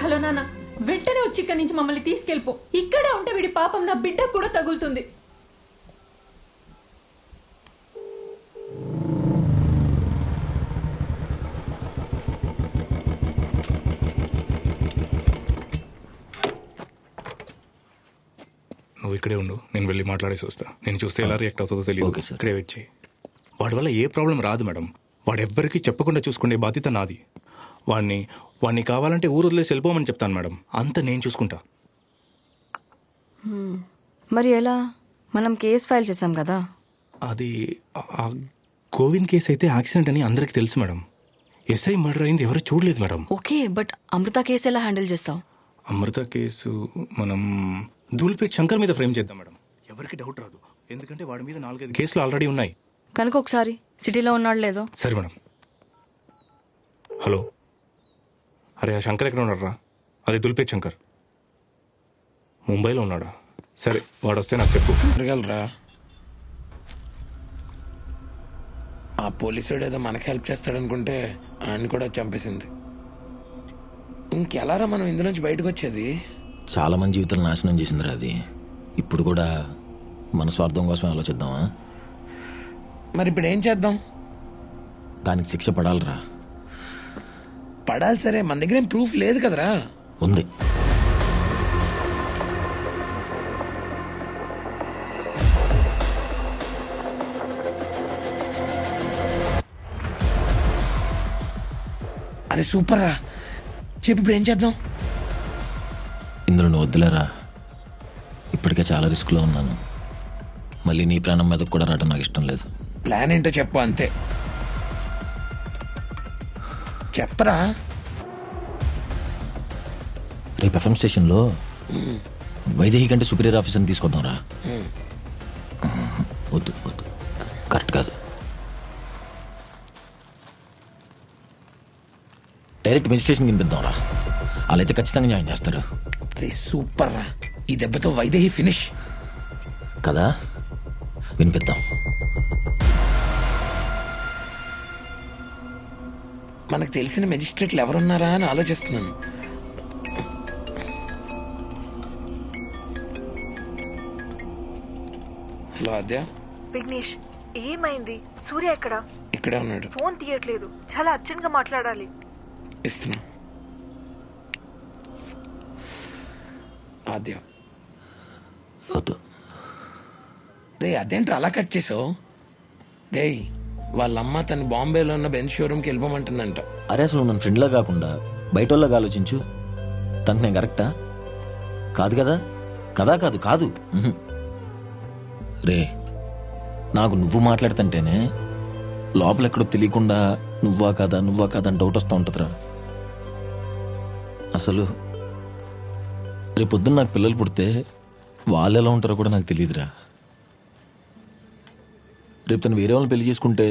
Speaker 16: హలో నాన్న, వెంటనే వచ్చి ఇక్కడి నుంచి మమ్మల్ని తీసుకెళ్ళిపో. ఇక్కడే ఉంటే వీడి పాపం నా బిడ్డకు కూడా తగులుతుంది.
Speaker 20: నువ్వు ఇక్కడే ఉండు, నేను వెళ్ళి మాట్లాడేసి వస్తా. నేను చూస్తే ఎలా రియాక్ట్ అవుతుందో తెలియదు. ఇక్కడే వెయిట్ చేయి. వాడి వల్ల ఏ ప్రాబ్లం రాదు మేడం. వాడెవ్వరికీ చెప్పకుండా చూసుకునే బాధ్యత నాది. వాడిని కావాలంటే ఊరు వదిలేసి వెళ్ళిపోమని చెప్తాను మేడం. అంత నేను చూసుకుంటా.
Speaker 15: మరి ఎలా? మనం కేసు ఫైల్ చేసాం కదా.
Speaker 20: అది గోవింద్ కేసు అయితే యాక్సిడెంట్ అని అందరికీ తెలుసు మేడం. ఎస్ఐ మర్డర్ అయింది ఎవరు చూడలేదు madam.
Speaker 15: Okay, but Amrutha case ఎలా హ్యాండిల్ చేస్తావు?
Speaker 20: అమృత కేసు మనం ధూల్పేట్ శంకర్ మీద ఫ్రేమ్ చేద్దాం మేడం. ఎవరికి డౌట్ రాదు, ఎందుకంటే వాడి మీద 4-5 కేసులు ఆల్రెడీ ఉన్నాయి
Speaker 15: కనుక ఒకసారి సిటీలో ఉన్నాడు లేదో.
Speaker 20: సరే మేడం. హలో, అరే ఆ శంకర్ ఎక్కడ ఉన్నారా? అదే దుల్పేట్ శంకర్. ముంబైలో ఉన్నాడా? సరే, వాడు వస్తే నాకు చెప్పు.
Speaker 1: తిరగలరా? ఆ పోలీసుడు ఏదో మనకి హెల్ప్ చేస్తాడనుకుంటే ఆయన కూడా చంపేసింది. ఇంకెలారా మనం ఇందులోంచి బయటకు వచ్చేది?
Speaker 3: చాలా మంది జీవితాలు నాశనం చేసిందిరా అది. ఇప్పుడు కూడా మన స్వార్థం కోసం ఆలోచిద్దామా?
Speaker 1: మరి ఇప్పుడు ఏం చేద్దాం?
Speaker 3: దానికి శిక్ష పడాలిరా.
Speaker 1: పడాలి. సరే, మన దగ్గర ఏం ప్రూఫ్ లేదు కదరా?
Speaker 3: ఉంది.
Speaker 1: అరే సూపర్ రా, చెప్పు ఇప్పుడు ఏం చేద్దాం?
Speaker 3: ఇందులో నువ్వు వద్దులేరా, ఇప్పటికే చాలా రిస్క్లో ఉన్నాను. మళ్ళీ నీ ప్రాణం మీదకు కూడా రావడం నాకు ఇష్టం లేదు.
Speaker 1: ప్లాన్ ఏంటో చెప్పు అంతే. చెప్పరా.
Speaker 3: రేపు ఎఫ్ఎం స్టేషన్లో వైదేహి కంటే సుపీరియర్ ఆఫీసర్ని తీసుకొద్దాం రా. వద్దు వద్దు, కరెక్ట్ కాదు. డైరెక్ట్ మెజిస్ట్రేషన్ వినిపిద్దాం రా. వాళ్ళైతే ఖచ్చితంగా జాయిన్ చేస్తారు.
Speaker 1: సూపర్ రా, ఈ దెబ్బతో వైదేహి ఫినిష్.
Speaker 3: కదా, వినిపిద్దాం.
Speaker 1: మనకు తెలిసిన మెజిస్ట్రేట్లు ఎవరున్నారా అని ఆలోచిస్తున్నాను. హలో ఆద్య.
Speaker 11: విఘ్నేష్, ఏమైంది? సూర్య ఎక్కడ?
Speaker 1: ఇక్కడే ఉన్నాడు.
Speaker 11: ఫోన్ తీయట్లేదు. చాలా అర్జెంట్ గా మాట్లాడాలి.
Speaker 1: ఇస్తున్నా. ఆద్య. రే అదేంటి అలా కట్ చేసావు? రే వాళ్ళమ్మ తను బాంబేలో ఉన్న బెంచ్ షోరూమ్కి వెళ్ళిపోమంటుందంట.
Speaker 3: అరే అసలు నన్ను ఫ్రెండ్లా కాకుండా బయట వాళ్ళగా ఆలోచించు. తనకు నేను కరెక్టా? కాదు కదా. కదా కాదు కాదు. రే నాకు నువ్వు మాట్లాడుతుంటేనే లోపల ఎక్కడో తెలియకుండా నువ్వా కాదా అని డౌట్ వస్తూ ఉంటుందిరా. అసలు రేపు పొద్దున్న నాకు పిల్లలు పుడితే వాళ్ళు ఎలా ఉంటారో కూడా నాకు తెలియదురా. రేపు తను వేరే వాళ్ళని పెళ్లి చేసుకుంటే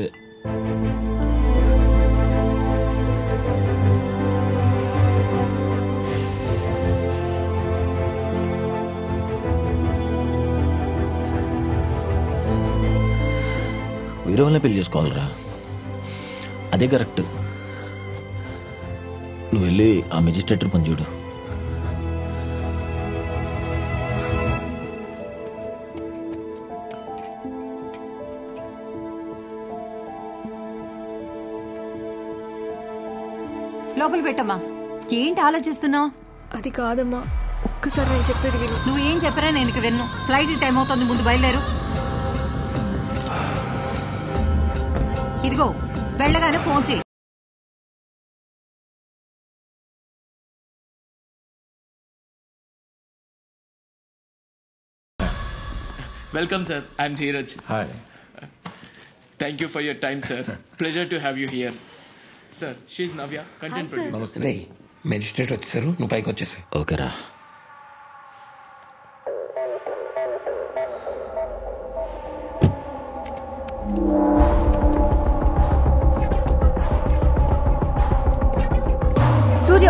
Speaker 3: వేరే వాళ్ళని పెళ్లి చేసుకోవాలరా. అదే కరెక్ట్. నువ్వు వెళ్ళి ఆ మెజిస్ట్రేటర్ పని చూడు.
Speaker 21: లోపల పెట్టమ్మా. ఏంటి ఆలోచిస్తున్నావు?
Speaker 11: అది కాదమ్మా, ఒక్కసారి నేను చెప్పేది విను.
Speaker 21: నువ్వు ఏం చెప్పరా నేను ఇక విన్ను. ఫ్లైట్ టైం అవుతుంది, ముందు బయలుదేరు. ఇదిగో వెళ్ళగానే ఫోన్ చేయి.
Speaker 12: Welcome, sir. I'm Dheeraj.
Speaker 22: Hi.
Speaker 12: Thank you for your time, sir. Pleasure to have you here. Sir, she's Navya, content producer.
Speaker 1: Ray magistrate వచ్చేసారు, నువ్వు పైకి వచ్చేసి.
Speaker 3: ఓకేరా.
Speaker 11: సూర్య,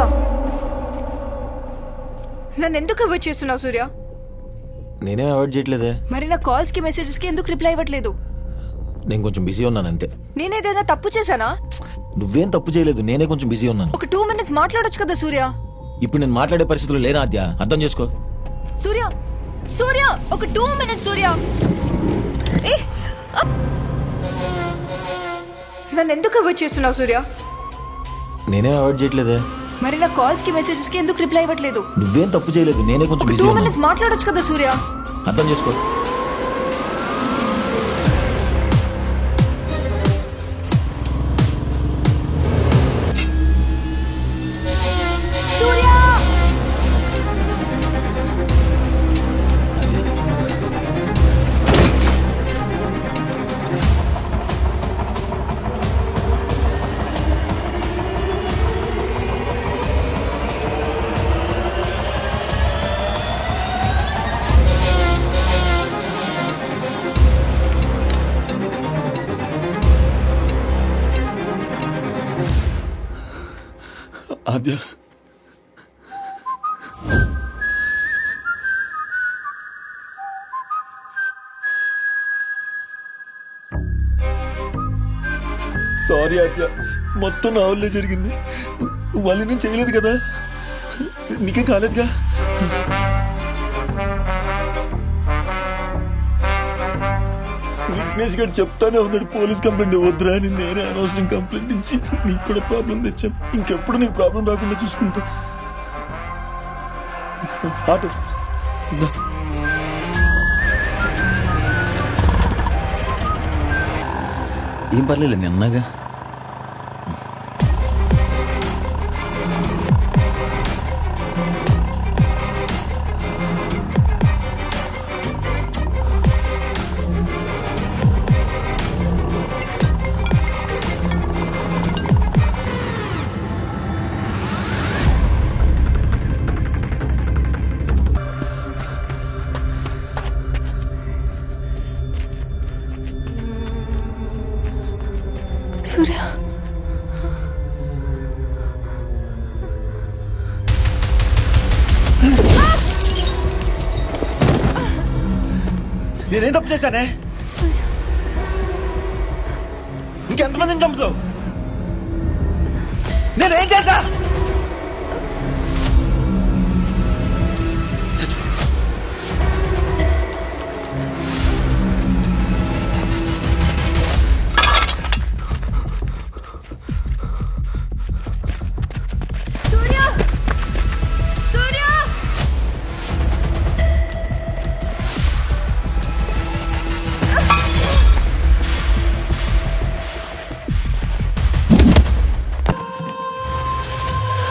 Speaker 11: నన్ను ఎందుకు అవాయిడ్ చేస్తున్నావు సూర్య?
Speaker 3: నేనే అవాయిడ్ చేయట్లేదే.
Speaker 11: మరి నా కాల్స్ కి మెసేజెస్ కి ఎందుకు రిప్లై ఇవ్వట్లేదు?
Speaker 3: నేను కొంచెం బిజీ ఉన్నాను అంతే.
Speaker 11: నేనేదైనా తప్పు చేశానా?
Speaker 3: నువ్వేం తప్పు చేయలేదు, నేనే కొంచెం బిజీ ఉన్నాను.
Speaker 11: ఒక 2 minutes మాట్లాడొచ్చు కదా సూర్య.
Speaker 3: ఇప్పుడు నేను మాట్లాడే పరిస్థితులు లేనా ఆద్య? అర్థం చేసుకో.
Speaker 11: సూర్య సూర్య ఒక 2 minutes సూర్య. నన్ను ఎందుకు అవాయిడ్ చేస్తున్నావు సూర్య?
Speaker 3: నేనే అవాయిడ్ చేయట్లేదే.
Speaker 11: మరి నా కాల్స్ కి మెసేజెస్ కి ఎందుకు రిప్లై ఇవ్వట్లేదు?
Speaker 3: నువ్వేం తప్పు చేయలేదు, నేనే కొంచెం బిజీ
Speaker 11: 2
Speaker 3: ఉన్నాను.
Speaker 11: minutes మాట్లాడొచ్చు కదా సూర్య.
Speaker 3: అర్థం చేసుకో. ఆద్య, సారీ ఆద్య, మొత్తం నా వల్లే జరిగింది. వాళ్ళు నేను చేయలేదు కదా, నీకేం కాలేదుగా. విఘ్నేష్ గారు చెప్తానే ఉన్నాడు పోలీస్ కంప్లైంట్ వద్దురా అని. నేనే అనవసరం కంప్లైంట్ ఇచ్చి నీకు కూడా ప్రాబ్లం తెచ్చాను. ఇంకెప్పుడు నీకు ప్రాబ్లం రాకుండా చూసుకుంటా. ఆటో ఏం పర్లేదు, నేను అన్నాగా.
Speaker 11: సూర్య
Speaker 3: నేనేం తప్పు చేశానే? ఇంకెంతమందిని చంపుతావు? నేనేం చేశా?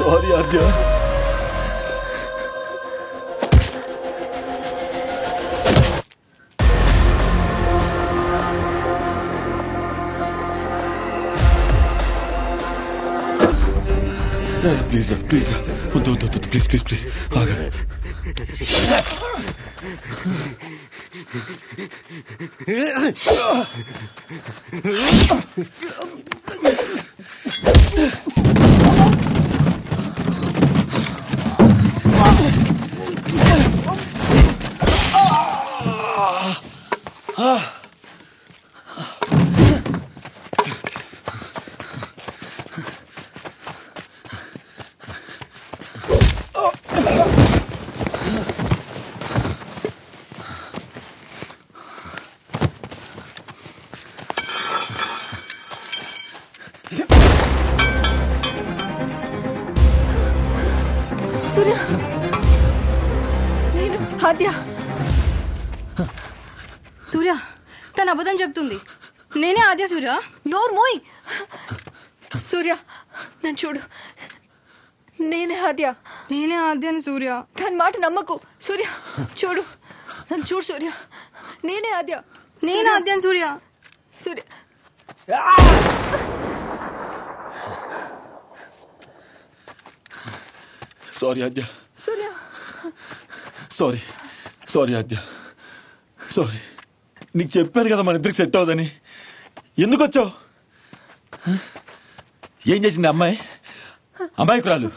Speaker 3: Sorry Aadya. ప్లీజ్ రా, ప్లీజ్ రా, వద్దు వద్దు వద్దు, ప్లీజ్ ప్లీజ్ ప్లీజ్ ఆగా.
Speaker 11: సూర్య, నేను ఆద్య.
Speaker 15: సూర్య, తను అబద్ధం చెప్తుంది. నేనే ఆద్య. సూర్య,
Speaker 11: నోరు మోయ్. సూర్య, నన్ను చూడు. నేనే ఆద్య.
Speaker 15: నేనే ఆద్య అని సూర్య.
Speaker 11: దాని మాట నమ్మకు. సూర్య చూడు, నన్ను చూడు. సూర్య, నేనే ఆద్య.
Speaker 15: నేనే ఆద్య అని సూర్య.
Speaker 11: సూర్య,
Speaker 3: సారీ ఆద్య.
Speaker 11: సూర్య,
Speaker 3: సారీ సారీ ఆద్య, సారీ. నీకు చెప్పాను కదా మన ఇద్దరికి సెట్ అవ్వదని. ఎందుకు వచ్చావు? ఏం చేసింది అమ్మాయి? అమాయకురాలు.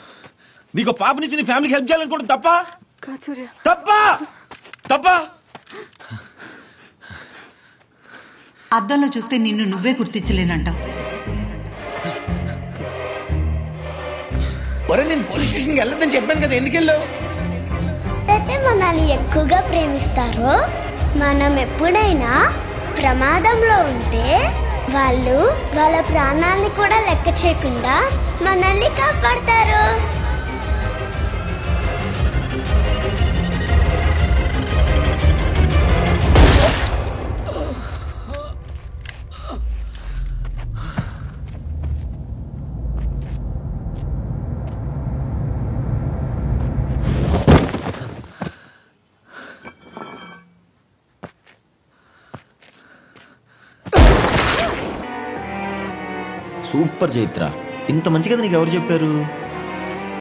Speaker 3: నీకు పాప నుంచి నీ ఫ్యామిలీకి హెల్ప్ చేయాలనుకోవడం తప్ప?
Speaker 11: కాదు సూర్య.
Speaker 3: తప్ప తప్ప.
Speaker 21: అద్దంలో చూస్తే నిన్ను నువ్వే గుర్తించలేనంటావు.
Speaker 1: ఒరే, నేను పోలీస్ స్టేషన్కి వెళ్ళొద్దని చెప్పాను కదా, ఎందుకు వెళ్ళావు?
Speaker 6: అయితే మనల్ని ఎక్కువగా ప్రేమిస్తారో మనం ఎప్పుడైనా ప్రమాదంలో ఉంటే వాళ్ళు వాళ్ళ ప్రాణాలని కూడా లెక్క చేయకుండా మనల్ని కాపాడతారు.
Speaker 3: సూపర్ చైత్ర, ఇంత మంచిగా నీకు ఎవరు చెప్పారు?